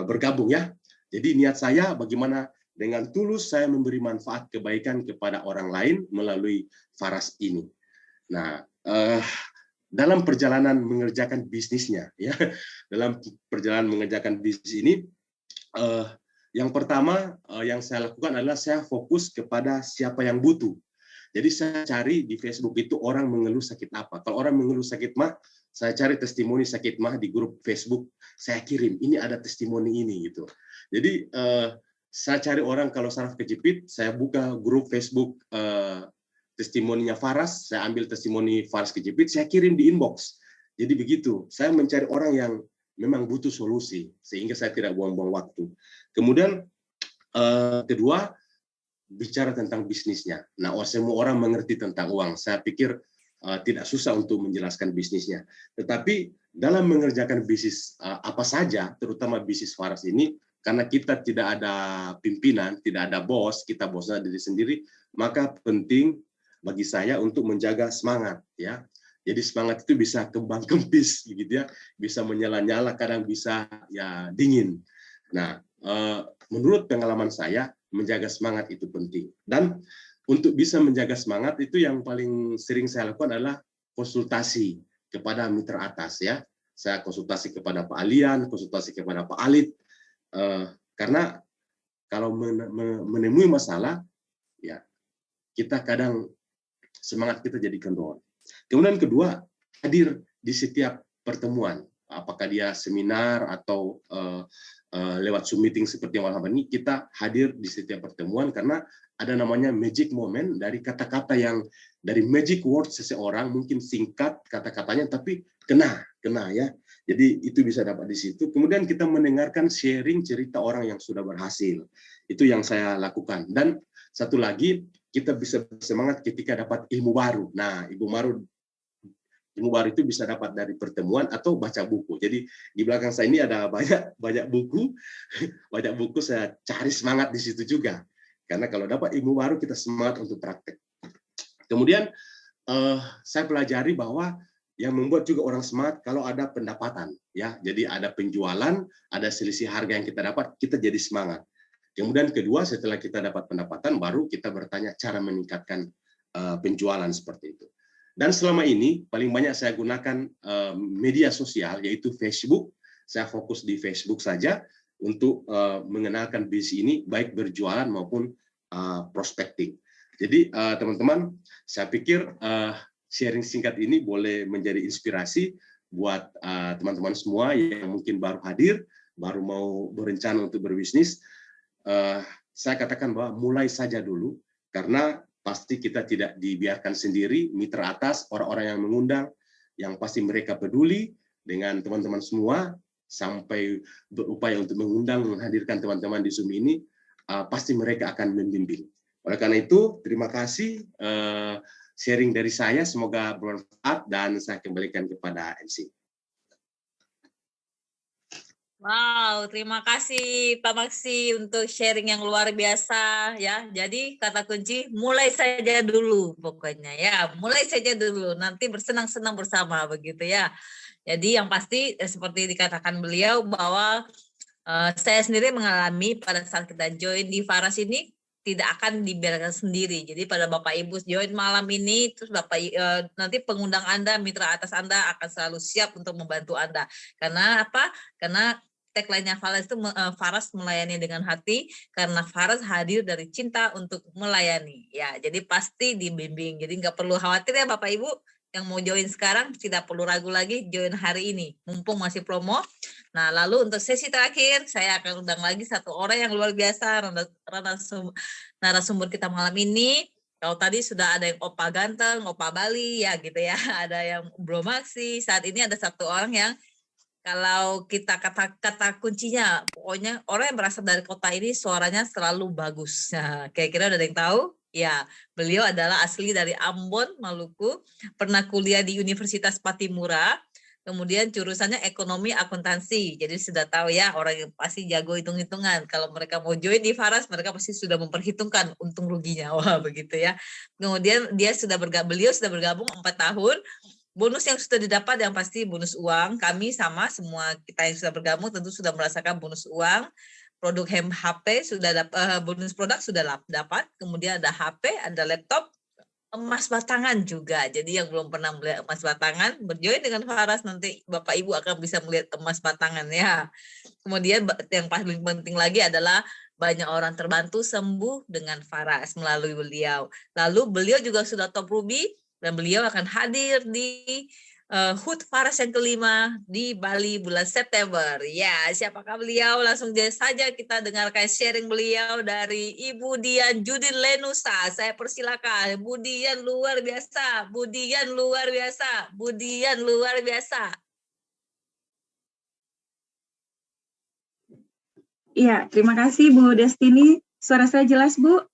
bergabung ya. Jadi niat saya bagaimana dengan tulus saya memberi manfaat kebaikan kepada orang lain melalui Faras ini. Nah, dalam perjalanan mengerjakan bisnisnya ya, dalam perjalanan mengerjakan bisnis ini, yang pertama yang saya lakukan adalah saya fokus kepada siapa yang butuh. Jadi saya cari di Facebook itu orang mengeluh sakit apa. Kalau orang mengeluh sakit mah, saya cari testimoni sakit mah di grup Facebook, saya kirim, ini ada testimoni ini gitu. Jadi saya cari orang kalau saraf kejepit, saya buka grup Facebook testimoninya Faras, saya ambil testimoni Faras kejepit, saya kirim di inbox. Jadi begitu, saya mencari orang yang memang butuh solusi, sehingga saya tidak buang-buang waktu. Kemudian kedua, bicara tentang bisnisnya. Nah, semua orang mengerti tentang uang. Saya pikir tidak susah untuk menjelaskan bisnisnya. Tetapi dalam mengerjakan bisnis apa saja, terutama bisnis Faras ini, karena kita tidak ada pimpinan, tidak ada bos, kita bosnya diri sendiri, maka penting bagi saya untuk menjaga semangat, ya. Jadi semangat itu bisa kembang kempis, gitu ya, bisa menyala-nyala, kadang bisa ya dingin. Nah, menurut pengalaman saya, menjaga semangat itu penting. Dan untuk bisa menjaga semangat itu yang paling sering saya lakukan adalah konsultasi kepada mitra atas ya. Saya konsultasi kepada Pak Alian, konsultasi kepada Pak Alit, karena kalau menemui masalah ya kita kadang semangat kita jadi kendor. Kemudian kedua, hadir di setiap pertemuan, apakah dia seminar atau lewat Zoom meeting seperti malam ini, kita hadir di setiap pertemuan karena ada namanya magic moment dari kata-kata yang dari magic word seseorang, mungkin singkat kata-katanya tapi kena ya. Jadi itu bisa dapat di situ. Kemudian kita mendengarkan sharing cerita orang yang sudah berhasil. Itu yang saya lakukan. Dan satu lagi, kita bisa bersemangat ketika dapat ilmu baru. Nah, ilmu baru itu bisa dapat dari pertemuan atau baca buku. Jadi di belakang saya ini ada banyak buku, banyak buku, saya cari semangat di situ juga. Karena kalau dapat ilmu baru kita semangat untuk praktek. Kemudian saya pelajari bahwa yang membuat juga orang semangat kalau ada pendapatan, ya. Jadi ada penjualan, ada selisih harga yang kita dapat, kita jadi semangat. Kemudian kedua, setelah kita dapat pendapatan, baru kita bertanya cara meningkatkan penjualan seperti itu. Dan selama ini paling banyak saya gunakan media sosial, yaitu Facebook. Saya fokus di Facebook saja untuk mengenalkan bisnis ini, baik berjualan maupun prospecting. Jadi teman-teman, saya pikir sharing singkat ini boleh menjadi inspirasi buat teman-teman semua yang mungkin baru hadir, baru mau berencana untuk berbisnis. Saya katakan bahwa mulai saja dulu, karena pasti kita tidak dibiarkan sendiri, mitra atas, orang-orang yang mengundang, yang pasti mereka peduli dengan teman-teman semua, sampai berupaya untuk mengundang, menghadirkan teman-teman di Zoom ini, pasti mereka akan membimbing. Oleh karena itu, terima kasih sharing dari saya, semoga bermanfaat, dan saya kembalikan kepada MC. Wow, terima kasih Pak Maksi untuk sharing yang luar biasa ya. Jadi kata kunci mulai saja dulu pokoknya ya, mulai saja dulu, nanti bersenang-senang bersama begitu ya. Jadi yang pasti seperti dikatakan beliau bahwa saya sendiri mengalami pada saat kita join di Faras ini tidak akan dibiarkan sendiri. Jadi pada Bapak Ibu join malam ini, terus Bapak nanti pengundang Anda, mitra atas Anda akan selalu siap untuk membantu Anda. Karena apa? Karena tagline-nya Faras melayani dengan hati, karena Faras hadir dari cinta untuk melayani. Ya, jadi pasti dibimbing. Jadi nggak perlu khawatir ya Bapak Ibu. Yang mau join sekarang tidak perlu ragu lagi, join hari ini. Mumpung masih promo. Nah, lalu untuk sesi terakhir, saya akan undang lagi satu orang yang luar biasa, narasumber kita malam ini. Kalau tadi sudah ada yang Opa Ganteng, Opa Bali, ya gitu ya, ada yang Bro Maxi. Saat ini ada satu orang yang kalau kita kata kuncinya, pokoknya orang yang berasal dari kota ini suaranya selalu bagus. Nah, kira-kira ada yang tahu? Ya, beliau adalah asli dari Ambon, Maluku, pernah kuliah di Universitas Patimura, kemudian jurusannya ekonomi akuntansi. Jadi sudah tahu ya, orang yang pasti jago hitung-hitungan. Kalau mereka mau join di Faras, mereka pasti sudah memperhitungkan untung ruginya. Wah, begitu ya. Kemudian beliau sudah bergabung 4 tahun. Bonus yang sudah didapat yang pasti bonus uang. Kami sama semua kita yang sudah bergabung tentu sudah merasakan bonus uang. Produk HP sudah dapat, bonus produk sudah dapat. Kemudian ada HP, ada laptop, emas batangan juga. Jadi yang belum pernah melihat emas batangan, berjoin dengan Faras, nanti Bapak Ibu akan bisa melihat emas batangan ya. Kemudian yang paling penting lagi adalah banyak orang terbantu sembuh dengan Faras melalui beliau. Lalu beliau juga sudah top ruby dan beliau akan hadir di HUT Faras yang kelima di Bali bulan September. Ya, siapakah beliau? Langsung saja kita dengarkan sharing beliau dari Ibu Dian Judin Lenusa. Saya persilakan. Bu Dian luar biasa. Bu Dian luar biasa. Bu Dian luar biasa. Iya, terima kasih Bu Destini. Suara saya jelas, Bu?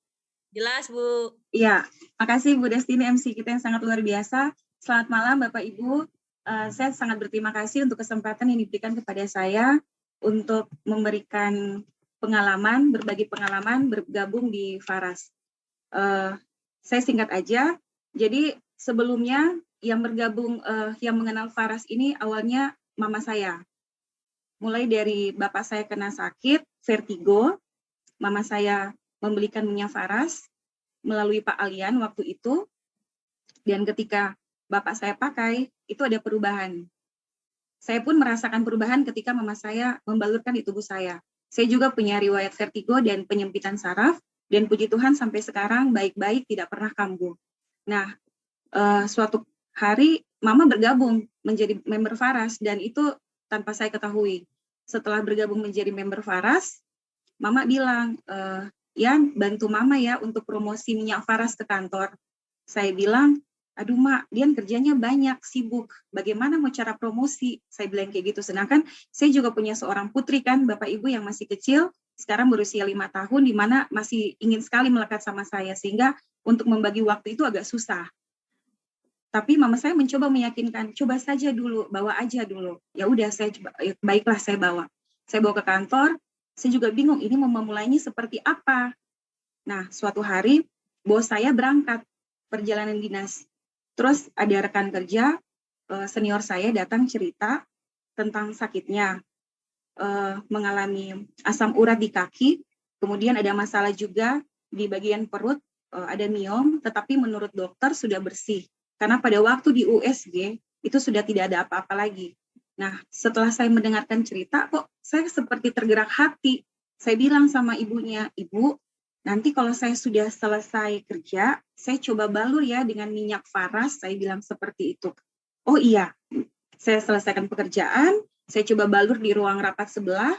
Jelas, Bu. Iya, makasih Bu Destini, MC kita yang sangat luar biasa. Selamat malam Bapak Ibu. Saya sangat berterima kasih untuk kesempatan yang diberikan kepada saya untuk memberikan pengalaman, berbagi pengalaman, bergabung di Faras. Saya singkat aja. Jadi sebelumnya yang bergabung, yang mengenal Faras ini awalnya mama saya. Mulai dari bapak saya kena sakit, vertigo, mama saya membelikan minyak Faras melalui Pak Alian waktu itu, dan ketika bapak saya pakai, itu ada perubahan. Saya pun merasakan perubahan ketika mama saya membalurkan di tubuh saya. Saya juga punya riwayat vertigo dan penyempitan saraf, dan puji Tuhan sampai sekarang baik-baik, tidak pernah kambuh. Nah, suatu hari mama bergabung menjadi member Faras, dan itu tanpa saya ketahui. Setelah bergabung menjadi member Faras, mama bilang, Yan, bantu mama ya untuk promosi minyak Faras ke kantor. Saya bilang, aduh Mak, Dian kerjanya banyak, sibuk. Bagaimana mau cara promosi? Saya bilang kayak gitu. Sedangkan saya juga punya seorang putri kan, Bapak Ibu yang masih kecil, sekarang berusia 5 tahun, di mana masih ingin sekali melekat sama saya. Sehingga untuk membagi waktu itu agak susah. Tapi mama saya mencoba meyakinkan, coba saja dulu, bawa aja dulu. Ya udah, saya coba, baiklah saya bawa. Saya bawa ke kantor, saya juga bingung ini mau memulainya seperti apa. Nah, suatu hari bos saya berangkat perjalanan dinas. Terus ada rekan kerja senior saya datang cerita tentang sakitnya, mengalami asam urat di kaki, kemudian ada masalah juga di bagian perut, ada miom, tetapi menurut dokter sudah bersih. Karena pada waktu di USG itu sudah tidak ada apa-apa lagi. Nah, setelah saya mendengarkan cerita, kok saya seperti tergerak hati. Saya bilang sama ibunya, Ibu, nanti kalau saya sudah selesai kerja, saya coba balur ya dengan minyak Faras, saya bilang seperti itu. Oh iya, saya selesaikan pekerjaan, saya coba balur di ruang rapat sebelah.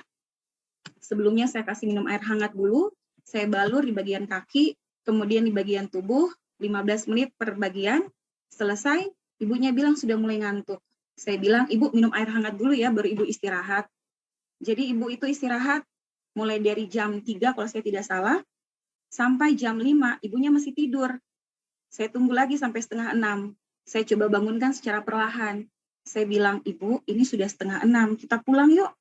Sebelumnya saya kasih minum air hangat dulu, saya balur di bagian kaki, kemudian di bagian tubuh, 15 menit per bagian. Selesai, ibunya bilang sudah mulai ngantuk. Saya bilang, Ibu minum air hangat dulu ya, baru Ibu istirahat. Jadi Ibu itu istirahat mulai dari jam 3 kalau saya tidak salah, sampai jam 5, ibunya masih tidur. Saya tunggu lagi sampai 5:30. Saya coba bangunkan secara perlahan. Saya bilang, Ibu, ini sudah 5:30, kita pulang yuk.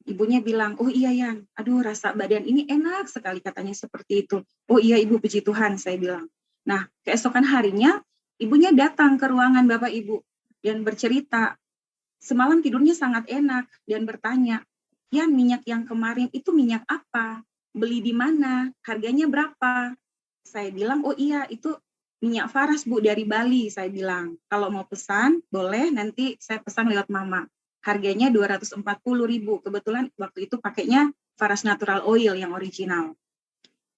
Ibunya bilang, oh iya Yan, aduh rasa badan ini enak sekali, katanya seperti itu. Oh iya Ibu, puji Tuhan, saya bilang. Nah, keesokan harinya, ibunya datang ke ruangan Bapak Ibu dan bercerita, semalam tidurnya sangat enak dan bertanya, Yan, minyak yang kemarin itu minyak apa? Beli di mana? Harganya berapa? Saya bilang, oh iya, itu minyak Faras Bu dari Bali, saya bilang. Kalau mau pesan, boleh, nanti saya pesan lewat Mama. Harganya 240.000. Kebetulan waktu itu pakainya Faras Natural Oil yang original.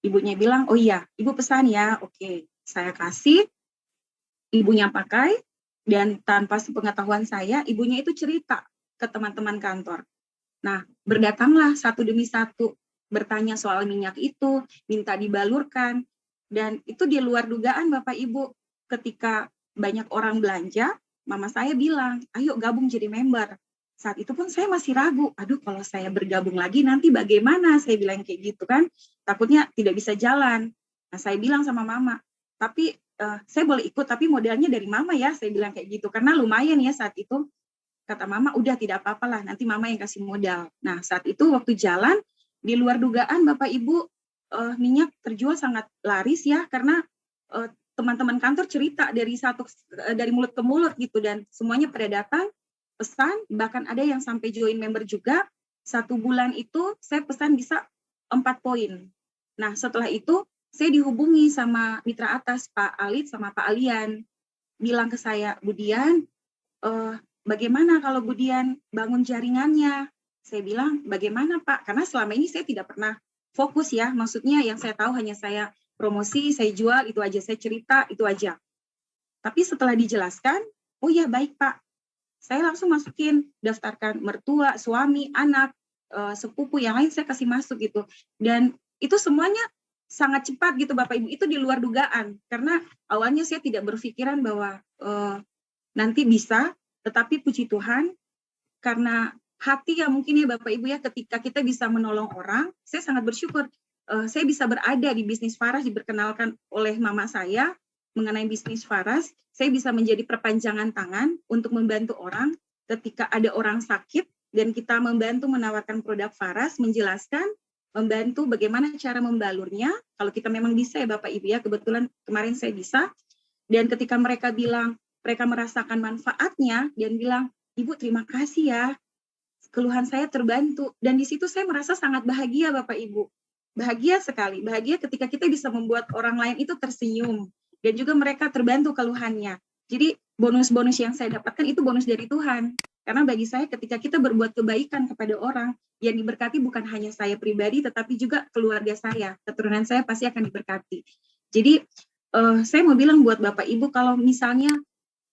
Ibunya bilang, oh iya, Ibu pesan ya. Oke, saya kasih. Ibunya pakai, dan tanpa sepengetahuan saya, ibunya itu cerita ke teman-teman kantor. Nah, berdatanglah satu demi satu, bertanya soal minyak itu, minta dibalurkan, dan itu di luar dugaan Bapak Ibu. Ketika banyak orang belanja, mama saya bilang, ayo gabung jadi member. Saat itu pun saya masih ragu, aduh kalau saya bergabung lagi nanti bagaimana, saya bilang kayak gitu kan, takutnya tidak bisa jalan. Nah, saya bilang sama mama, tapi saya boleh ikut, tapi modalnya dari mama ya, saya bilang kayak gitu, karena lumayan ya saat itu. Kata mama, udah tidak apa-apalah, nanti mama yang kasih modal. Nah, saat itu waktu jalan, di luar dugaan Bapak Ibu, minyak terjual sangat laris ya, karena teman-teman kantor cerita dari mulut ke mulut gitu, dan semuanya pada datang, pesan, bahkan ada yang sampai join member juga. 1 bulan itu saya pesan bisa 4 poin. Nah, setelah itu saya dihubungi sama mitra atas, Pak Alit sama Pak Alian. Bilang ke saya, Budian, bagaimana kalau Budian bangun jaringannya? Saya bilang, bagaimana Pak? Karena selama ini saya tidak pernah fokus ya, maksudnya yang saya tahu hanya saya promosi, saya jual, itu aja, saya cerita, itu aja. Tapi setelah dijelaskan, oh ya baik Pak, saya langsung masukin, daftarkan mertua, suami, anak, sepupu, yang lain saya kasih masuk gitu. Dan itu semuanya sangat cepat gitu Bapak Ibu, itu di luar dugaan. Karena awalnya saya tidak berpikiran bahwa nanti bisa, tetapi puji Tuhan, karena hati ya mungkin ya Bapak Ibu ya, ketika kita bisa menolong orang, saya sangat bersyukur. Saya bisa berada di bisnis Faras, diperkenalkan oleh mama saya mengenai bisnis Faras. Saya bisa menjadi perpanjangan tangan untuk membantu orang ketika ada orang sakit, dan kita membantu menawarkan produk Faras, menjelaskan, membantu bagaimana cara membalurnya. Kalau kita memang bisa ya Bapak Ibu ya, kebetulan kemarin saya bisa. Dan ketika mereka bilang, mereka merasakan manfaatnya, dan bilang, Ibu terima kasih ya, keluhan saya terbantu. Dan di situ saya merasa sangat bahagia Bapak Ibu. Bahagia sekali, bahagia ketika kita bisa membuat orang lain itu tersenyum, dan juga mereka terbantu keluhannya. Jadi bonus-bonus yang saya dapatkan itu bonus dari Tuhan. Karena bagi saya ketika kita berbuat kebaikan kepada orang, yang diberkati bukan hanya saya pribadi, tetapi juga keluarga saya, keturunan saya pasti akan diberkati. Jadi saya mau bilang buat Bapak Ibu, kalau misalnya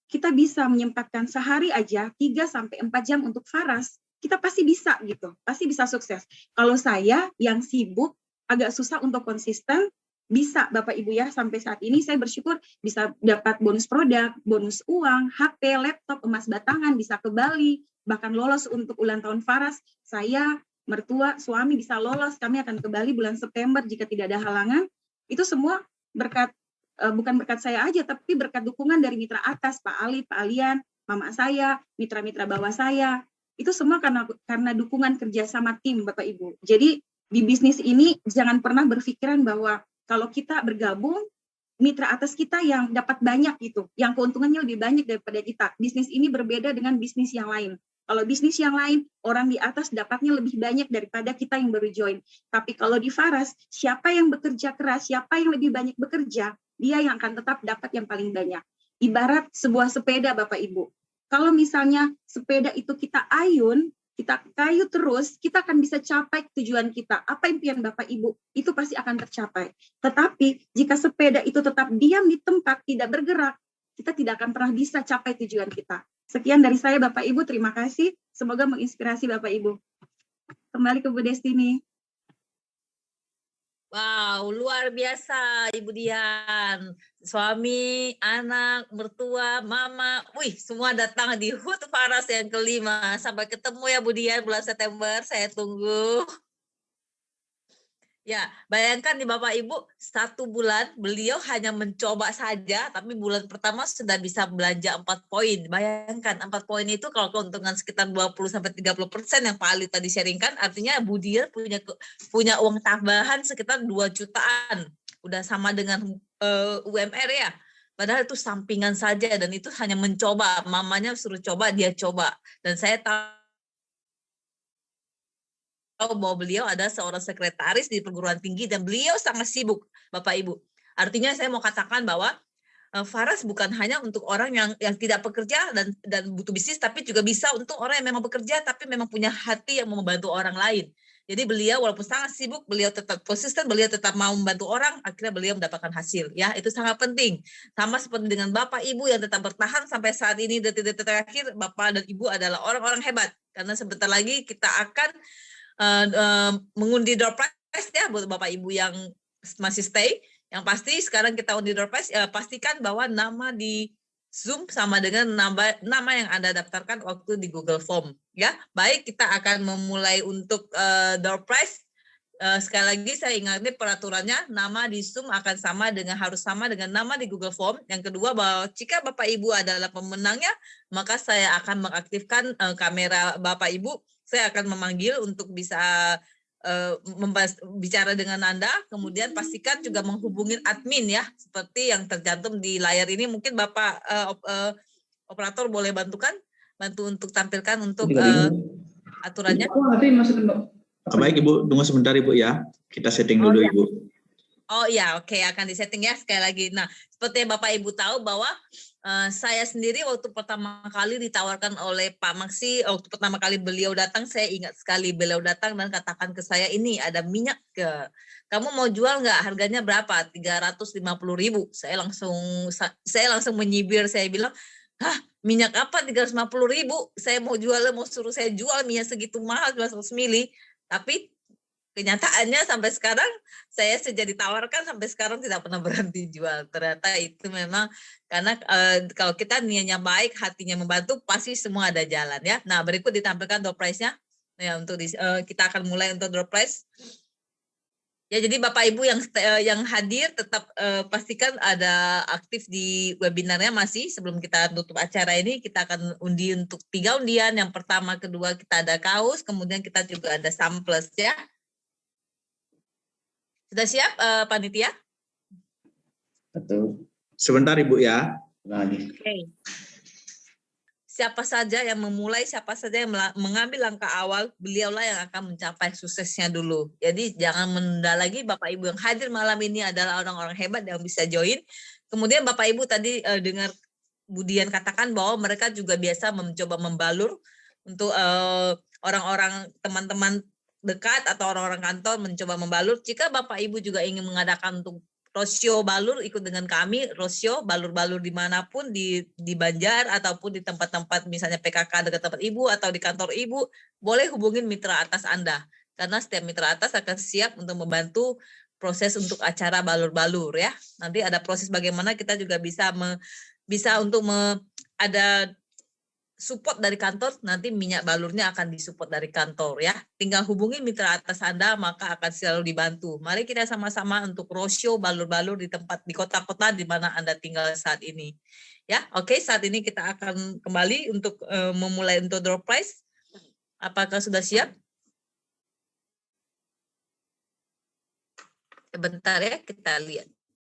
kita bisa menyempatkan sehari aja 3-4 jam untuk Faras, kita pasti bisa gitu, pasti bisa sukses. Kalau saya yang sibuk, agak susah untuk konsisten, bisa Bapak Ibu ya, sampai saat ini saya bersyukur bisa dapat bonus produk, bonus uang, HP, laptop, emas batangan, bisa ke Bali, bahkan lolos untuk ulang tahun Faras. Saya, mertua, suami bisa lolos, kami akan ke Bali bulan September jika tidak ada halangan. Itu semua berkat, bukan berkat saya aja, tapi berkat dukungan dari mitra atas, Pak Ali, Pak Alian, mama saya, mitra-mitra bawah saya. Itu semua karena dukungan kerjasama tim Bapak Ibu. Jadi di bisnis ini jangan pernah berpikiran bahwa kalau kita bergabung, mitra atas kita yang dapat banyak gitu, yang keuntungannya lebih banyak daripada kita. Bisnis ini berbeda dengan bisnis yang lain. Kalau bisnis yang lain, orang di atas dapatnya lebih banyak daripada kita yang baru join. Tapi kalau di Faras, siapa yang bekerja keras, siapa yang lebih banyak bekerja, dia yang akan tetap dapat yang paling banyak. Ibarat sebuah sepeda Bapak Ibu. Kalau misalnya sepeda itu kita ayun, kita kayu terus, kita akan bisa capai tujuan kita. Apa impian Bapak Ibu, itu pasti akan tercapai. Tetapi jika sepeda itu tetap diam di tempat, tidak bergerak, kita tidak akan pernah bisa capai tujuan kita. Sekian dari saya Bapak Ibu, terima kasih. Semoga menginspirasi Bapak Ibu. Kembali ke Bu Destini. Wow, luar biasa Ibu Dian. Suami, anak, mertua, mama, semua datang di HUT Faras yang kelima. Sampai ketemu ya Bu Dian bulan September, saya tunggu. Ya, bayangkan nih Bapak Ibu, 1 bulan beliau hanya mencoba saja, tapi bulan pertama sudah bisa belanja 4 poin. Bayangkan 4 poin itu kalau keuntungan sekitar 20-30% yang Pak Ali tadi sharingkan, artinya Bu Dian punya uang tambahan sekitar 2 jutaan. Udah sama dengan UMR ya. Padahal itu sampingan saja, dan itu hanya mencoba. Mamanya suruh coba, dia coba. Dan saya tahu bahwa beliau ada seorang sekretaris di perguruan tinggi, dan beliau sangat sibuk, Bapak Ibu. Artinya saya mau katakan bahwa Faras bukan hanya untuk orang yang tidak bekerja dan butuh bisnis, tapi juga bisa untuk orang yang memang bekerja tapi memang punya hati yang mau membantu orang lain. Jadi beliau walaupun sangat sibuk, beliau tetap konsisten, beliau tetap mau membantu orang, akhirnya beliau mendapatkan hasil. Ya, itu sangat penting. Sama seperti dengan Bapak Ibu yang tetap bertahan sampai saat ini, detik-detik terakhir, Bapak dan Ibu adalah orang-orang hebat. Karena sebentar lagi kita akan mengundi door prize ya buat Bapak Ibu yang masih stay. Yang pasti sekarang kita undi door prize, pastikan bahwa nama di Zoom sama dengan nama yang Anda daftarkan waktu di Google Form. Ya, baik, kita akan memulai untuk door prize. Sekali lagi saya ingatkan peraturannya, nama di Zoom akan harus sama dengan nama di Google Form. Yang kedua, bahwa jika Bapak Ibu adalah pemenangnya, maka saya akan mengaktifkan kamera Bapak Ibu. Saya akan memanggil untuk bisa bicara dengan Anda, kemudian pastikan juga menghubungi admin ya, seperti yang tercantum di layar ini. Mungkin Bapak operator boleh bantu untuk tampilkan untuk aturannya. Baik Ibu, tunggu sebentar Ibu ya, kita setting dulu ya. Ibu. Oh iya, oke, akan disetting ya sekali lagi. Nah, seperti yang Bapak Ibu tahu bahwa saya sendiri waktu pertama kali ditawarkan oleh Pak Maksi, waktu pertama kali beliau datang, saya ingat sekali beliau datang dan katakan ke saya, ini ada minyak kamu mau jual nggak? Harganya berapa? 350.000. Saya langsung menyibir, saya bilang, minyak apa 350.000? Saya mau suruh saya jual minyak segitu mahal 200 mili. Tapi kenyataannya sampai sekarang saya sejak ditawarkan sampai sekarang tidak pernah berhenti jual. Ternyata itu memang karena kalau kita niatnya baik, hatinya membantu, pasti semua ada jalan ya. Nah, berikut ditampilkan door prize-nya. Ya, untuk kita akan mulai untuk door prize. Ya, jadi Bapak Ibu yang hadir tetap pastikan ada aktif di webinarnya masih. Sebelum kita tutup acara ini, kita akan undi untuk 3 undian. Yang pertama, kedua kita ada kaos, kemudian kita juga ada samples ya. Sudah siap panitia? Betul. Sebentar Ibu ya. Oke. Siapa saja yang memulai, siapa saja yang mengambil langkah awal, beliaulah yang akan mencapai suksesnya dulu. Jadi jangan menunda lagi. Bapak Ibu yang hadir malam ini adalah orang-orang hebat yang bisa join. Kemudian Bapak Ibu tadi dengar Budian katakan bahwa mereka juga biasa mencoba membalur untuk orang-orang teman-teman dekat atau orang-orang kantor mencoba membalur. Jika Bapak Ibu juga ingin mengadakan untuk rosio balur, ikut dengan kami rosio balur-balur dimanapun di Banjar ataupun di tempat-tempat misalnya PKK dekat tempat Ibu atau di kantor Ibu, boleh hubungin mitra atas Anda karena setiap mitra atas akan siap untuk membantu proses untuk acara balur-balur ya. Nanti ada proses bagaimana kita juga bisa ada support dari kantor, nanti minyak balurnya akan disupport dari kantor ya. Tinggal hubungi mitra atas Anda, maka akan selalu dibantu. Mari kita sama-sama untuk roadshow balur-balur di kota-kota di mana Anda tinggal saat ini. Ya, oke, saat ini kita akan kembali untuk memulai untuk door prize. Apakah sudah siap? Sebentar ya, kita lihat.